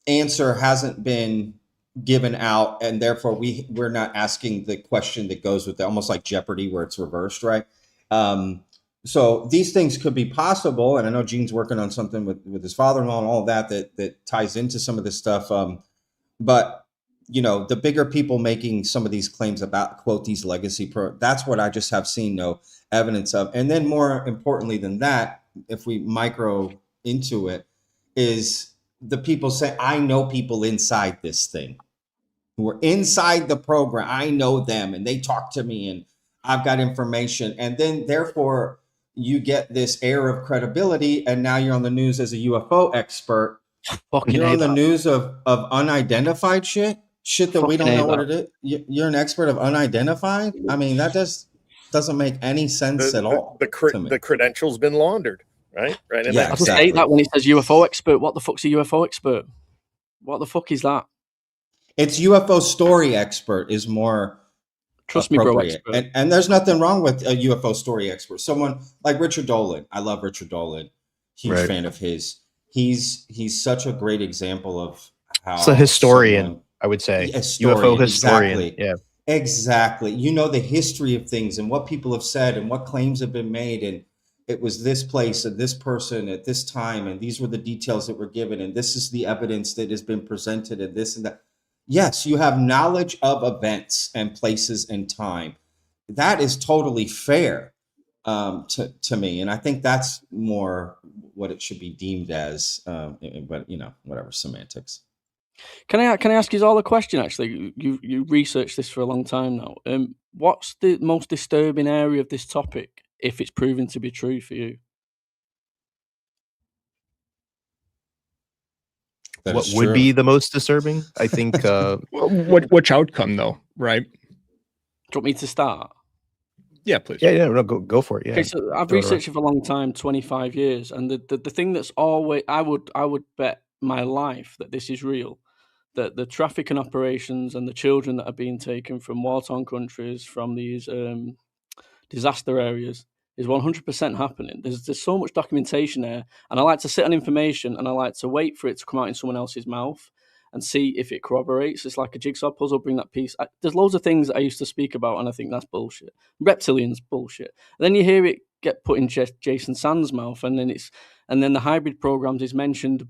answer hasn't been given out, and therefore we're not asking the question that goes with it, almost like Jeopardy where it's reversed, right? So these things could be possible, and I know Gene's working on something with his father-in-law and all of that ties into some of this stuff. But the bigger people making some of these claims about, quote, these legacy that's what I just have seen no evidence of. And then more importantly than that, if we micro into it, is the people say, I know people inside this thing who are inside the program. I know them and they talk to me and I've got information. And then therefore you get this air of credibility. And now you're on the news as a UFO expert. You're on the news of unidentified shit that we don't know what it is. You're an expert of unidentified. I mean, that just doesn't make any sense at all. The credential's been laundered, right? Right. Yeah, exactly. I hate that when it says UFO expert. What the fuck's a UFO expert? What the fuck is that? It's UFO story expert is more. Trust me, bro. Expert. And there's nothing wrong with a UFO story expert. Someone like Richard Dolan. I love Richard Dolan. Huge fan of his. He's such a great example of how. It's a historian, I would say. UFO historian. Exactly. Yeah. Exactly. The history of things and what people have said and what claims have been made. And it was this place and this person at this time. And these were the details that were given. And this is the evidence that has been presented and this and that. Yes, you have knowledge of events and places and time. That is totally fair. to me, and I think that's more what it should be deemed as. But whatever, semantics. Can I ask you all a question? Actually, you researched this for a long time now. What's the most disturbing area of this topic, if it's proven to be true for you? What would be the most disturbing? I think. Which outcome, though, right? Do you want me to start? Yeah, please. Yeah, no, go for it. Yeah. Okay, so I've researched it for a long time, 25 years, and the thing that's always I would bet my life that this is real, that the trafficking operations and the children that are being taken from war-torn countries, from these disaster areas, is 100% happening. There's so much documentation there, and I like to sit on information, and I like to wait for it to come out in someone else's mouth and see if it corroborates. It's like a jigsaw puzzle, bring that piece. There's loads of things that I used to speak about, and I think that's bullshit. Reptilians, bullshit. And then you hear it get put in Jason Sand's mouth, and then the hybrid programs is mentioned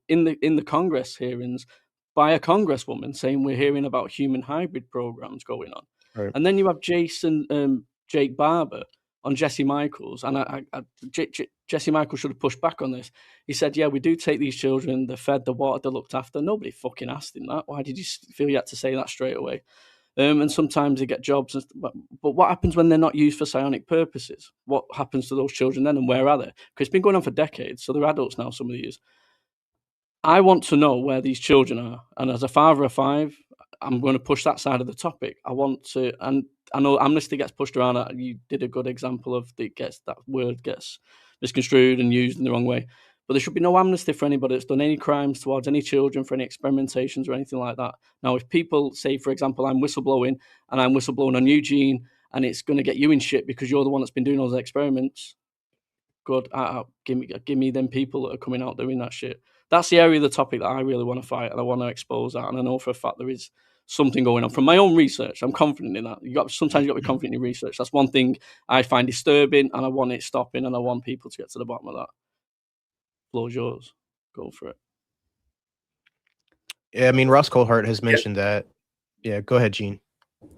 in the Congress hearings by a congresswoman saying we're hearing about human hybrid programs going on. Right. And then you have Jake Barber on Jesse Michaels, and Jesse Michaels should have pushed back on this. He said, yeah, we do take these children, they're fed, they're watered, they're looked after. Nobody fucking asked him that. Why did you feel you had to say that straight away? And sometimes they get jobs. But what happens when they're not used for psionic purposes? What happens to those children then, and where are they? Because it's been going on for decades, so they're adults now, some of these. I want to know where these children are. And as a father of 5, I'm going to push that side of the topic. I want to, and I know amnesty gets pushed around. You did a good example of that word gets misconstrued and used in the wrong way. But there should be no amnesty for anybody that's done any crimes towards any children, for any experimentations or anything like that. Now, if people say, for example, I'm whistleblowing and I'm whistleblowing on Eugene, and it's going to get you in shit because you're the one that's been doing all those experiments, good. Give me them people that are coming out doing that shit. That's the area of the topic that I really want to fight, and I want to expose that. And I know for a fact there is something going on from my own research. I'm confident in that. Sometimes you got to be confident in your research. That's one thing I find disturbing, and I want it stopping, and I want people to get to the bottom of that. Floor's yours. Go for it. Yeah, I mean, Ross Coulthart has mentioned that. Yeah, go ahead, Gene.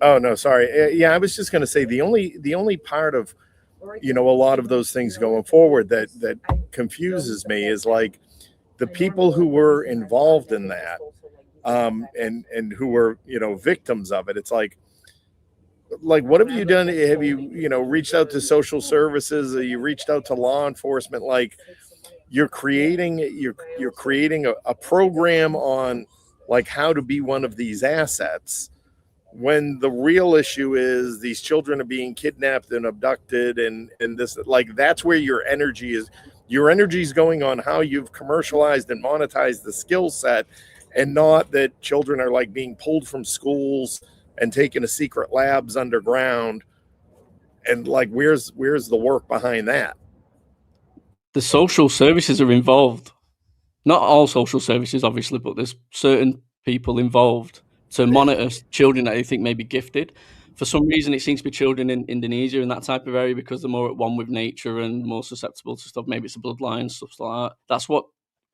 Oh no, sorry. Yeah, I was just going to say the only part of a lot of those things going forward that confuses me is like the people who were involved in that and who were victims of it. It's like what have you done? Have you reached out to social services? You reached out to law enforcement? Like you're creating a program on like how to be one of these assets, when the real issue is these children are being kidnapped and abducted, and this, like, that's where your energy is. Your energy is going on how you've commercialized and monetized the skill set, and not that children are like being pulled from schools and taken to secret labs underground. And like, where's the work behind that? The social services are involved. Not all social services, obviously, but there's certain people involved to monitor children that they think may be gifted. For some reason, it seems to be children in Indonesia and that type of area, because they're more at one with nature and more susceptible to stuff. Maybe it's a bloodline, stuff like that. That's what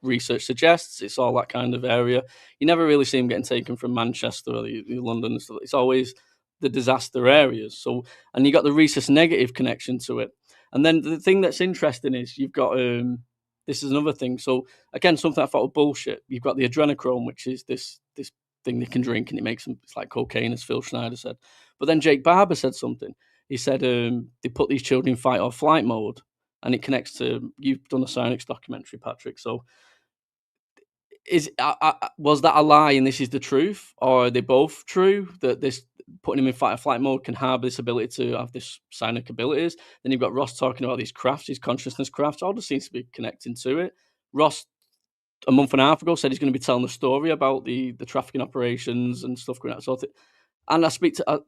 research suggests. It's all that kind of area. You never really see them getting taken from Manchester or London and stuff. It's always the disaster areas. So, and you got the rhesus negative connection to it. And then the thing that's interesting is you've got this is another thing. So again, something I thought was bullshit. You've got the adrenochrome, which is this thing they can drink, and it makes them, it's like cocaine, as Phil Schneider said. But then Jake Barber said something. He said they put these children in fight or flight mode, and it connects to, you've done a Psionics documentary, Patrick. So was that a lie and this is the truth, or are they both true, that this putting him in fight or flight mode can harbour this ability to have this psionic abilities? Then you've got Ross talking about these crafts, these consciousness crafts. All just seems to be connecting to it. Ross, a month and a half ago, said he's going to be telling the story about the trafficking operations and stuff going on. So and I speak to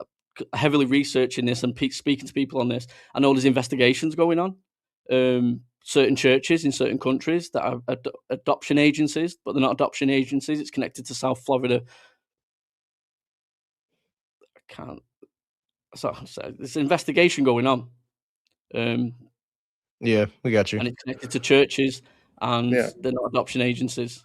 heavily researching this and speaking to people on this. I know there's investigations going on. Certain churches in certain countries that are adoption agencies, but they're not adoption agencies. It's connected to South Florida. I can't. So there's an investigation going on. Yeah, we got you. And it's connected to churches, and they're not adoption agencies.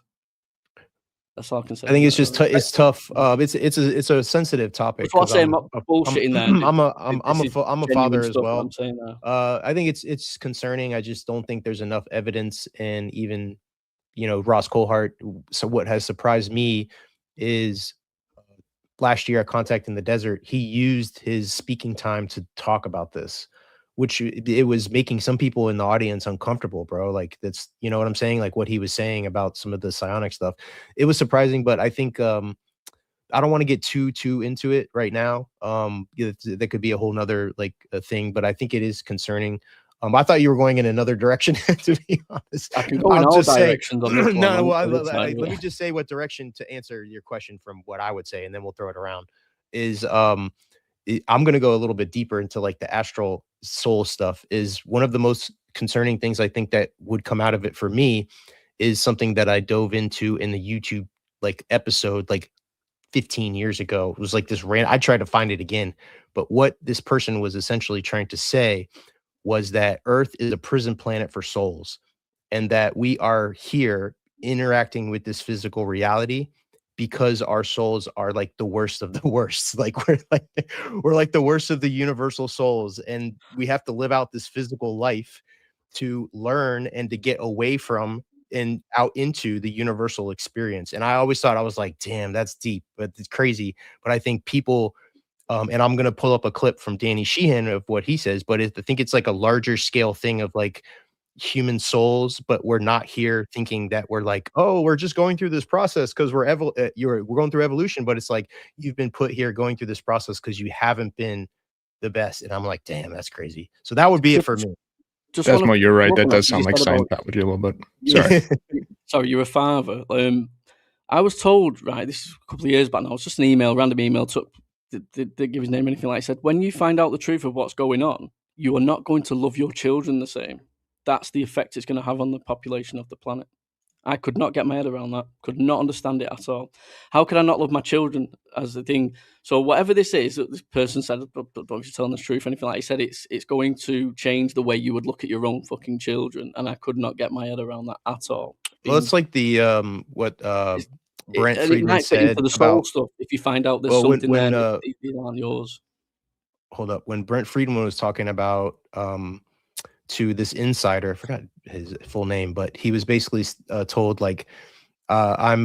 That's all I can say. I think it's just it's tough. It's a sensitive topic. That's what I'm saying. I'm not I'm bullshitting there. I'm a Genuine father as stuff that well. I'm saying there. I think it's concerning. I just don't think there's enough evidence, and even Ross Coulthart. So what has surprised me is last year at Contact in the Desert, he used his speaking time to talk about this, which it was making some people in the audience uncomfortable, bro. Like that's, you know what I'm saying? Like what he was saying about some of the psionic stuff. It was surprising, but I think I don't want to get too into it right now. That could be a whole nother like a thing, but I think it is concerning. I thought you were going in another direction, to be honest. I can go in all directions on this one. No, well, let me just say what direction to answer your question from what I would say, and then we'll throw it around. Is I'm going to go a little bit deeper into like the astral soul stuff. Is one of the most concerning things I think that would come out of it for me is something that I dove into in the YouTube like episode like 15 years ago. It was like this I tried to find it again, but what this person was essentially trying to say was that Earth is a prison planet for souls, and that we are here interacting with this physical reality because our souls are like the worst of the worst. Like we're like the worst of the universal souls, and we have to live out this physical life to learn and to get away from and out into the universal experience. And I always thought, I was like, damn, that's deep, but it's crazy. But I think people and I'm going to pull up a clip from Danny Sheehan of what he says, but I think it's like a larger scale thing of like human souls, but we're not here thinking that we're like, oh, we're just going through this process because we're going through evolution. But it's like you've been put here going through this process because you haven't been the best. And I'm like, damn, that's crazy. So that would be it for me. Desmo, you're right. That does sound like Scientology a little bit. Sorry. Sorry, you're a father. I was told, right, this is a couple of years back now, it's just an email, random email, didn't give his name or anything like I said, when you find out the truth of what's going on, you are not going to love your children the same. That's the effect it's going to have on the population of the planet. I could not get my head around that. Could not understand it at all. How could I not love my children as the thing? So whatever this is that this person said, but if you're telling the truth, anything like he said, it's going to change the way you would look at your own fucking children. And I could not get my head around that at all. Well, it's like the what Brent Friedman said for the soul stuff. If you find out there's something there that aren't yours. Hold up. When Brent Friedman was talking about to this insider, I forgot his full name, but he was basically told like, I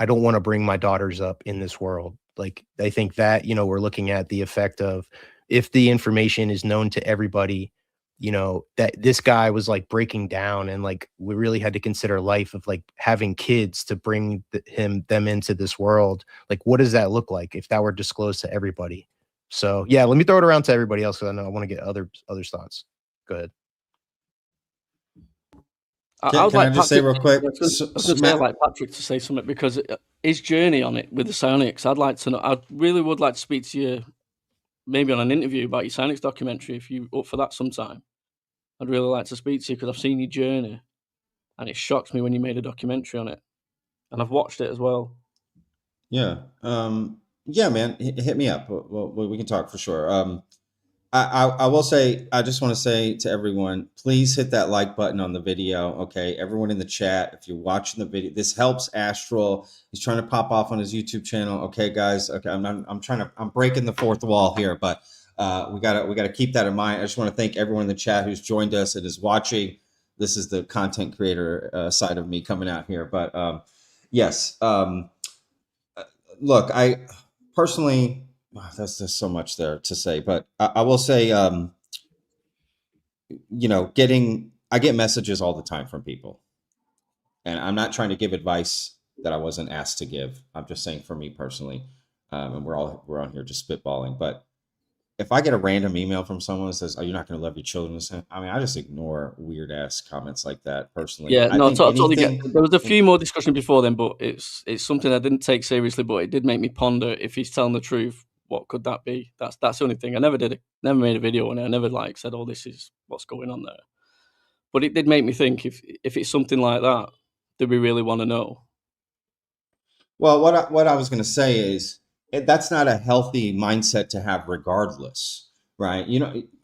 don't want to bring my daughters up in this world. Like, I think that, we're looking at the effect of if the information is known to everybody, that this guy was like breaking down, and like we really had to consider life of like having kids to bring them into this world. Like, what does that look like if that were disclosed to everybody? So yeah, let me throw it around to everybody else because I know I want to get other thoughts. Go ahead. Can I just say real quick? I was going to say, I'd like Patrick to say something because his journey on it with the psionics, I'd like to know. I really would like to speak to you, maybe on an interview about your psionics documentary, if you're up for that sometime. I'd really like to speak to you because I've seen your journey, and it shocked me when you made a documentary on it, and I've watched it as well. Yeah, yeah, man, hit me up. We can talk for sure. I will say, I just want to say to everyone, please hit that like button on the video. Okay, everyone in the chat, if you're watching the video, this helps Astral. He's trying to pop off on his YouTube channel. Okay, guys. Okay, I'm breaking the fourth wall here, but we gotta keep that in mind. I just want to thank everyone in the chat who's joined us and is watching. This is the content creator side of me coming out here, but yes. Look, I personally. There's so much there to say, but I will say, I get messages all the time from people, and I'm not trying to give advice that I wasn't asked to give. I'm just saying for me personally, and we're on here just spitballing. But if I get a random email from someone that says, "Oh, you're not going to love your children," I mean, I just ignore weird ass comments like that personally. Yeah, no, I totally get. There was a few more discussion before then, but it's something I didn't take seriously, but it did make me ponder if he's telling the truth. What could that be? That's the only thing. I never never made a video on it. I never said, "Oh, this is what's going on there." But it did make me think if it's something like that, do we really want to know? Well, what I was going to say is that's not a healthy mindset to have, regardless, right?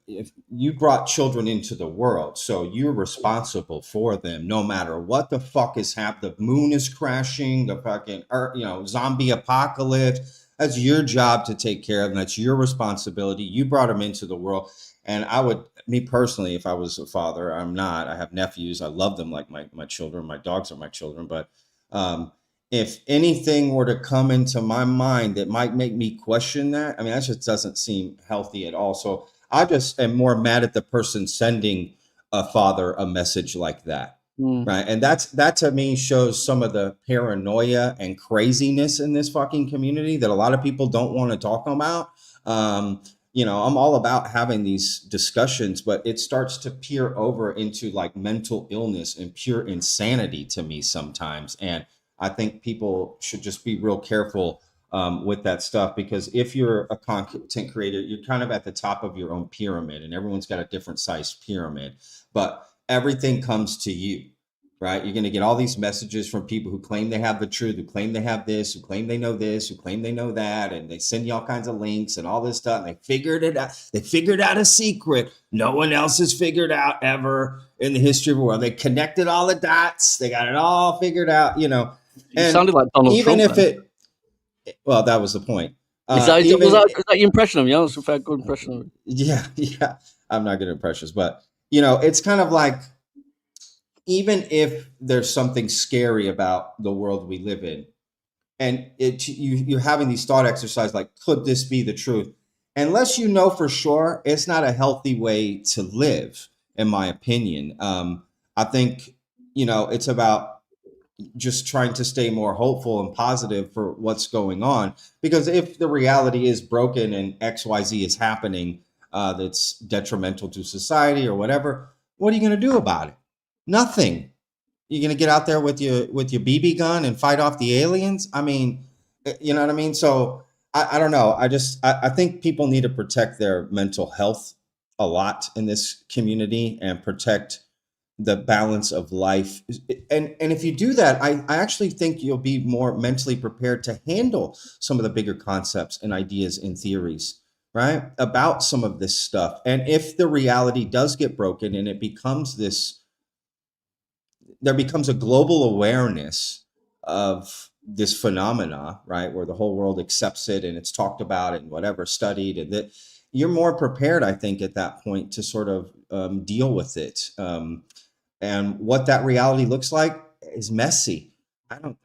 if you brought children into the world, so you're responsible for them no matter what the fuck is happening. The moon is crashing, the fucking zombie apocalypse. That's your job to take care of them. That's your responsibility. You brought them into the world. And me personally, if I was a father, I'm not. I have nephews. I love them like my children. My dogs are my children. But if anything were to come into my mind that might make me question that, I mean, that just doesn't seem healthy at all. So I just am more mad at the person sending a father a message like that. Right. And that to me shows some of the paranoia and craziness in this fucking community that a lot of people don't want to talk about. I'm all about having these discussions, but it starts to peer over into like mental illness and pure insanity to me sometimes. And I think people should just be real careful with that stuff, because if you're a content creator, you're kind of at the top of your own pyramid, and everyone's got a different size pyramid, but everything comes to you, right? You're going to get all these messages from people who claim they have the truth, who claim they have this, who claim they know this, who claim they know that, and they send you all kinds of links and all this stuff. And they figured it out. They figured out a secret no one else has figured out ever in the history of the world. They connected all the dots. They got it all figured out, It sounded like Donald even Trump. Well, that was the point. Was that your impression of him? Yeah, that was a fair good impression of him. Yeah. I'm not good at impressions, but it's kind of like, even if there's something scary about the world we live in, and you're having these thought exercises like, could this be the truth? Unless you know for sure, it's not a healthy way to live, in my opinion. I think, it's about just trying to stay more hopeful and positive for what's going on. Because if the reality is broken and XYZ is happening, that's detrimental to society or whatever, what are you going to do about it? Nothing. You're going to get out there with your BB gun and fight off the aliens? I mean, you know what I mean? So I don't know. I think people need to protect their mental health a lot in this community and protect the balance of life. And if you do that, I actually think you'll be more mentally prepared to handle some of the bigger concepts and ideas and theories, right, about some of this stuff. And if the reality does get broken and it becomes there becomes a global awareness of this phenomena, right, where the whole world accepts it and it's talked about and whatever, studied, and that you're more prepared, I think, at that point to sort of deal with it. And what that reality looks like is messy.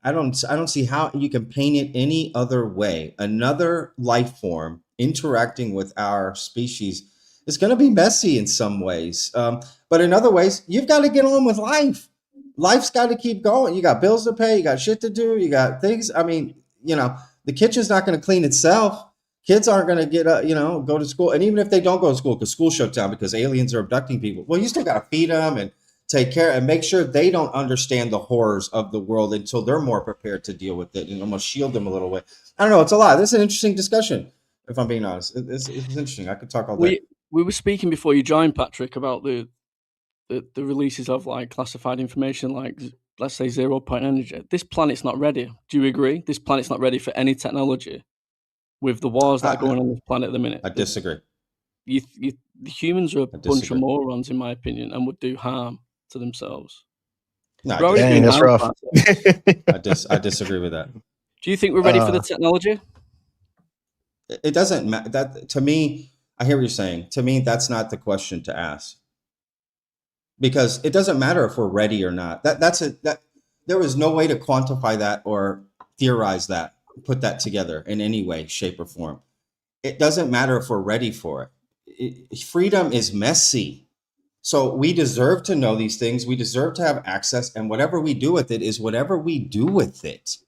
I don't see how you can paint it any other way. Another life form interacting with our species is going to be messy in some ways, but in other ways, you've got to get on with life. Life's got to keep going. You got bills to pay. You got shit to do. You got things. I mean, the kitchen's not going to clean itself. Kids aren't going to get, go to school. And even if they don't go to school because school shut down because aliens are abducting people, well, you still got to feed them and take care and make sure they don't understand the horrors of the world until they're more prepared to deal with it, and almost shield them a little bit. I don't know. It's a lot. This is an interesting discussion, if I'm being honest. It's interesting. I could talk all day. We were speaking before you joined, Patrick, about the releases of like classified information, like let's say 0 Point Energy. This planet's not ready. Do you agree? This planet's not ready for any technology with the wars that are going on this planet at the minute. I disagree. The humans are a bunch of morons, in my opinion, and would do harm to themselves. No, dang, that's rough. I disagree with that. Do you think we're ready for the technology? It doesn't matter. That to me, I hear what you're saying. To me, that's not the question to ask. Because it doesn't matter if we're ready or not. There was no way to quantify that or theorize that, put that together in any way, shape, or form. It doesn't matter if we're ready for it. Freedom is messy. So we deserve to know these things. We deserve to have access, and whatever we do with it is whatever we do with it.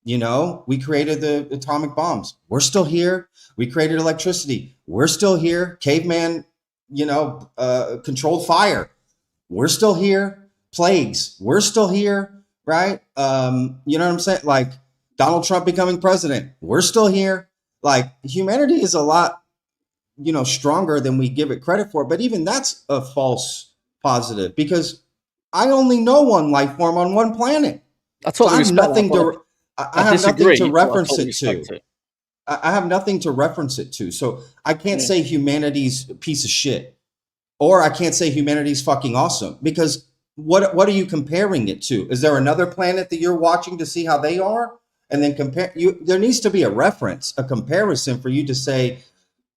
We created the atomic bombs. We're still here. We created electricity. We're still here. Caveman, controlled fire. We're still here. Plagues. We're still here, right? You know what I'm saying? Like Donald Trump becoming president. We're still here. Like humanity is a lot, stronger than we give it credit for. But even that's a false positive, because I only know one life form on one planet. I have nothing to reference it to. I have nothing to reference it to. So I can't say humanity's a piece of shit. Or I can't say humanity's fucking awesome, because what are you comparing it to? Is there another planet that you're watching to see how they are? And then compare you, there needs to be a reference, a comparison for you to say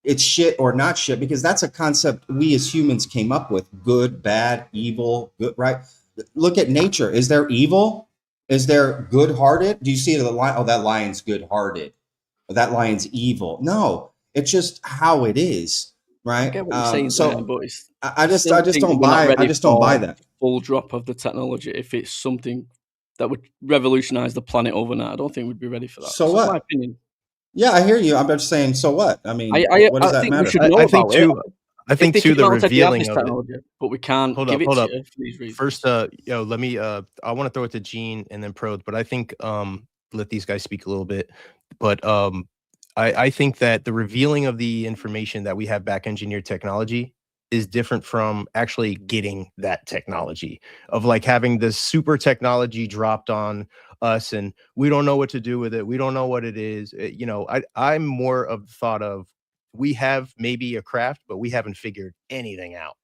it's shit or not shit, because that's a concept we as humans came up with. Good, bad, evil, good, right? Look at nature. Is there evil? Is there good-hearted? Do you see the lion? Oh, that lion's good-hearted. Or that lion's evil. No, it's just how it is, I right? get what you're saying, So but it's, I just still think don't we're not buy. ready I just don't buy for that. full drop of the technology. If it's something that would revolutionize the planet overnight, I don't think we'd be ready for that. So That's what? my opinion. Yeah, I hear you. I'm just saying, so what? I mean, what does I that think matter? we should know I think about it. too. I If think they too came the out and said we have revealing this of it. technology, but we can't Hold give up, it hold to up. you for these reasons. First, let me. I want to throw it to Gene and then Pro, but I think let these guys speak a little bit. But I think that the revealing of the information that we have back engineered technology is different from actually getting that technology, of like having this super technology dropped on us and we don't know what to do with it. We don't know what it is. You know, I'm more of the thought of we have maybe a craft, but we haven't figured anything out.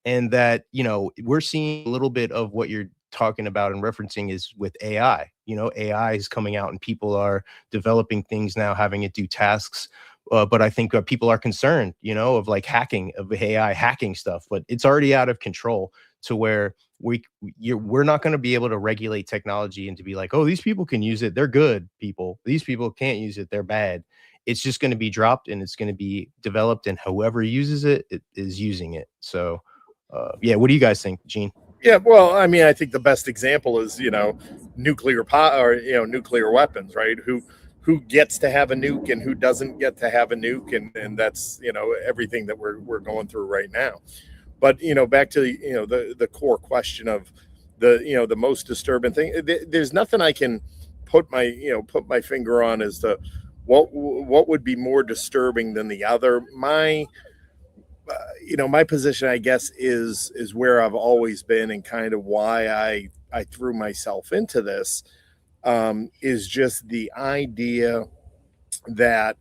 And that, you know, we're seeing a little bit of what you're talking about and referencing is with AI. You know, AI is coming out and people are developing things now, having it do tasks. But I think people are concerned, you know, of like hacking, of AI hacking stuff, but it's already out of control to where we're not going to be able to regulate technology and to be like, oh, these people can use it. They're good people. These people can't use it. They're bad. It's just going to be dropped and it's going to be developed, and whoever uses it, it is using it. So, yeah, what do you guys think, Gene? Yeah, well, I mean, I think the best example is, you know, nuclear or, you know, nuclear weapons, right? Who gets to have a nuke and who doesn't get to have a nuke, and that's, you know, everything that we're going through right now. But, you know, back to the, you know, the core question of the, you know, the most disturbing thing. There's nothing I can put my finger on as to what would be more disturbing than the other. My you know, my position, I guess, is where I've always been, and kind of why I threw myself into this, is just the idea that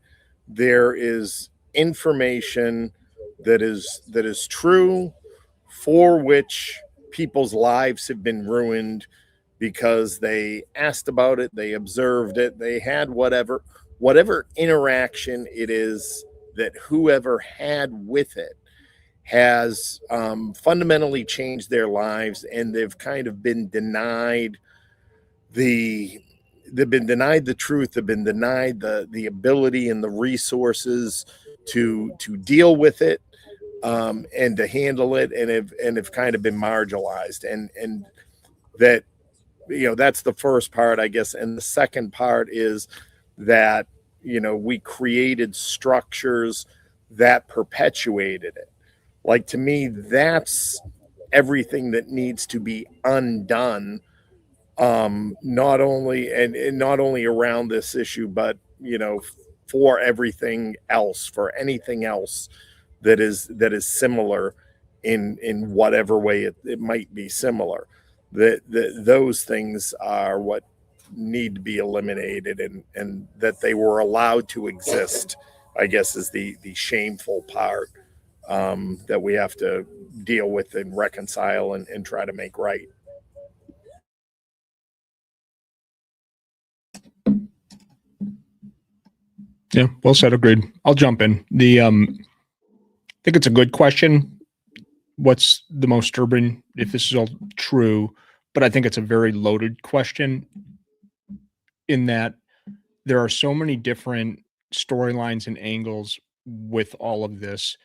there is information that is true, for which people's lives have been ruined because they asked about it, they observed it, they had whatever interaction it is that whoever had with it has fundamentally changed their lives, and they've kind of been denied the truth, they've been denied the ability and the resources to deal with it, and to handle it, and have kind of been marginalized, and that, you know, that's the first part, I guess. And the second part is that, you know, we created structures that perpetuated it. Like, to me, that's everything that needs to be undone, not only and not only around this issue, but, you know, for everything else, for anything else that is similar in whatever way it might be similar. That those things are what need to be eliminated, and that they were allowed to exist, I guess, is the shameful part, that we have to deal with and reconcile and try to make right. Yeah, well said. Agreed. I'll jump in. I think it's a good question. What's the most disturbing if this is all true? But I think it's a very loaded question, in that there are so many different storylines and angles with all of this,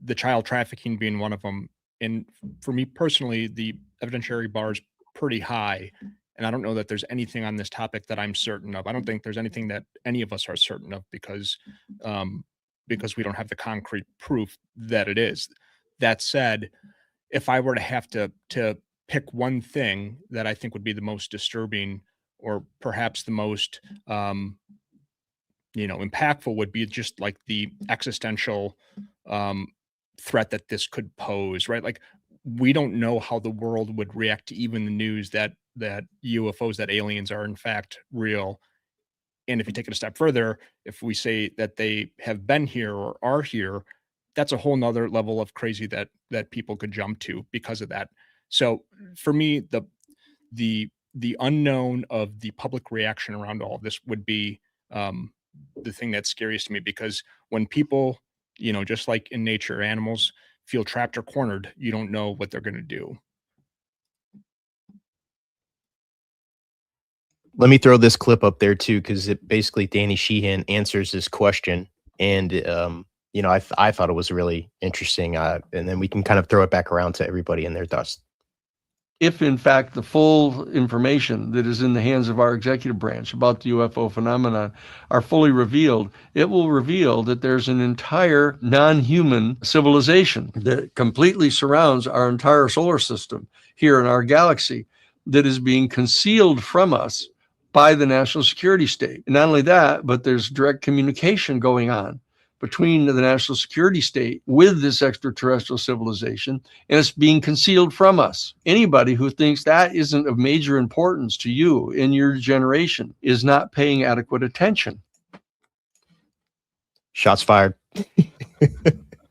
the child trafficking being one of them. And for me personally, the evidentiary bar is pretty high. And I don't know that there's anything on this topic that I'm certain of. I don't think there's anything that any of us are certain of, because we don't have the concrete proof that it is. That said, if I were to have to pick one thing that I think would be the most disturbing, or perhaps the most impactful, would be just like the existential threat that this could pose, right? Like, we don't know how the world would react to even the news that UFOs, that aliens are in fact real. And if you take it a step further, if we say that they have been here or are here, that's a whole nother level of crazy that people could jump to because of that. So for me, the unknown of the public reaction around all of this would be the thing that's scariest to me, because when people, just like in nature, animals feel trapped or cornered, you don't know what they're going to do. Let me throw this clip up there too, because it basically Danny Sheehan answers this question, and I thought it was really interesting. And then we can kind of throw it back around to everybody and their thoughts. If in fact the full information that is in the hands of our executive branch about the UFO phenomenon are fully revealed, it will reveal that there's an entire non-human civilization that completely surrounds our entire solar system here in our galaxy that is being concealed from us by the national security state. And not only that, but there's direct communication going on between the national security state with this extraterrestrial civilization, and it's being concealed from us. Anybody who thinks that isn't of major importance to you in your generation is not paying adequate attention. Shots fired.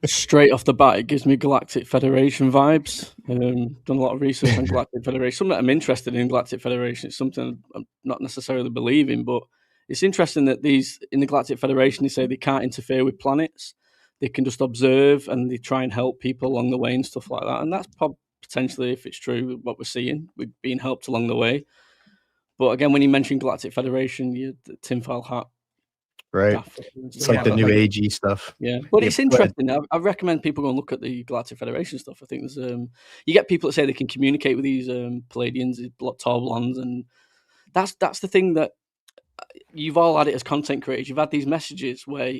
Straight off the bat, it gives me Galactic Federation vibes. Done a lot of research on Galactic Federation. Something that I'm interested in Galactic Federation. It's something I'm not necessarily believing, but it's interesting that in the Galactic Federation, they say they can't interfere with planets. They can just observe, and they try and help people along the way and stuff like that. And that's potentially, if it's true, what we're seeing. We're being helped along the way. But again, when you mention Galactic Federation, the tinfoil hat. Right. Something new agey stuff. Yeah. But it's interesting. I recommend people go and look at the Galactic Federation stuff. I think there's you get people that say they can communicate with these Palladians, these tall blondes, and that's the thing that you've all had it as content creators. You've had these messages where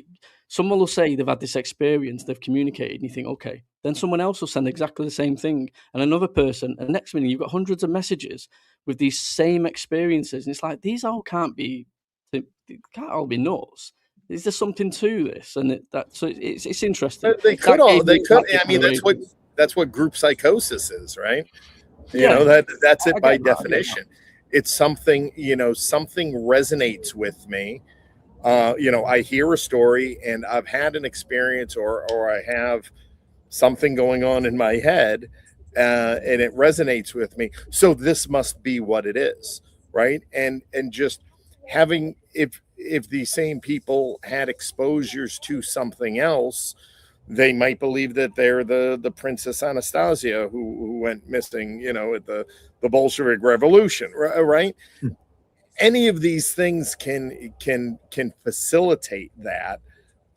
someone will say they've had this experience, they've communicated, and you think, okay. Then someone else will send exactly the same thing, and another person, and next minute you've got hundreds of messages with these same experiences, and it's like these all can't all be nuts. Is there something to this? And it's interesting. They could. I mean, that's what group psychosis is, right? You know, that's it by definition. It's something, something resonates with me. I hear a story and I've had an experience or I have something going on in my head and it resonates with me. So this must be what it is, right? And just having, if these same people had exposures to something else, they might believe that they're the Princess Anastasia who went missing, at the Bolshevik Revolution, right? Any of these things can facilitate that,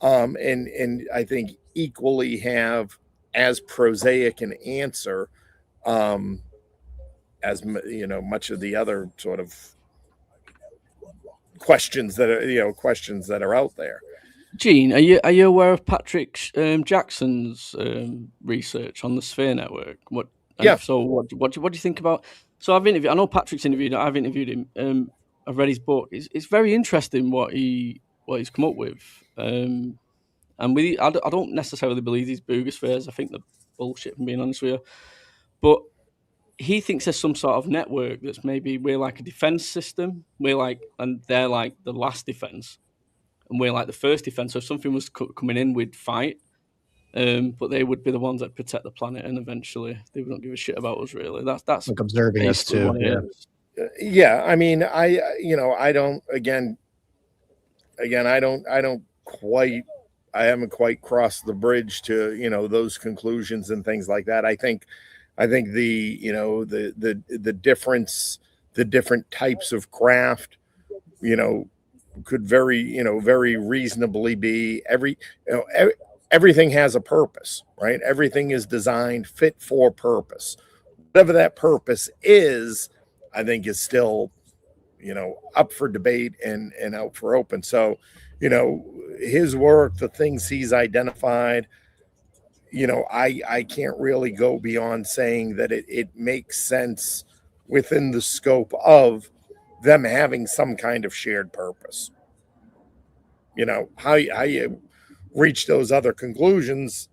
and I think equally have as prosaic an answer as much of the other sort of questions that are out there. Gene, are you aware of Patrick Jackson's research on the Sphere Network? So what do you think about? So I know Patrick's interviewed. I've interviewed him. I've read his book. It's very interesting what he's come up with. And I don't necessarily believe these booger spheres. I think they're bullshit, from being honest with you. But he thinks there's some sort of network that's maybe we're like a defense system. And they're like the last defense. And we're like the first defense. So if something was coming in, we'd fight. But they would be the ones that protect the planet, and eventually they wouldn't give a shit about us. Really, that's like observing us too. Yeah. I mean, I haven't quite crossed the bridge to those conclusions and things like that. I think the different types of craft, could very reasonably be everything has a purpose, right? Everything is designed fit for purpose. Whatever that purpose is, I think is still, up for debate and out for open. So, his work, the things he's identified, I can't really go beyond saying that it makes sense within the scope of them having some kind of shared purpose. How you reach those other conclusions,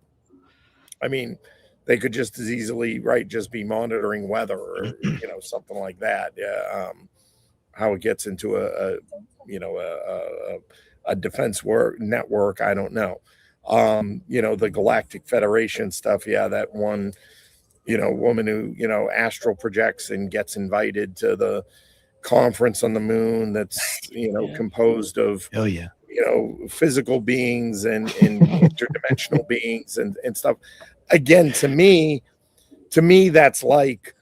I mean, they could just as easily, just be monitoring weather or, something like that. Yeah. How it gets into a defense network, I don't know. The Galactic Federation stuff. Yeah, that one, woman who, astral projects and gets invited to the conference on the moon that's, composed of, Oh yeah. physical beings and interdimensional beings and stuff. Again, to me, that's like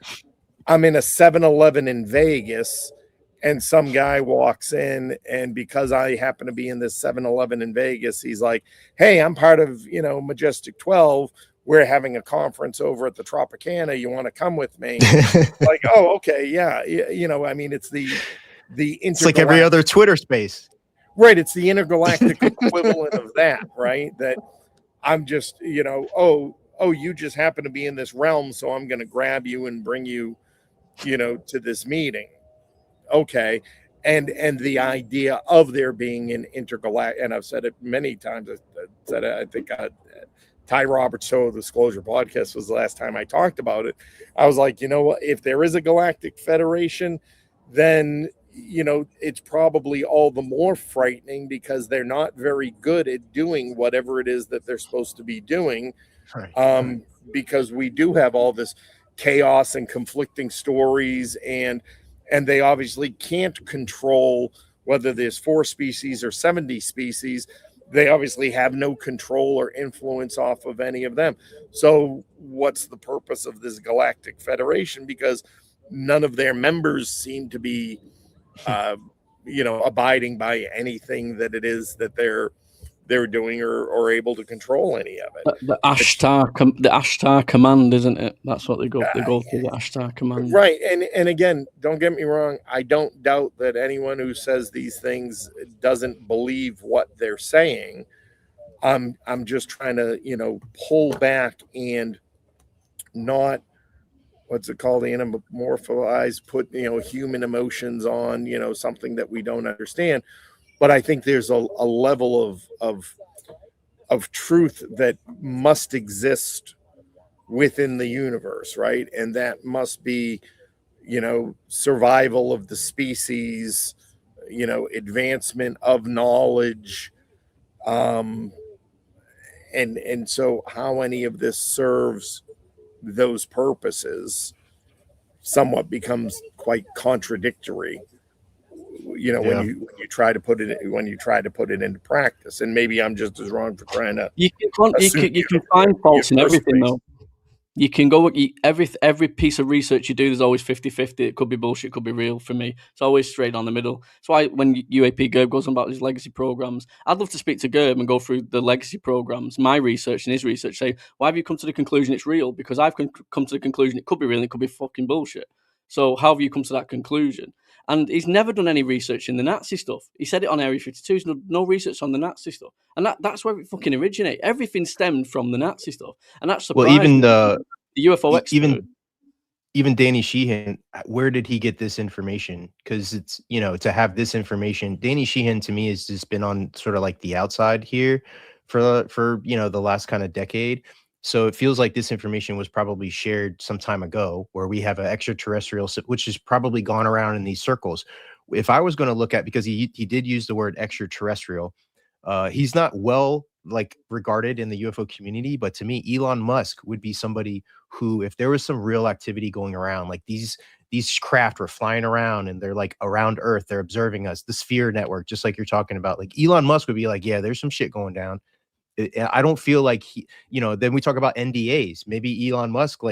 I'm in a 7-Eleven in Vegas and some guy walks in, and because I happen to be in this 7-Eleven in Vegas, he's like, hey, I'm part of, Majestic 12. We're having a conference over at the Tropicana. You want to come with me? Like, oh, okay. Yeah. I mean, it's it's like every other Twitter space. Right. It's the intergalactic equivalent of that, right? That I'm just, you just happen to be in this realm, so I'm going to grab you and bring you, to this meeting. Okay. And the idea of there being an intergalactic, and I've said it many times. I said it, I think Ty Roberts Show Disclosure Podcast was the last time I talked about it. I was like, what? If there is a galactic federation, then it's probably all the more frightening because they're not very good at doing whatever it is that they're supposed to be doing. Right. Because we do have all this chaos and conflicting stories, and they obviously can't control whether there's 4 species or 70 species. They obviously have no control or influence off of any of them. So what's the purpose of this galactic federation? Because none of their members seem to be, abiding by anything that it is that they're doing or able to control any of it. The Ashtar command, isn't it? That's what they go through, the Ashtar command. Right. And again, don't get me wrong. I don't doubt that anyone who says these things doesn't believe what they're saying. I'm just trying to, pull back and not, what's it called? Anamorphize, put, human emotions on, something that we don't understand. But I think there's a level of truth that must exist within the universe, right? And that must be, survival of the species, advancement of knowledge. And so how any of this serves those purposes somewhat becomes quite contradictory. When you try to put it into practice, and maybe I'm just as wrong for trying to. You can find faults in everything, though. You can go every piece of research you do. There's always 50-50. It could be bullshit, could be real. For me, it's always straight on the middle. That's why when UAP Gerb goes on about his legacy programs, I'd love to speak to Gerb and go through the legacy programs, my research and his research. Say, why have you come to the conclusion it's real? Because I've come to the conclusion it could be real and it could be fucking bullshit. So how have you come to that conclusion? And he's never done any research in the Nazi stuff. He said it on Area 52. There's no research on the Nazi stuff. And that's where it fucking originated. Everything stemmed from the Nazi stuff. And that's surprising. Well, even the UFO expert. Even Danny Sheehan, where did he get this information? Because it's, to have this information, Danny Sheehan to me has just been on sort of like the outside here for the last kind of decade. So it feels like this information was probably shared some time ago, where we have an extraterrestrial, which has probably gone around in these circles. If I was going to look at, because he did use the word extraterrestrial, he's not well regarded in the UFO community, but to me, Elon Musk would be somebody who, if there was some real activity going around, like these craft were flying around and they're like around Earth, they're observing us, the Sphere network, just like you're talking about, like Elon Musk would be like, yeah, there's some shit going down. I don't feel like then we talk about NDAs. Maybe Elon Musk,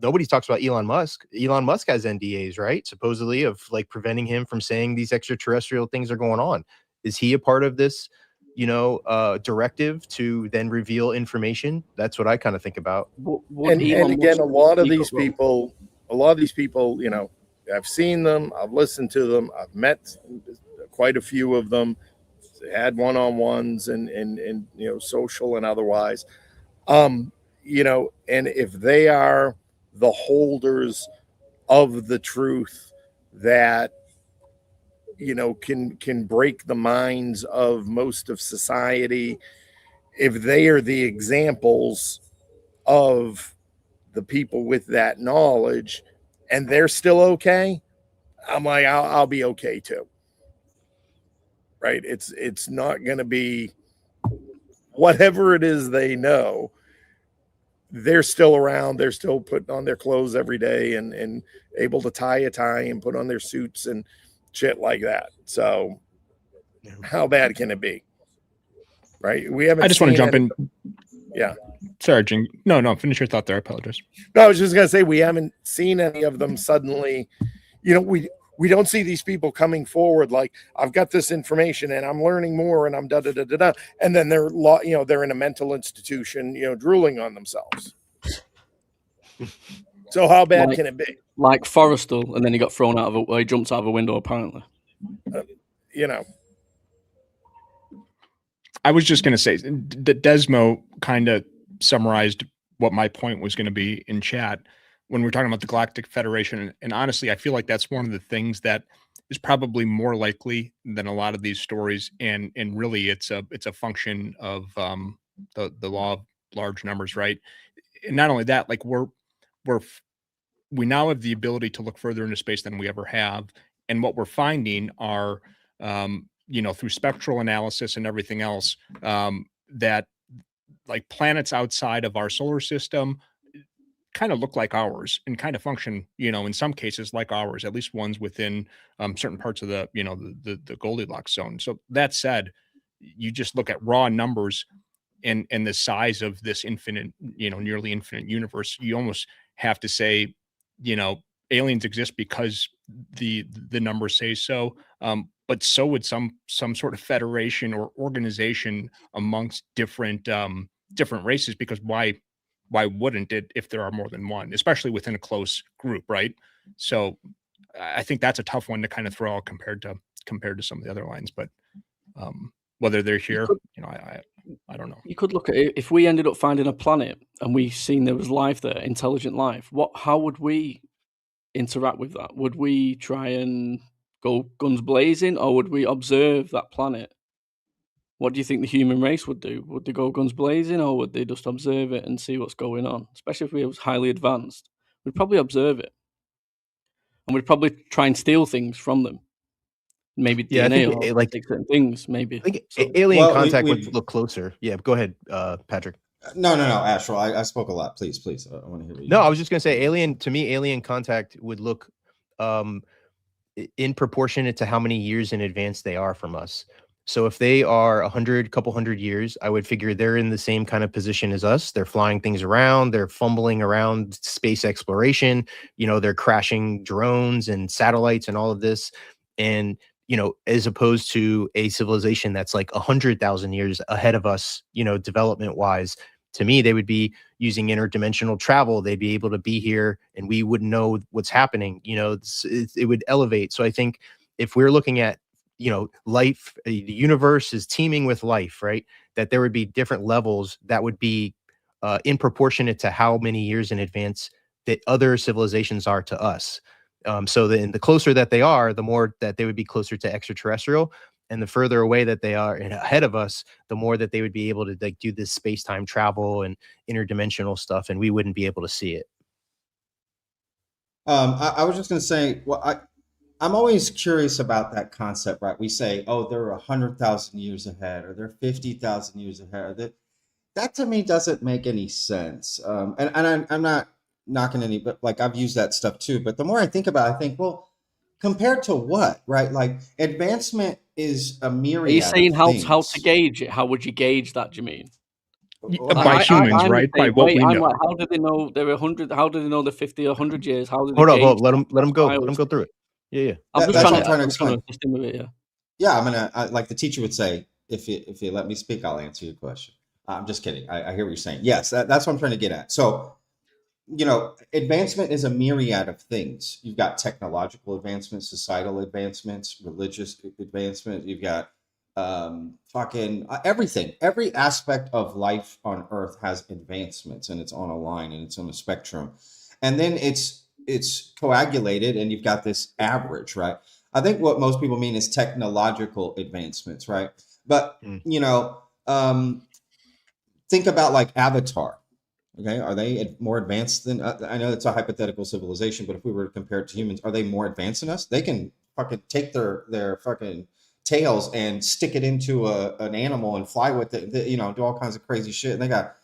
nobody talks about Elon Musk. Elon Musk has NDAs, right? Supposedly of preventing him from saying these extraterrestrial things are going on. Is he a part of this, directive to then reveal information? That's what I kind of think about. And again, a lot of these people, I've seen them, I've listened to them, I've met quite a few of them, had one-on-ones and social and otherwise, and if they are the holders of the truth that can break the minds of most of society, if they are the examples of the people with that knowledge and they're still okay, I'm like, I'll be okay too. Right. It's not going to be, whatever it is they know, they're still around. They're still putting on their clothes every day and able to tie a tie and put on their suits and shit like that. So how bad can it be? Right? We haven't. I just want to jump in. Yeah. Sorry, Jing. No, finish your thought there. I apologize. No, I was just gonna say we haven't seen any of them suddenly. You know, we don't see these people coming forward like, I've got this information and I'm learning more and I'm da da da da da, and then they're they're in a mental institution, drooling on themselves. So how bad can it be? Like Forrestal, and then he got thrown out of he jumped out of a window apparently. I was just going to say that Desmo kind of summarized what my point was going to be in chat when we're talking about the Galactic Federation. And honestly, I feel like that's one of the things that is probably more likely than a lot of these stories. And really it's a function of the law of large numbers, right? And not only that, like we now have the ability to look further into space than we ever have. And what we're finding are, through spectral analysis and everything else, that like planets outside of our solar system kind of look like ours and kind of function, in some cases like ours, at least ones within certain parts of the, the Goldilocks zone. So that said, you just look at raw numbers and the size of this infinite, nearly infinite universe. You almost have to say, aliens exist because the numbers say so. But so would some sort of federation or organization amongst different races, because why wouldn't it if there are more than one, especially within a close group, right? So I think that's a tough one to kind of throw out compared to some of the other lines, but whether they're here, I don't know. You could look at it, if we ended up finding a planet and we seen there was life there, intelligent life, how would we interact with that? Would we try and go guns blazing, or would we observe that planet? What do you think the human race would do? Would they go guns blazing, or would they just observe it and see what's going on? Especially if we was highly advanced, we'd probably observe it, and we'd probably try and steal things from them. Maybe DNA or like certain things. Maybe I think alien contact would look closer. Yeah, go ahead, Patrick. No, Astral. I spoke a lot. Please. I want to hear what you. No, I was just gonna say alien contact would look in proportionate to how many years in advance they are from us. So if they are couple hundred years, I would figure they're in the same kind of position as us. They're flying things around, they're fumbling around space exploration, they're crashing drones and satellites and all of this. And, as opposed to a civilization that's like 100,000 years ahead of us, development wise, to me, they would be using interdimensional travel. They'd be able to be here and we wouldn't know what's happening. It would elevate. So I think if we're looking at, life, the universe is teeming with life, right? That there would be different levels that would be in proportionate to how many years in advance that other civilizations are to us. So the closer that they are, the more that they would be closer to extraterrestrial. And the further away that they are and ahead of us, the more that they would be able to like do this space-time travel and interdimensional stuff, and we wouldn't be able to see it. I was just going to say, I'm always curious about that concept, right? We say, oh, they're 100,000 years ahead, or they're 50,000 years ahead. That to me doesn't make any sense. And I'm not knocking any, but like I've used that stuff too. But the more I think about it, I think, well, compared to what, right? Like advancement is a myriad. Are you saying how to gauge it? How would you gauge that? Do you mean? By humans, right? By what we know. Like, how do they know they're 100? How do they know they're 50 or 100 years? How do they hold up, let them go. Let them go through it. Yeah. I'm just trying to explain. Yeah, I'm gonna like the teacher would say, if you let me speak, I'll answer your question. I'm just kidding. I hear what you're saying. Yes, that's what I'm trying to get at. So, advancement is a myriad of things. You've got technological advancements, societal advancements, religious advancement. You've got fucking everything. Every aspect of life on Earth has advancements, and it's on a line and it's on a spectrum. And then it's coagulated, and you've got this average, right? I think what most people mean is technological advancements, right? But think about like Avatar. Okay, are they more advanced than? I know it's a hypothetical civilization, but if we were to compare it to humans, are they more advanced than us? They can fucking take their fucking tails and stick it into an animal and fly with it, you know, do all kinds of crazy shit. And they got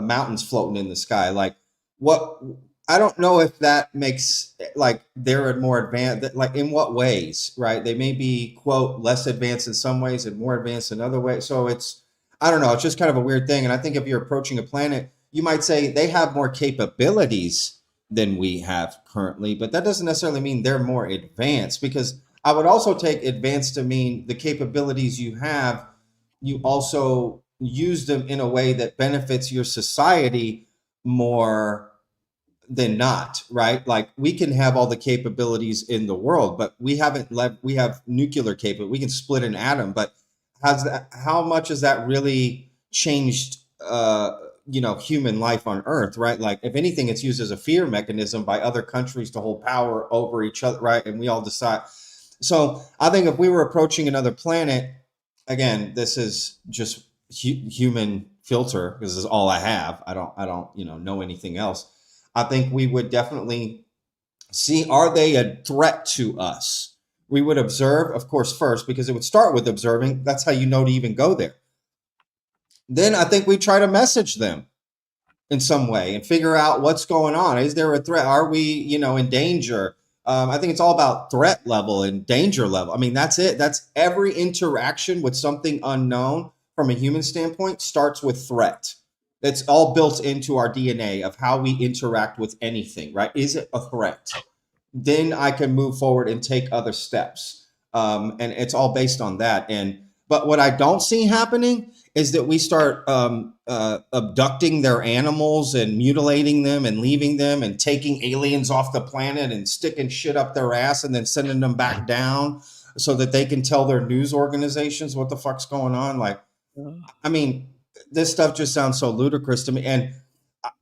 mountains floating in the sky. Like, what? I don't know if that makes, like, they're more advanced, like in what ways, right? They may be, quote, less advanced in some ways and more advanced in other ways. So it's, I don't know, it's just kind of a weird thing. And I think if you're approaching a planet, you might say they have more capabilities than we have currently, but that doesn't necessarily mean they're more advanced, because I would also take advanced to mean the capabilities you have, you also use them in a way that benefits your society more than not, right? Like, we can have all the capabilities in the world, but we haven't we have nuclear capability. We can split an atom, but how much has that really changed, you know, human life on Earth, right? Like, if anything, it's used as a fear mechanism by other countries to hold power over each other, right? And we all decide. So I think if we were approaching another planet, again, this is just human filter, because this is all I have. I don't, you know anything else. I think we would definitely see, are they a threat to us? We would observe, of course, first, because it would start with observing. That's how you know to even go there. Then I think we try to message them in some way and figure out what's going on. Is there a threat? Are we, you know, in danger? I think it's all about threat level and danger level. I mean, that's it. That's every interaction with something unknown from a human standpoint starts with threat. That's all built into our DNA of how we interact with anything, right? Is it a threat? Then I can move forward and take other steps. And it's all based on that. But what I don't see happening is that we start abducting their animals and mutilating them and leaving them and taking aliens off the planet and sticking shit up their ass and then sending them back down so that they can tell their news organizations what the fuck's going on. Like, I mean, this stuff just sounds so ludicrous to me. And,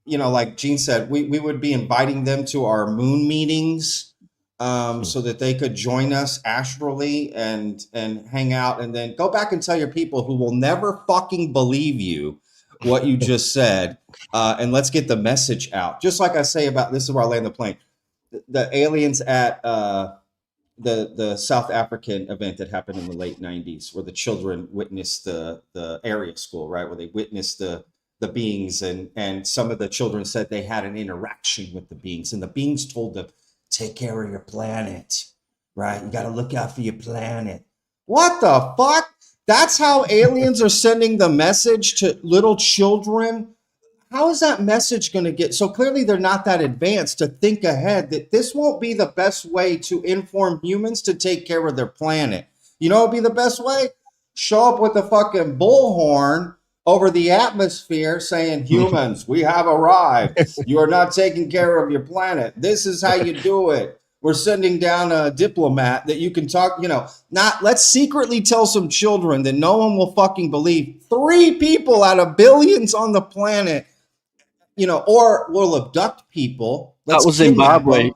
you know, like Gene said, we would be inviting them to our moon meetings so that they could join us astrally and hang out, and then go back and tell your people who will never fucking believe you what you just said. And let's get the message out. Just like I say about, this is where I land the plane, the aliens at the South African event that happened in the late 90s, where the children witnessed the area school, right? Where they witnessed the beings, and some of the children said they had an interaction with the beings, and the beings told them, take care of your planet, right? You got to look out for your planet. What the fuck? That's how aliens are sending the message to little children? How is that message going to get? So clearly they're not that advanced to think ahead that this won't be the best way to inform humans to take care of their planet. You know what would be the best way? Show up with a fucking bullhorn over the atmosphere saying, humans, we have arrived. You are not taking care of your planet. This is how you do it. We're sending down a diplomat that you can talk, you know, not, let's secretly tell some children that no one will fucking believe. 3 people out of billions on the planet, you know, or we'll abduct people. That was Zimbabwe.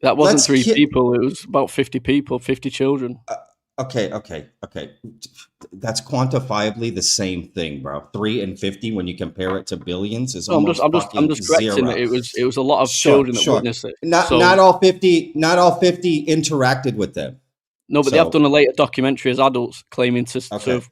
That wasn't 3 people. It was about 50 people, 50 children. Okay. That's quantifiably the same thing, bro. 3 and 50, when you compare it to billions, is almost I'm just correcting it. It was a lot of children that witnessed it. Not all 50 interacted with them. No, but they have done a later documentary as adults claiming to have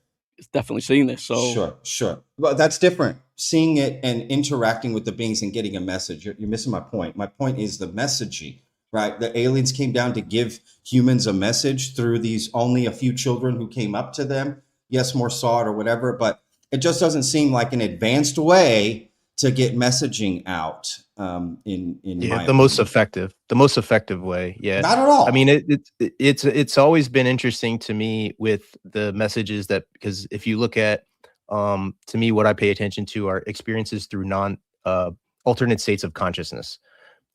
definitely seen this. So sure. Well, that's different. Seeing it and interacting with the beings and getting a message. You're missing my point. My point is the messaging. Right. The aliens came down to give humans a message through these only a few children who came up to them. Yes, more saw it or whatever, but it just doesn't seem like an advanced way to get messaging out. The most effective way. Yeah, not at all. I mean, it's always been interesting to me with the messages that, because if you look at, to me, what I pay attention to are experiences through alternate states of consciousness.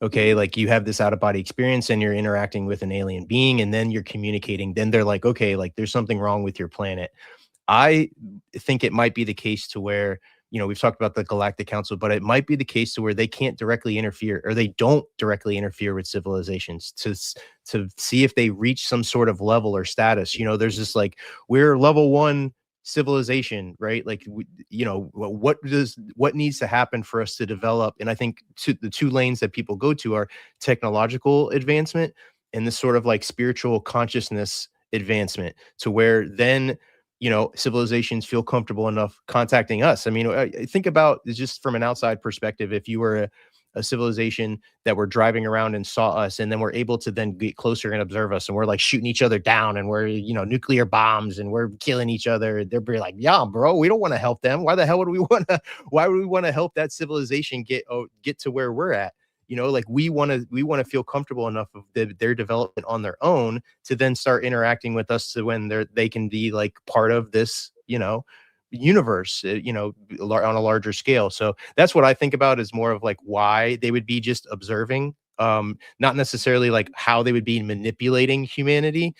Okay, like you have this out-of-body experience and you're interacting with an alien being, and then you're communicating. Then they're like, okay, like there's something wrong with your planet. I think it might be the case to where, you know, we've talked about the Galactic Council, but it might be the case to where they can't directly interfere, or they don't directly interfere with civilizations to see if they reach some sort of level or status. You know, there's this like, we're level 1 civilization, right? Like, you know, what needs to happen for us to develop? And I think the 2 lanes that people go to are technological advancement and this sort of like spiritual consciousness advancement to where then, you know, civilizations feel comfortable enough contacting us. I mean, think about just from an outside perspective, if you were a civilization that were driving around and saw us, and then we're able to then get closer and observe us, and we're like shooting each other down, and we're, you know, nuclear bombs, and we're killing each other. They're be like, yeah, bro, we don't want to help them. Why the hell would we want to? Why would we want to help that civilization get to where we're at? You know, like we want to feel comfortable enough of their development on their own to then start interacting with us to when they can be like part of this, you know, universe, you know, on a larger scale. So that's what I think about is more of like why they would be just observing, not necessarily like how they would be manipulating humanity,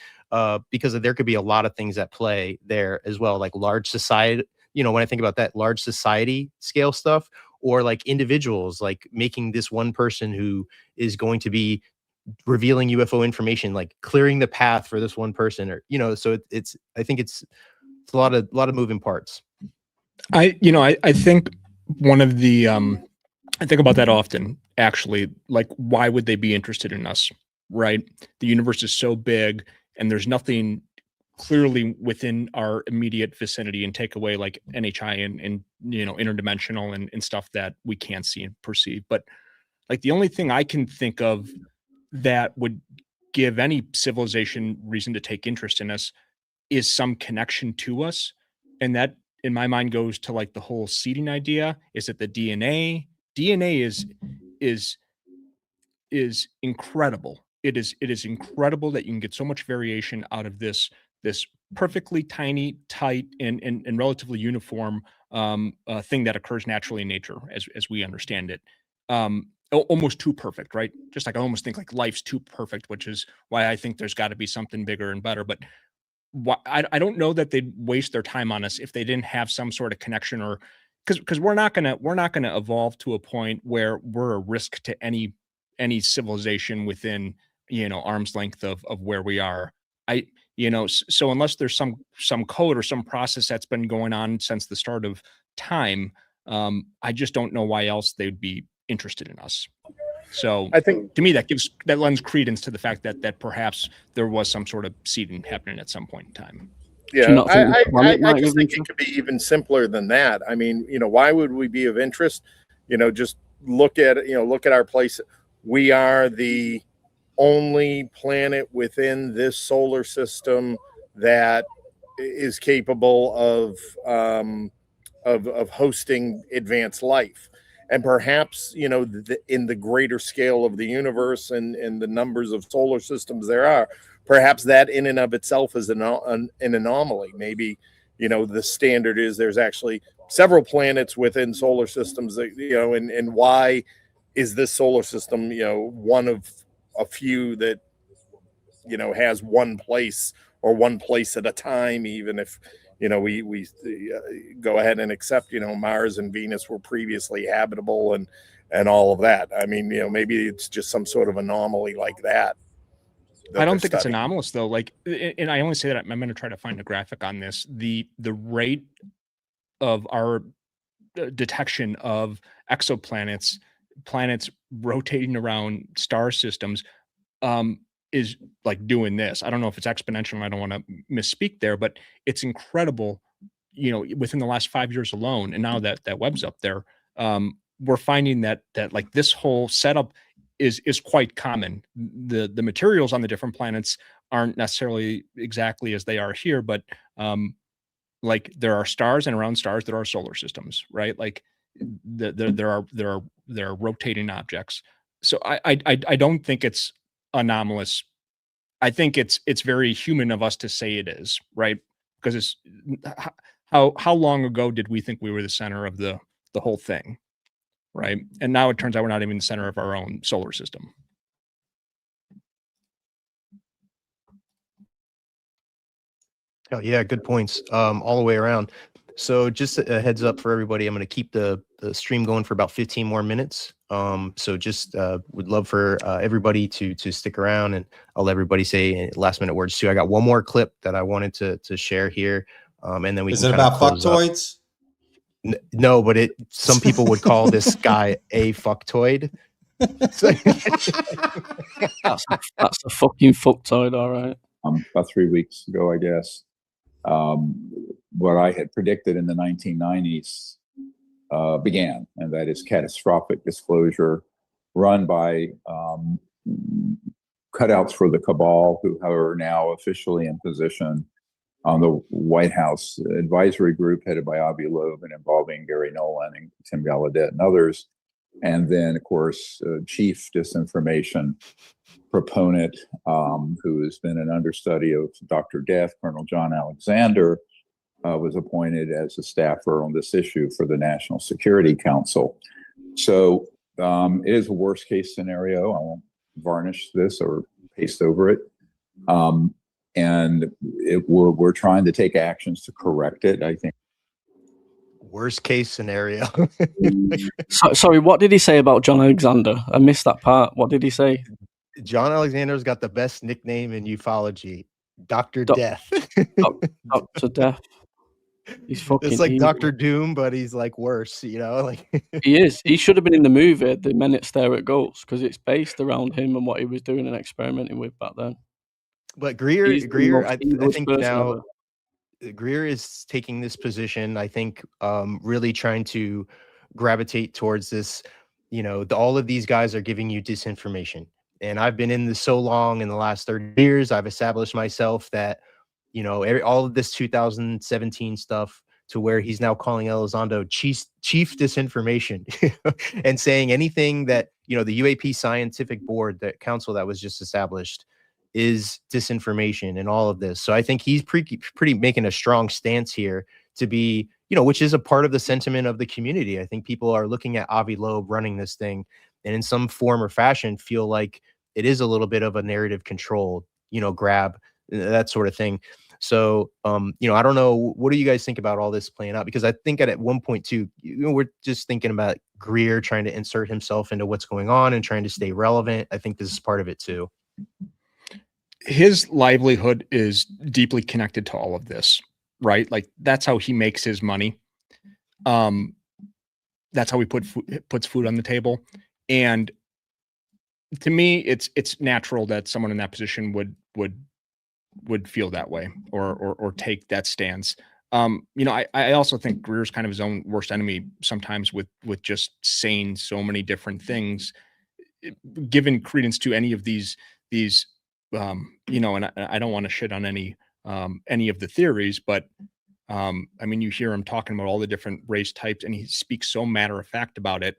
because there could be a lot of things at play there as well, like large society. You know, when I think about that large society scale stuff, or like individuals, like making this one person who is going to be revealing UFO information, like clearing the path for this one person, or, you know, so it's I think it's a lot of moving parts. I think one of the I think about that often, actually, like, why would they be interested in us, right? The universe is so big, and there's nothing clearly within our immediate vicinity, and take away like NHI and you know, interdimensional and stuff that we can't see and perceive. But like the only thing I can think of that would give any civilization reason to take interest in us is some connection to us. And that in my mind goes to like the whole seeding idea. Is it the DNA is incredible. It is incredible that you can get so much variation out of this perfectly tiny, tight, and relatively uniform thing that occurs naturally in nature as we understand it. Almost too perfect, right? Just like I almost think like life's too perfect, which is why I think there's got to be something bigger and better. But I don't know that they'd waste their time on us if they didn't have some sort of connection, or because we're not gonna evolve to a point where we're a risk to any civilization within, you know, arm's length of where we are. So unless there's some code or some process that's been going on since the start of time, I just don't know why else they'd be interested in us. So I think, to me, that lends credence to the fact that perhaps there was some sort of seeding happening at some point in time. yeah, I just think it could be even simpler than that. I mean, you know, why would we be of interest? You know, just look at our place. We are the only planet within this solar system that is capable of hosting advanced life. And perhaps, you know, in the greater scale of the universe and the numbers of solar systems there are, perhaps that in and of itself is an anomaly. Maybe, you know, the standard is there's actually several planets within solar systems that, you know, and why is this solar system, you know, one of a few that, you know, has one place or one place at a time, even if, you know, we go ahead and accept, you know, Mars and Venus were previously habitable and all of that. I mean, you know, maybe it's just some sort of anomaly like that. I don't think it's anomalous though. Like, and I only say that I'm going to try to find a graphic on this. The rate of our detection of exoplanets, planets rotating around star systems, is like doing this. I don't know if it's exponential. I don't want to misspeak there, but it's incredible, you know, within the last 5 years alone. And now that Webb's up there, we're finding that like this whole setup is quite common. The materials on the different planets aren't necessarily exactly as they are here, but like there are stars, and around stars there are solar systems, right? Like there are rotating objects. So I don't think it's anomalous. I think it's very human of us to say it is, right? Because it's how long ago did we think we were the center of the whole thing, right? And now it turns out we're not even the center of our own solar system. Oh yeah, good points all the way around. So just a heads up for everybody, I'm going to keep the stream going for about 15 more minutes. So just would love for everybody to stick around, and I'll let everybody say last minute words too. I got one more clip that I wanted to share here, and then we is can it about fucktoids? No, but some people would call this guy a fucktoid. That's a fucking fucktoid, all right. about 3 weeks ago, I guess. What I had predicted in the 1990s began, and that is catastrophic disclosure run by cutouts for the cabal, who are now officially in position on the White House advisory group headed by Avi Loeb and involving Gary Nolan and Tim Gallaudet and others. And then, of course, chief disinformation proponent, who has been an understudy of Dr. Death, Colonel John Alexander, was appointed as a staffer on this issue for the National Security Council. So it is a worst case scenario. I won't varnish this or paste over it. And we're trying to take actions to correct it, I think. Worst case scenario. Sorry, what did he say about John Alexander? I missed that part. What did he say? John Alexander's got the best nickname in ufology, Dr. Death. Dr. Death. He's fucking. It's like evil. Dr. Doom, but he's like worse, you know? Like He is. He should have been in the movie The Men That Stare at Ghosts, because it's based around him and what he was doing and experimenting with back then. But Greer, He's the most I evilest think person now ever. Greer is taking this position, I think, really trying to gravitate towards this, you know, all of these guys are giving you disinformation. And I've been in this so long, in the last 30 years, I've established myself that, you know, all of this 2017 stuff, to where he's now calling Elizondo chief disinformation and saying anything that, you know, the UAP scientific board, that council that was just established, is disinformation and all of this. So I think he's pretty making a strong stance here to be, you know, which is a part of the sentiment of the community. I think people are looking at Avi Loeb running this thing and in some form or fashion feel like it is a little bit of a narrative control, you know, grab, that sort of thing. So, you know, I don't know. What do you guys think about all this playing out? Because I think at one point too, you know, we're just thinking about Greer trying to insert himself into what's going on and trying to stay relevant. I think this is part of it too. His livelihood is deeply connected to all of this, right? Like that's how he makes his money. That's how he puts food on the table. And to me, it's natural that someone in that position would feel that way or take that stance. You know, I also think Greer's kind of his own worst enemy sometimes with just saying so many different things, given credence to any of these you know, and I don't want to shit on any of the theories, but I mean, you hear him talking about all the different race types and he speaks so matter of fact about it.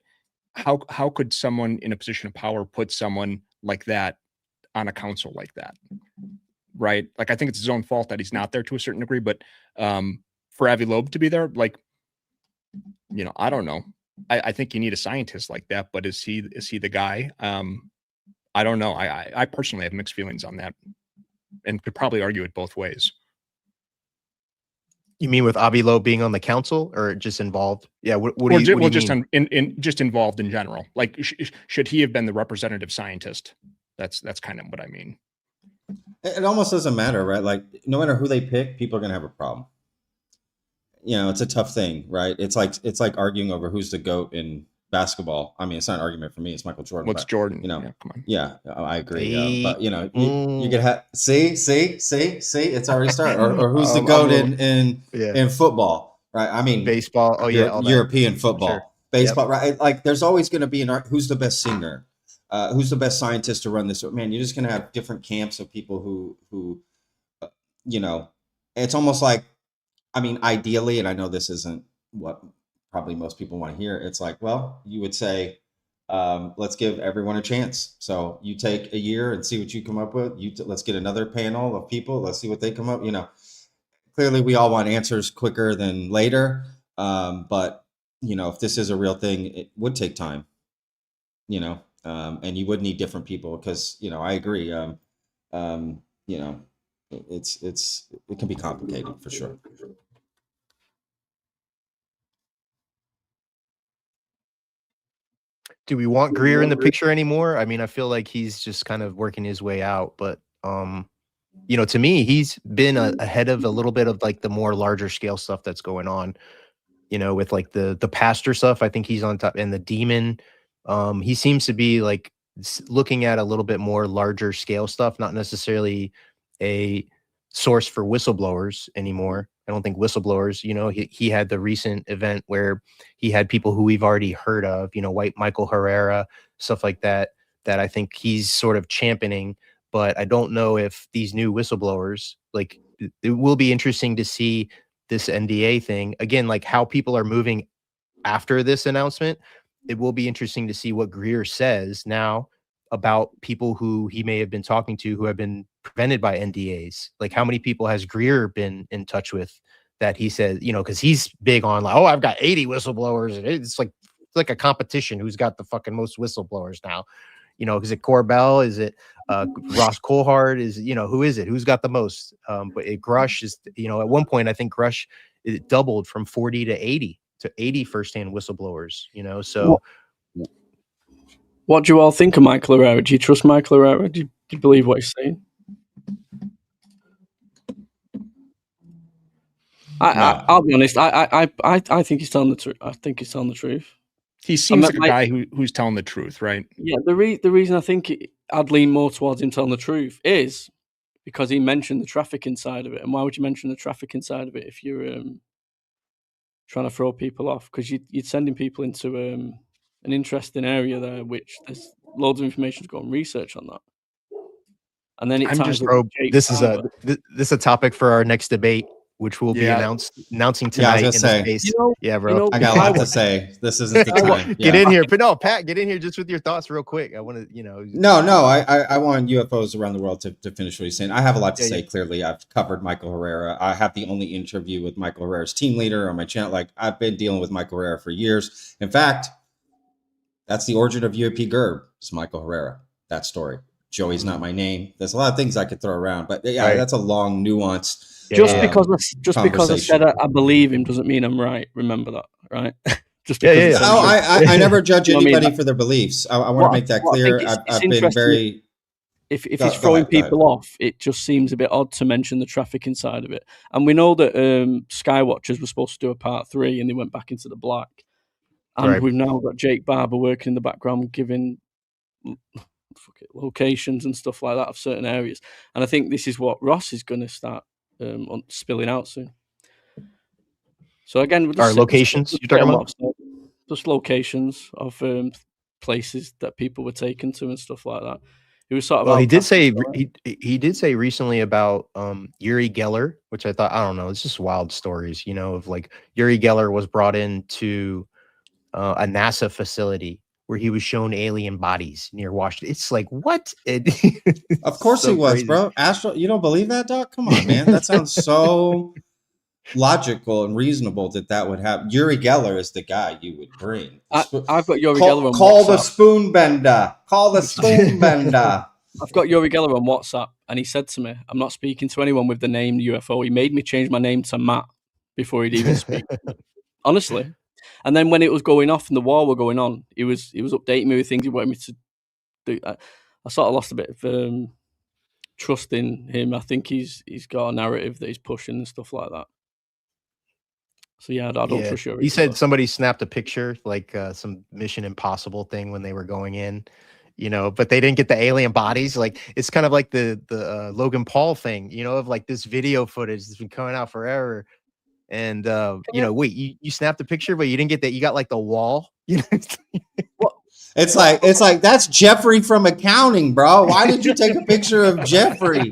How could someone in a position of power put someone like that on a council like that? Right. Like, I think it's his own fault that he's not there to a certain degree, but for Avi Loeb to be there, like, you know, I don't know. I think you need a scientist like that, but is he the guy? I don't know. I personally have mixed feelings on that and could probably argue it both ways. You mean with Avi Loeb being on the council or just involved? Yeah. What do you mean? Just involved in general. Like, should he have been the representative scientist? That's kind of what I mean. It almost doesn't matter, right? Like, no matter who they pick, people are going to have a problem. You know, it's a tough thing, right? It's like arguing over who's the GOAT in basketball. I mean, it's not an argument for me. It's Michael Jordan. What's Jordan? You know, yeah, come on. Yeah, I agree. But you know, you could have see, it's already started. Or who's the GOAT in football, right? I mean, baseball. Oh yeah, European football, sure. baseball, Yep. right? Like, there's always going to be who's the best singer, who's the best scientist to run this. Man, you're just going to have different camps of people who, you know, it's almost like, I mean, ideally, and I know this isn't what probably most people want to hear. It's like, well, you would say, let's give everyone a chance. So you take a year and see what you come up with. Let's get another panel of people. Let's see what they come up. You know, clearly we all want answers quicker than later. But you know, if this is a real thing, it would take time. You know, and you would need different people because, you know, I agree. You know, it can be complicated for sure. Do we want Greer in the picture anymore? I mean, I feel like he's just kind of working his way out, but you know, to me, he's been ahead of a little bit of like the more larger scale stuff that's going on, you know, with like the pastor stuff. I think he's on top, and the demon. He seems to be like looking at a little bit more larger scale stuff, not necessarily a source for whistleblowers anymore. I don't think whistleblowers, you know, he had the recent event where he had people who we've already heard of, you know, white Michael Herrera, stuff like that, that I think he's sort of championing. But I don't know if these new whistleblowers, like, it will be interesting to see this NDA thing again, like how people are moving after this announcement. It will be interesting to see what Greer says now about people who he may have been talking to who have been prevented by NDAs. Like, how many people has Greer been in touch with that he says, you know, because he's big on like, oh, I've got 80 whistleblowers, and it's like a competition who's got the fucking most whistleblowers now. You know, is it Corbell? Is it Ross Coulthard? Is, you know, who is it? Who's got the most? But Grush is, you know, at one point I think Grush, it doubled from 40 to 80 firsthand whistleblowers. You know, so. What do you all think of Michael Herrera? Do you trust Michael Herrera? Do you believe what he's saying? I'll be honest. I think he's telling the truth. I think he's telling the truth. He seems like a guy who's telling the truth, right? Yeah. The reason I think I'd lean more towards him telling the truth is because he mentioned the trafficking side of it. And why would you mention the trafficking side of it if you're trying to throw people off? Because you're sending people into an interesting area there, which there's loads of information to go and research on that. And then it ties up with Jake Barber. This is a topic for our next debate, which will be announcing tonight in space. Bro. I got a lot to say. This isn't the time. Get in here, but no, Pat, get in here just with your thoughts real quick. I want to, you know. No. I want UFOs around the world to finish what he's saying. I have a lot to say. Clearly, I've covered Michael Herrera. I have the only interview with Michael Herrera's team leader on my channel. Like, I've been dealing with Michael Herrera for years. In fact, that's the origin of UAP GERB. It's Michael Herrera. That story. Joey's not my name. There's a lot of things I could throw around, but that's a long, nuanced. Just because I said I believe him doesn't mean I'm right. Remember that, right? Just because I never judge anybody for their beliefs. I want to make that clear. I've been very. If he's throwing people off, it just seems a bit odd to mention the trafficking side of it. And we know that Skywatchers were supposed to do a part 3, and they went back into the black. And we've now got Jake Barber working in the background, giving locations and stuff like that of certain areas. And I think this is what Ross is going to start spilling out soon. So again, our locations you're talking about, just locations of places that people were taken to and stuff like that. It was sort of. Well, he did say recently about Uri Geller, which I thought, I don't know, it's just wild stories, you know, of like Uri Geller was brought into a NASA facility where he was shown alien bodies near Washington. It's like, what? Of course he was, bro. Astro, you don't believe that, Doc? Come on, man. That sounds so logical and reasonable that would happen. Uri Geller is the guy you would bring. I've got Uri Geller on Call WhatsApp. The spoon bender. Call the spoon bender. I've got Uri Geller on WhatsApp, and he said to me, I'm not speaking to anyone with the name UFO. He made me change my name to Matt before he'd even speak. Honestly. And then when it was going off and the war were going on, he was updating me with things he wanted me to do. I sort of lost a bit of trust in him. I think he's got a narrative that he's pushing and stuff like that. So I don't trust you. He said somebody snapped a picture, like some Mission Impossible thing when they were going in, you know, but they didn't get the alien bodies. Like, it's kind of like the Logan Paul thing, you know, of like this video footage that's been coming out forever. And you know, wait, you snapped a picture, but you didn't get that. You got like the wall. You know, it's like that's Jeffrey from accounting, bro. Why did you take a picture of Jeffrey?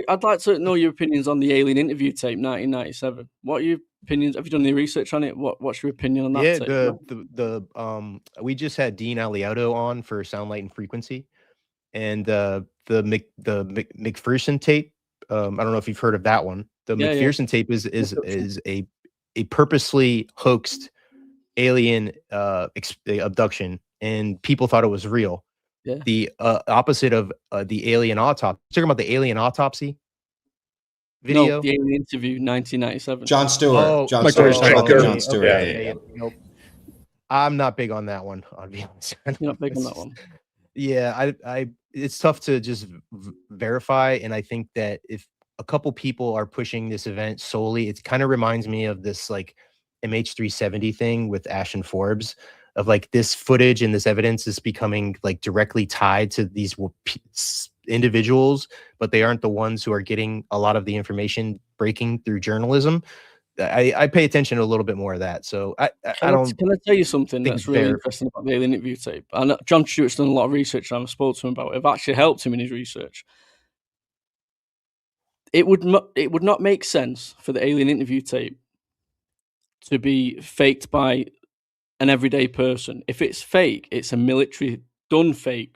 I'd like to know your opinions on the alien interview tape, 1997. What are your opinions? Have you done any research on it? What's your opinion on that? Yeah, tape? We just had Dean Aliotto on for Sound, Light, and Frequency, and the McPherson tape. I don't know if you've heard of that one. The McPherson tape is a purposely hoaxed alien abduction, and people thought it was real. Yeah. The opposite of the alien autopsy. Talking about the alien autopsy video. No, the alien interview, 1997. John Stewart. Oh, John Stewart. John Stewart. Okay. Nope. I'm not big on that one. I'll be honest. You're not big on that one. Yeah, it's tough to just verify, and I think that if a couple people are pushing this event solely, it kind of reminds me of this like MH370 thing with Ashton Forbes of like this footage and this evidence is becoming like directly tied to these individuals, but they aren't the ones who are getting a lot of the information breaking through journalism. I pay attention to a little bit more of that. So I don't. Can I tell you something think that's really they're- interesting about the alien interview tape? And John Stewart's done a lot of research, and I've spoken to him about it. I've actually helped him in his research. It would not make sense for the alien interview tape to be faked by an everyday person. If it's fake, it's a military done fake,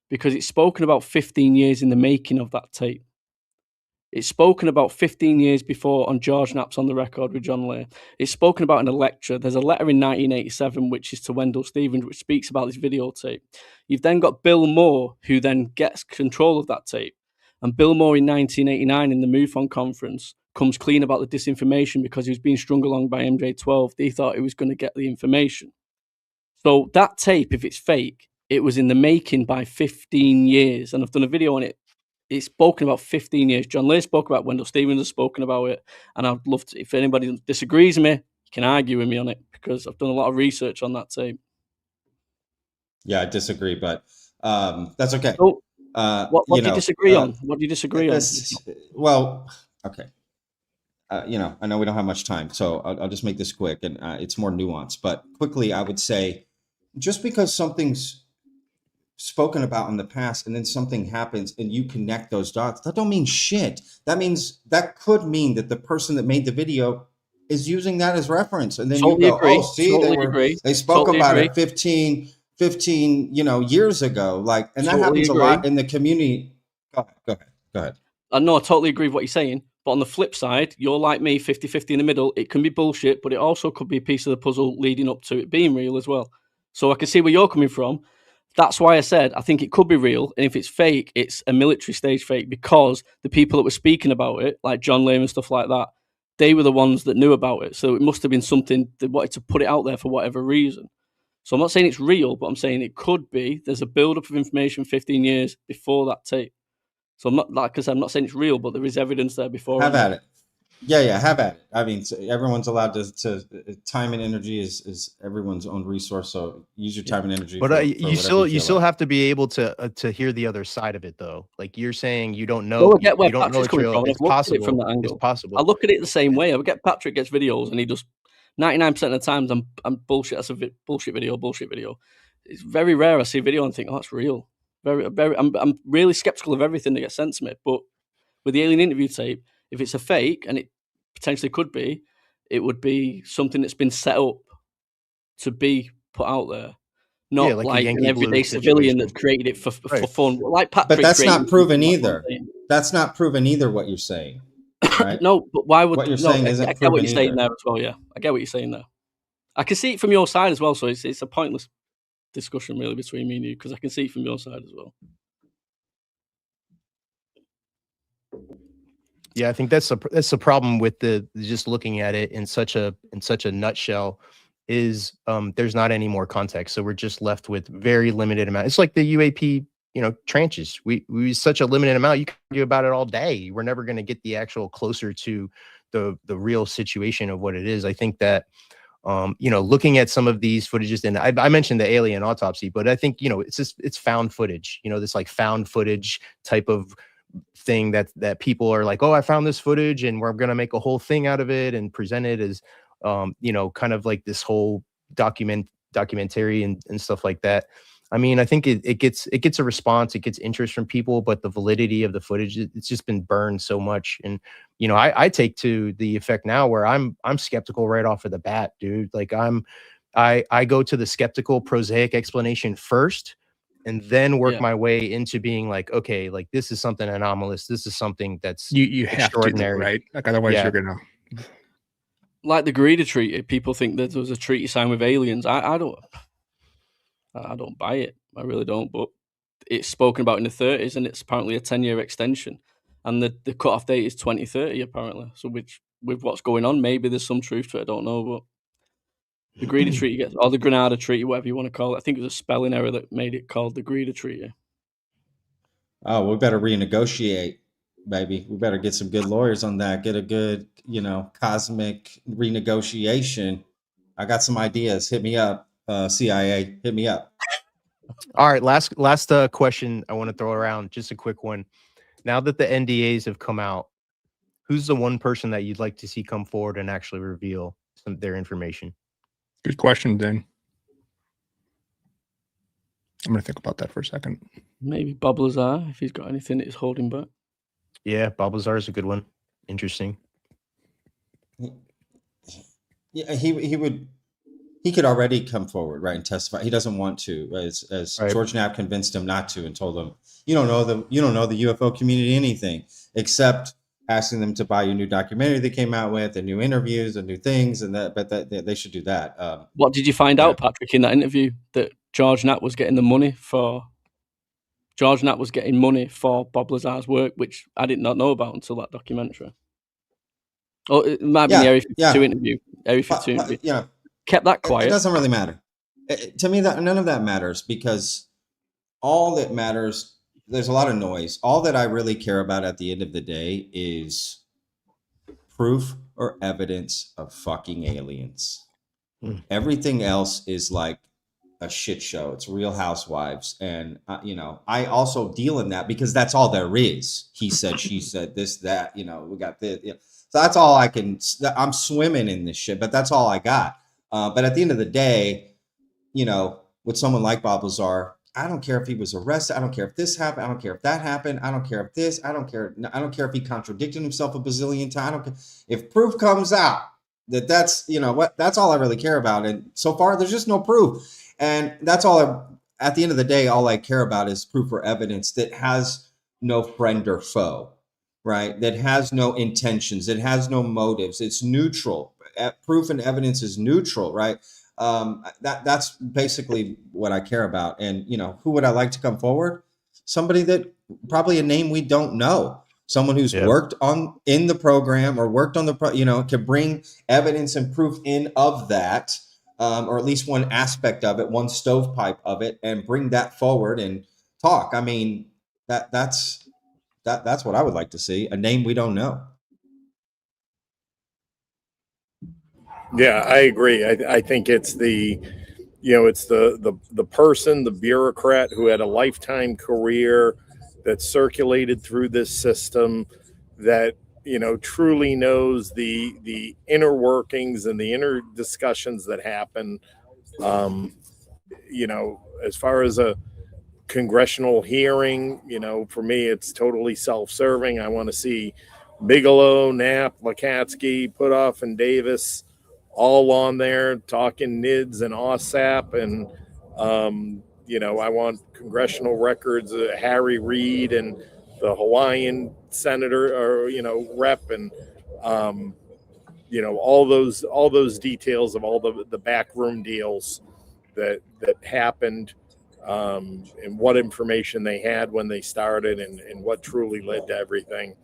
because it's spoken about 15 years in the making of that tape. It's spoken about 15 years before on George Knapp's On the Record with John Lay. It's spoken about in a lecture. There's a letter in 1987, which is to Wendell Stevens, which speaks about this videotape. You've then got Bill Moore, who then gets control of that tape. And Bill Moore in 1989 in the MUFON conference comes clean about the disinformation because he was being strung along by MJ12. He thought he was going to get the information. So that tape, if it's fake, it was in the making by 15 years. And I've done a video on it. It's spoken about 15 years. John Lay spoke about it, Wendell Stevens has spoken about it. And I'd love to, if anybody disagrees with me, you can argue with me on it, because I've done a lot of research on that tape. Yeah, I disagree, but that's okay. So, what do you disagree on? What do you disagree on? Well, okay. I know we don't have much time, so I'll just make this quick, and it's more nuanced. But quickly, I would say, just because something's spoken about in the past and then something happens and you connect those dots, that don't mean shit. That could mean that the person that made the video is using that as reference, and then you go, oh, see, they spoke about it 15 years ago, like, and that happens a lot in the community. Go ahead. No, I totally agree with what you're saying. But on the flip side, you're like me, 50-50 in the middle. It can be bullshit, but it also could be a piece of the puzzle leading up to it being real as well. So I can see where you're coming from. That's why I said I think it could be real. And if it's fake, it's a military stage fake, because the people that were speaking about it, like John Lehman and stuff like that, they were the ones that knew about it. So it must have been something they wanted to put it out there for whatever reason. So I'm not saying it's real, but I'm saying it could be. There's a build-up of information 15 years before that tape. So I'm not, like I said, I'm not saying it's real, but there is evidence there before. Have at it. Yeah, have at it. I mean, everyone's allowed to time and energy is everyone's own resource. So use your time and energy. But you still have to be able to hear the other side of it, though. Like you're saying, you don't know. I get where Patrick's coming from. It's possible from that angle. It's possible. I look at it the same way. I get Patrick gets videos and he does 99% of the times I'm bullshit. That's a bullshit video. It's very rare I see a video and think, oh, that's real. I'm really skeptical of everything that gets sent to me. But with the alien interview tape, if it's a fake, and it potentially could be, it would be something that's been set up to be put out there, not like an everyday civilian that's created it for fun. Like Patrick, but that's not proven either. That's not proven either. What you're saying, right? No, but why would what you're saying isn't? I get what you're saying there as well. Yeah, I get what you're saying there. I can see it from your side as well. So it's a pointless discussion really between me and you, because I can see it from your side as well. Yeah, I think that's the problem with the just looking at it in such a nutshell is there's not any more context. So we're just left with very limited amount. It's like the UAP, tranches. We use such a limited amount. You can argue about it all day. We're never going to get the actual closer to the real situation of what it is. I think that looking at some of these footages, and I mentioned the alien autopsy, but I think it's found footage. This like found footage type of thing that people are like, oh, I found this footage and we're going to make a whole thing out of it and present it as kind of like this whole documentary and stuff like that. I mean, I think it gets a response, it gets interest from people, but the validity of the footage, it's just been burned so much. And I take to the effect now where I'm skeptical right off of the bat, dude. Like I go to the skeptical prosaic explanation first, and then work my way into being like, okay, like this is something anomalous. This is something that's you have extraordinary, to, right? Like otherwise you're gonna. Like the Greeter Treaty, people think that there was a treaty signed with aliens. I don't buy it. I really don't. But it's spoken about in the 30s, and it's apparently a 10-year extension. And the cutoff date is 2030, apparently. So with what's going on, maybe there's some truth to it. I don't know, but. The Greeter Treaty or the Grenada Treaty, whatever you want to call it. I think it was a spelling error that made it called the Greeter Treaty. Oh, we better renegotiate, baby. We better get some good lawyers on that. Get a good, cosmic renegotiation. I got some ideas. Hit me up. CIA, hit me up. All right, last question I want to throw around, just a quick one. Now that the NDAs have come out, who's the one person that you'd like to see come forward and actually reveal their information? Good question, Dan. I'm going to think about that for a second. Maybe Bob Lazar, if he's got anything that is holding back. Yeah, Bob Lazar is a good one. Interesting. Yeah, he could already come forward, right, and testify. He doesn't want to, as Right. George Knapp convinced him not to, and told him, you don't know the UFO community anything, except asking them to buy your new documentary they came out with, and new interviews and new things, and that they should do that. What did you find out, Patrick, in that interview, that George Knapp was getting money for Bob Lazar's work, which I did not know about until that documentary? Oh, it might be the Area 52 interview. Area 52 interview. Yeah, kept that quiet. It doesn't really matter. To me, that none of that matters, because all that matters, there's a lot of noise. All that I really care about at the end of the day is proof or evidence of fucking aliens. Everything else is like a shit show. It's Real Housewives. And, I also deal in that because that's all there is. He said, she said, this, that, we got this. Yeah. So that's all I'm swimming in this shit, but that's all I got. But at the end of the day, with someone like Bob Lazar, I don't care if he was arrested. I don't care if this happened. I don't care if that happened. I don't care if this. I don't care if he contradicted himself a bazillion times. I don't care if proof comes out that's that's all I really care about. And so far, there's just no proof. And that's all. At the end of the day, all I care about is proof or evidence that has no friend or foe, right? That has no intentions. It has no motives. It's neutral. Proof and evidence is neutral, right? That's basically what I care about. And, who would I like to come forward? Somebody that probably a name we don't know, someone who's worked in the program or worked on can bring evidence and proof in of that, or at least one aspect of it, one stovepipe of it, and bring that forward and talk. I mean, that's what I would like to see, a name we don't know. Yeah, I agree. I think it's it's the person, the bureaucrat who had a lifetime career that circulated through this system, that truly knows the inner workings and the inner discussions that happen. As far as a congressional hearing, for me, it's totally self-serving. I want to see Bigelow, Knapp, Lakatsky, Putoff, and Davis all on there talking NIDS and OSAP, and I want congressional records, Harry Reid and the Hawaiian senator or rep, and all those details of all the backroom deals that happened, and what information they had when they started, and what truly led to everything.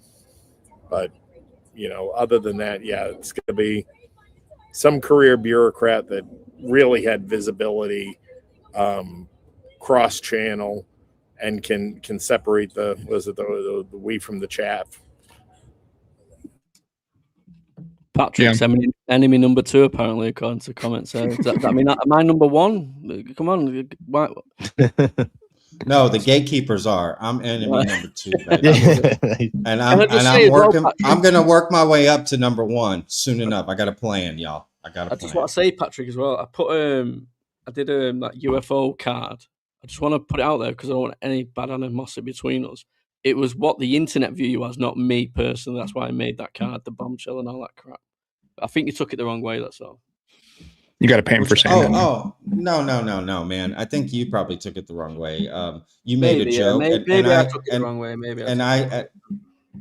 But other than that, it's going to be some career bureaucrat that really had visibility, cross-channel, and can separate the wheat from the chaff. Patrick's enemy number 2, apparently, according to comments. Does that mean am I number 1? Come on, why? No, the gatekeepers are. I'm enemy number 2, right? And I'm working. I'm going to work my way up to number 1 soon enough. I got a plan, y'all. I just want to say, Patrick, as well. I put I did that UFO card. I just want to put it out there because I don't want any bad animosity between us. It was what the internet view was, not me personally. That's why I made that card, the bombshell and all that crap. I think you took it the wrong way. That's all. You got to pay him for saying that. Oh, no, man. I think you probably took it the wrong way. You made a joke. Maybe I took it the wrong way. Maybe.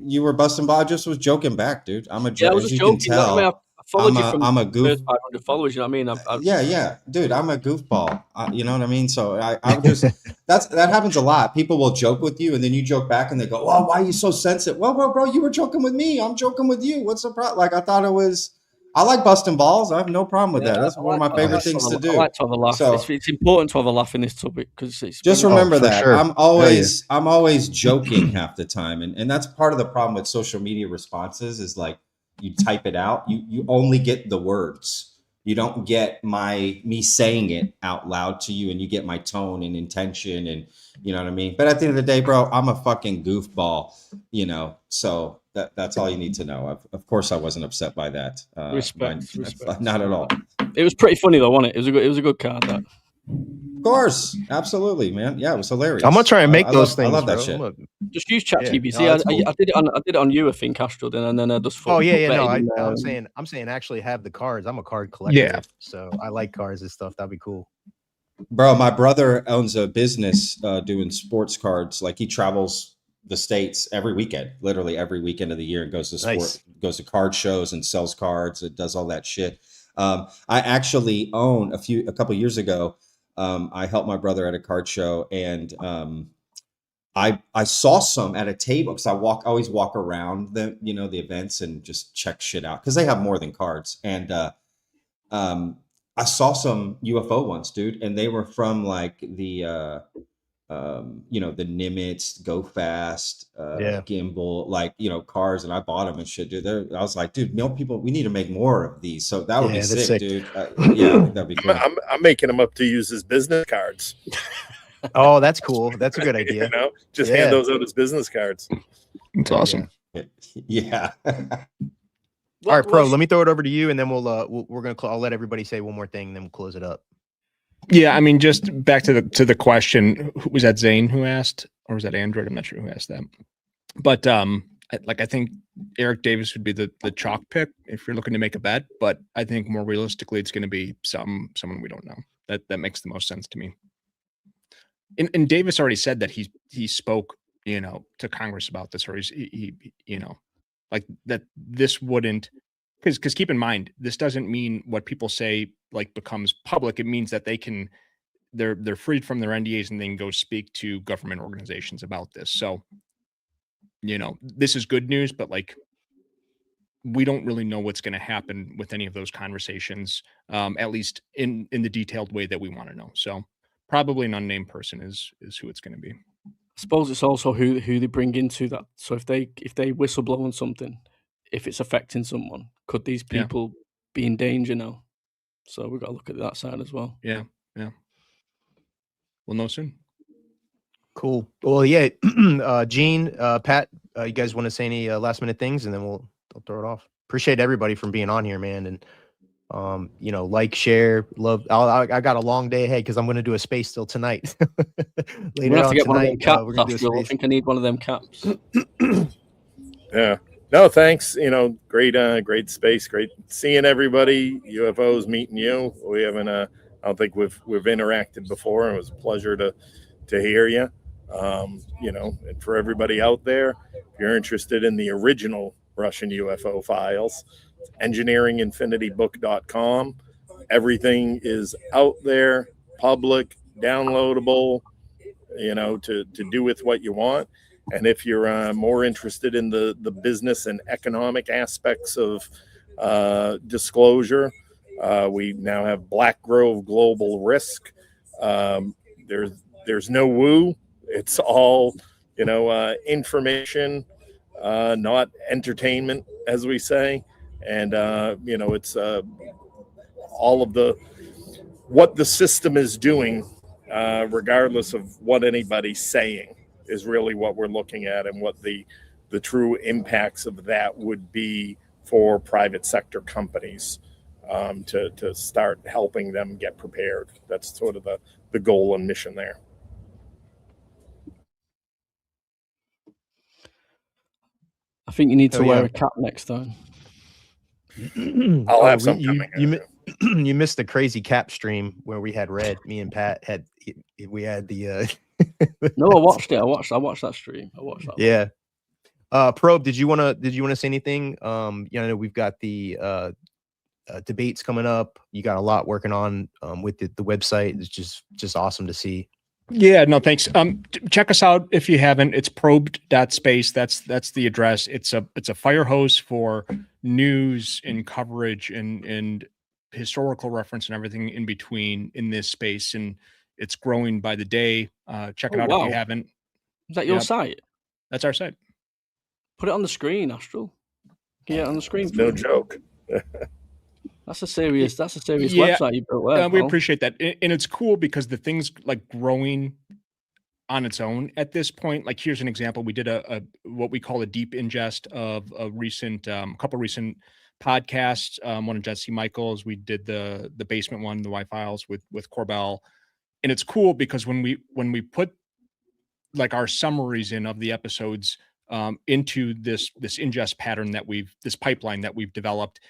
You were busting. I just was joking back, dude. I'm a joke. Yeah, I was just joking. Can tell, I followed you from I'm a goof. 500 followers. You know what I mean? Yeah, dude. I'm a goofball. You know what I mean? So I just that happens a lot. People will joke with you, and then you joke back, and they go, "Oh, why are you so sensitive?" Well, bro, you were joking with me. I'm joking with you. What's the problem? Like, I thought it was. I like busting balls. I have no problem with that. That's one of my favorite things to do. I like to have a laugh. So, it's important to have a laugh in this topic because it's just remember that sure. I'm always joking half the time, and that's part of the problem with social media responses is like you type it out, you only get the words, You don't get me saying it out loud to you, and you get my tone and intention, and you know what I mean. But at the end of the day, bro, I'm a fucking goofball, you know. So that's all you need to know. Of course, I wasn't upset by that. Respect. Not at all. It was pretty funny though, wasn't it? It was a good card. That. Of course, absolutely, man. Yeah, it was hilarious. I'm gonna try and make those things. I love that bro. shit. Just use ChatGPT. Yeah, no, I did it on you, I think, Astro. Then I just. Oh yeah, no. I'm saying actually have the cards. I'm a card collector. Yeah. So I like cards and stuff. That'd be cool. Bro, my brother owns a business doing sports cards. Like he travels the States every weekend, literally every weekend of the year, and goes to card shows and sells cards. It does all that shit. I actually own a couple years ago. I helped my brother at a card show, and I saw some at a table because I always walk around the events and just check shit out because they have more than cards. And I saw some UFO ones, dude, and they were from like the the Nimitz, Go Fast, Gimbal, like cars, and I bought them and shit, dude. I was like, dude, we need to make more of these. So that would be sick, dude. Yeah, I think that'd be cool. I'm making them up to use as business cards. Oh, that's cool. That's a good idea. Just hand those out as business cards. It's awesome. Yeah. All right, Pro. Let me throw it over to you, and then I'll let everybody say one more thing, and then we'll close it up. Yeah, I mean, just back to the question. Was that Zane who asked, or was that Android? I'm not sure who asked that. But I think Eric Davis would be the chalk pick if you're looking to make a bet. But I think more realistically, it's going to be someone we don't know. That makes the most sense to me. And Davis already said that he spoke, to Congress about this, or he like that. This wouldn't, because keep in mind, this doesn't mean what people say like becomes public. It means that they're freed from their NDAs and then go speak to government organizations about this. So, this is good news, but like, we don't really know what's going to happen with any of those conversations, at least in the detailed way that we want to know. So probably an unnamed person is who it's going to be. I suppose it's also who they bring into that. So if they whistleblow on something, if it's affecting someone, could these people be in danger now? So we've got to look at that side as well. Yeah. We'll know soon. Cool. Well, yeah. Gene, Pat, you guys want to say any last minute things, and then I'll throw it off. Appreciate everybody from being on here, man. And like, share, love. I got a long day ahead because I'm going to do a space still tonight. Later on tonight, we're going to do a space. I think I need one of them caps. Yeah. No, thanks. Great space. Great seeing everybody. UFOs meeting you. We haven't. I don't think we've interacted before. It was a pleasure to hear you. And for everybody out there, if you're interested in the original Russian UFO files, engineeringinfinitybook.com. Everything is out there, public, downloadable, to do with what you want. And if you're more interested in the business and economic aspects of disclosure, we now have Black Grove Global Risk. There's no woo. It's all, information, not entertainment, as we say. And, it's all of what the system is doing, regardless of what anybody's saying, is really what we're looking at, and what the true impacts of that would be for private sector companies, to start helping them get prepared. That's sort of the goal and mission there. I think you need to wear a cap next time. I'll have something coming. You missed the crazy cap stream where we had Red. Me and Pat we had the. No, I watched it. I watched that stream. I watched that. Yeah. Probe, did you want to say anything? We've got the debates coming up. You got a lot working on with the website. It's just awesome to see. Yeah, no, thanks. Check us out if you haven't. It's probed.space. That's the address. It's a fire hose for news and coverage and historical reference and everything in between in this space. And it's growing by the day. Check it out if you haven't. Is that your site? That's our site. Put it on the screen, Astral. Get it on the screen. No joke. That's a serious Yeah, website you built there, we Paul. appreciate that. And it's cool because the thing's like growing on its own at this point. Like, here's an example. We did a what we call a deep ingest of a recent couple recent podcasts. One of Jesse Michaels. We did the basement one, the Y Files with Corbell. And it's cool because when we put like our summaries in of the episodes into this ingest pattern this pipeline that we've developed,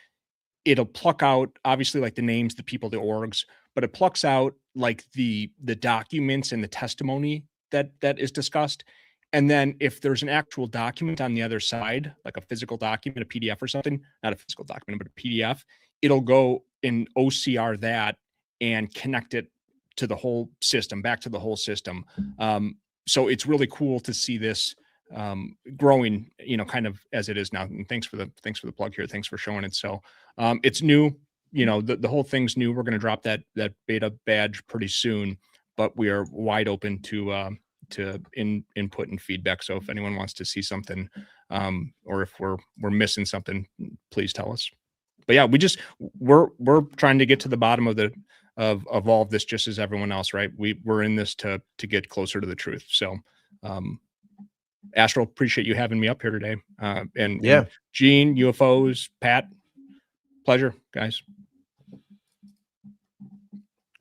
it'll pluck out obviously like the names, the people, the orgs, but it plucks out like the documents and the testimony that is discussed. And then if there's an actual document on the other side, like a physical document, a PDF or something, not a physical document, but a PDF, it'll go in OCR that and connect it to the whole system, back to the whole system. So it's really cool to see this growing, kind of as it is now. And thanks for the plug here. Thanks for showing it. So it's new, the whole thing's new. We're going to drop that beta badge pretty soon, but we are wide open to input and feedback. So if anyone wants to see something, or if we're missing something, please tell us. But yeah, we're trying to get to the bottom of all of this, just as everyone else, right? We're in this to get closer to the truth. So Astral, appreciate you having me up here today. And Gene, UFOs, Pat, pleasure, guys.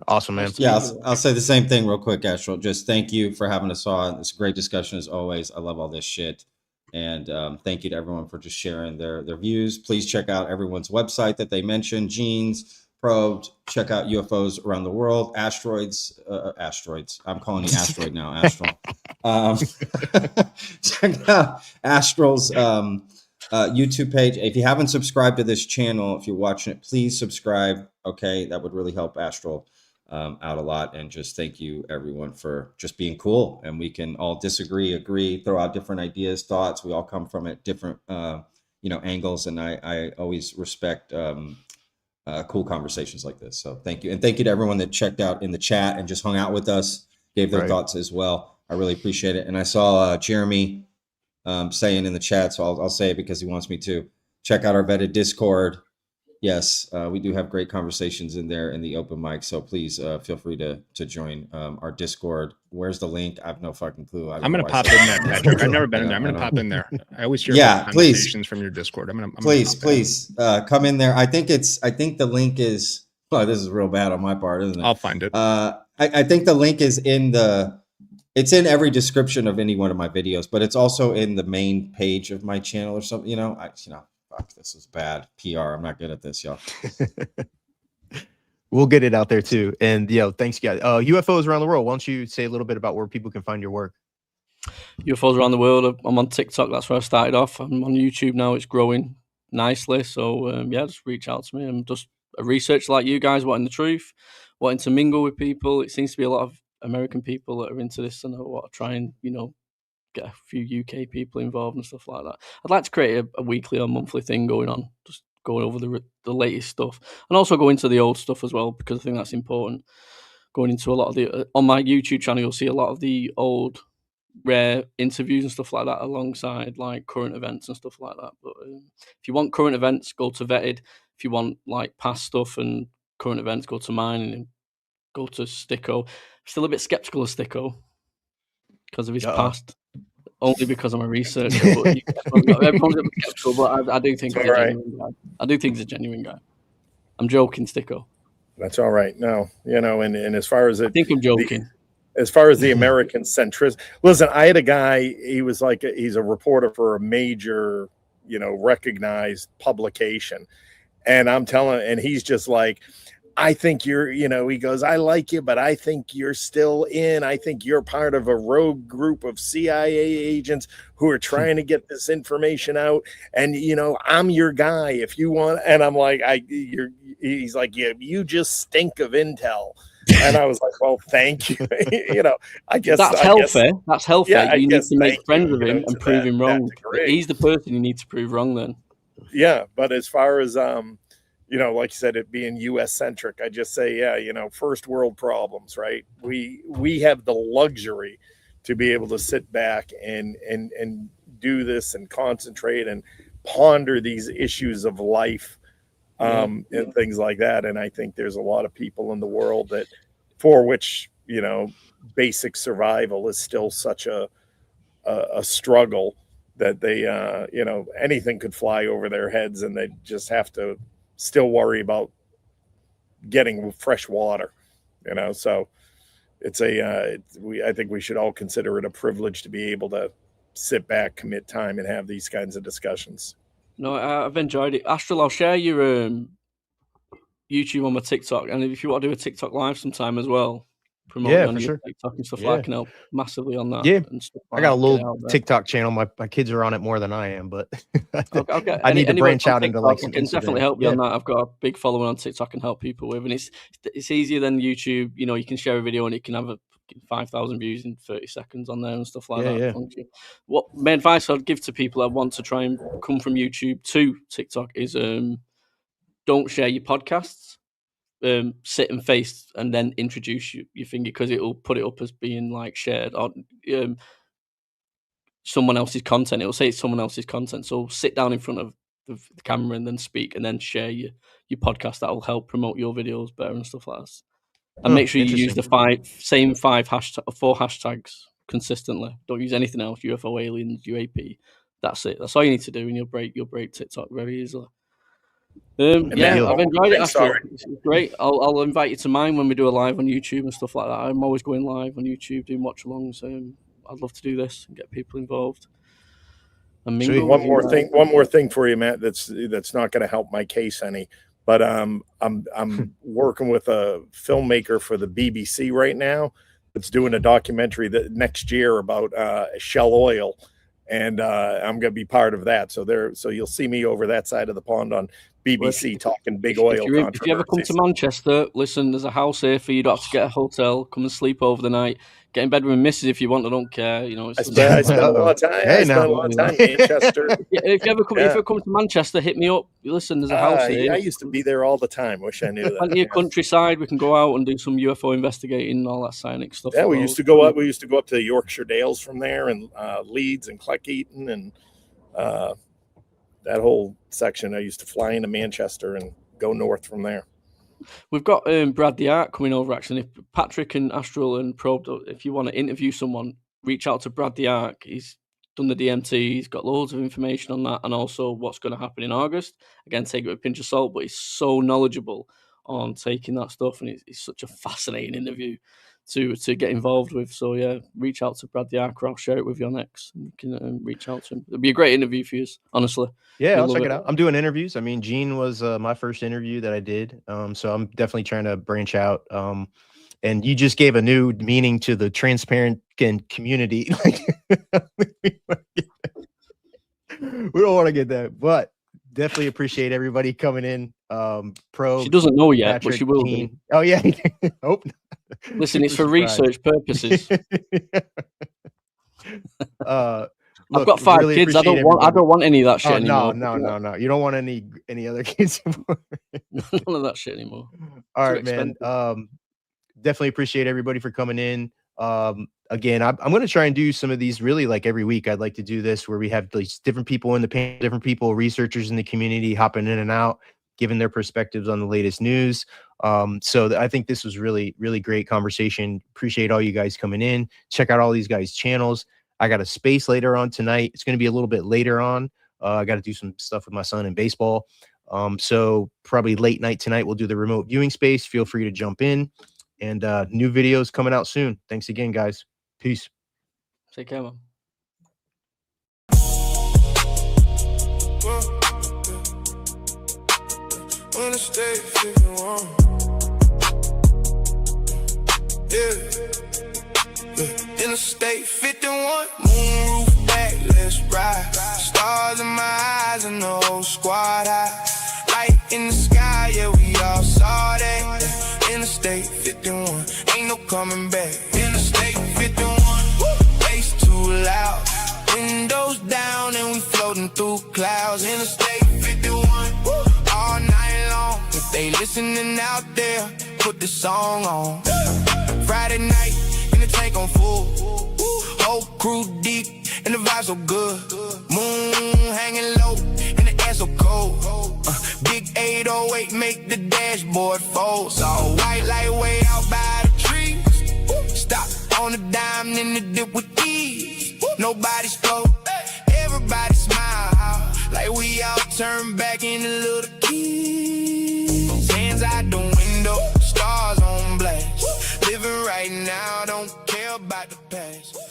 Awesome, man. Yeah, I'll say the same thing real quick, Astral. Just thank you for having us on. It's a great discussion as always. I love all this shit. And thank you to everyone for just sharing their views. Please check out everyone's website that they mentioned, Gene's, Probed. Check out UFOs around the world, asteroids. I'm calling you asteroid now, Astral. Check out Astral's YouTube page. If you haven't subscribed to this channel, if you're watching it, please subscribe. Okay, that would really help Astral out a lot. And just thank you everyone for just being cool. And we can all disagree, agree, throw out different ideas, thoughts. We all come from it different angles, and I always respect cool conversations like this. So thank you. And thank you to everyone that checked out in the chat and just hung out with us, gave their thoughts as well. I really appreciate it. And I saw Jeremy saying in the chat, so I'll say it because he wants me to, check out our vetted Discord. Yes, we do have great conversations in there in the open mic. So please feel free to join our Discord. Where's the link? I have no fucking clue. I'm going to pop in there, Patrick. I've never been in there. I'm going to pop in there. I always hear conversations from your Discord. Please come in there. I think the link is, well, this is real bad on my part, isn't it? I'll find it. I think the link is it's in every description of any one of my videos, but it's also in the main page of my channel or something. Fuck, this is bad PR. I'm not good at this, y'all. We'll get it out there too. And thanks, guys. UFOs around the world. Why don't you say a little bit about where people can find your work? UFOs around the world. I'm on TikTok. That's where I started off. I'm on YouTube now. It's growing nicely. So just reach out to me. I'm just a researcher like you guys, wanting the truth, wanting to mingle with people. It seems to be a lot of American people that are into this and I want to try and get a few UK people involved and stuff like that. I'd like to create a weekly or monthly thing going on, just going over the latest stuff, and also go into the old stuff as well, because I think that's important. Going into a lot of the on my YouTube channel, you'll see a lot of the old rare interviews and stuff like that, alongside like current events and stuff like that. But if you want current events, go to Vetted. If you want like past stuff and current events, go to mine, and go to Sticko. I'm still a bit skeptical of Sticko because of his past. Only because I'm a researcher, but everyone's a bit skeptical. But I do think he's a genuine guy. I do think he's a genuine guy. I'm joking, Sticko. That's all right. No, and as far as I think I'm joking. As far as the American centrist, listen, I had a guy. He was like he's a reporter for a major, recognized publication, and I'm telling, and he's just like, I think you're, he goes, I like you, but I think you're still in. I think you're part of a rogue group of CIA agents who are trying to get this information out. And, I'm your guy if you want. And I'm like, he's like, yeah, you just stink of intel. And I was like, well, thank you. I guess that's healthy. That's healthy. Yeah, you need to make friends with him and prove him wrong. He's the person you need to prove wrong then. Yeah. But as far as, like you said, it being U.S. centric, I just say, first world problems, right? We have the luxury to be able to sit back and do this and concentrate and ponder these issues of life and things like that. And I think there's a lot of people in the world that, for which, you know, basic survival is still such a struggle that they, you know, anything could fly over their heads and they just have to still worry about getting fresh water, you know. So it's I think we should all consider it a privilege to be able to sit back, commit time, and have these kinds of discussions. No, I've enjoyed it. Astral, I'll share your YouTube on my TikTok, and if you want to do a TikTok live sometime as well, promote it on your TikTok and stuff, I can help massively on that. Yeah, and stuff I got a get it little out there. TikTok channel. My kids are on it more than I am, but I'll get I need to anyone branch from out into TikTok, like I some can definitely Instagram. help you on that. I've got a big following on TikTok and help people with, and it's easier than YouTube. You know, you can share a video and it can have 5,000 views in 30 seconds on there and stuff like that. Yeah. What my advice I'd give to people that want to try and come from YouTube to TikTok is don't share your podcasts. Sit and face and then introduce your finger, because it'll put it up as being like shared or someone else's content. It'll say it's someone else's content. So sit down in front of the camera and then speak and then share your podcast. That will help promote your videos better and stuff like that. And make sure you use the four hashtags consistently. Don't use anything else. UFO, aliens, UAP. That's it. That's all you need to do, and you'll break TikTok very easily. Yeah, I've enjoyed it. Actually, it's great. I'll invite you to mine when we do a live on YouTube and stuff like that. I'm always going live on YouTube doing watch-alongs. I'd love to do this and get people involved. And mingle. One more thing for you, Matt. That's not going to help my case any. But I'm working with a filmmaker for the BBC right now that's doing a documentary that next year about Shell Oil, and I'm going to be part of that. So you'll see me over that side of the pond on BBC talking big oil. If you ever come to Manchester, listen, there's a house here for you. You don't have to get a hotel. Come and sleep over the night. Get in bed with Mrs. if you want. I don't care. You know, I spent a lot of time. I spent a lot of time in Manchester. If you ever come to Manchester, hit me up. Listen, there's a house here. I used to be there all the time. Wish I knew that. Plenty of countryside. We can go out and do some UFO investigating and all that scientific stuff. Yeah, we used to go up. We used to go up to the Yorkshire Dales from there, and Leeds and Cleckheaton, and that whole section. I used to fly into Manchester and go north from there. We've got Brad the Art coming over, actually. If Patrick and Astral and Probe, if you want to interview someone, reach out to Brad the Art. He's done the DMT. He's got loads of information on that, and also what's going to happen in August. Again, take it with a pinch of salt, but he's so knowledgeable on taking that stuff, and it's such a fascinating interview to get involved with. So yeah, reach out to Brad the Art. I'll share it with you on X. You can reach out to him. It'll be a great interview for you, honestly. Yeah, I'll check it out. I'm doing interviews. I mean, Gene was my first interview that I did. So I'm definitely trying to branch out. And you just gave a new meaning to the transparent community. We don't want to get that, but definitely appreciate everybody coming in. She doesn't know yet, but she will be. Oh yeah. Hope not. Listen, it's for research purposes. I've got 5 really kids. I don't want any of that shit anymore. No. You don't want any other kids anymore. None of that shit anymore. All right, man. Definitely appreciate everybody for coming in. Again, I'm going to try and do some of these really like every week. I'd like to do this where we have these different people in the panel, different people, researchers in the community hopping in and out, giving their perspectives on the latest news. So I think this was really, really great conversation. Appreciate all you guys coming in. Check out all these guys' channels. I got a space later on tonight. It's going to be a little bit later on. I got to do some stuff with my son in baseball. So probably late night tonight, we'll do the remote viewing space. Feel free to jump in, and new videos coming out soon. Thanks again, guys. Peace. Take care, man. On the stage, if you want. Interstate 51, moon roof back, let's ride. Stars in my eyes and the whole squad high. Light in the sky, yeah, we all saw that. Interstate 51, ain't no coming back. Interstate 51, bass too loud. Windows down and we floating through clouds. Interstate 51, all night long. If they listening out there, put the song on. Friday night, in the tank on full. Whole crew deep, and the vibes so good. Moon hanging low, and the air so so cold. Big 808 make the dashboard fold. Saw white light way out by the trees. Stop on a dime in the dip with ease. Nobody spoke, everybody smile, like we all turn back into little kids. Hands out the window, stars on blast. Living right now, don't care about the past.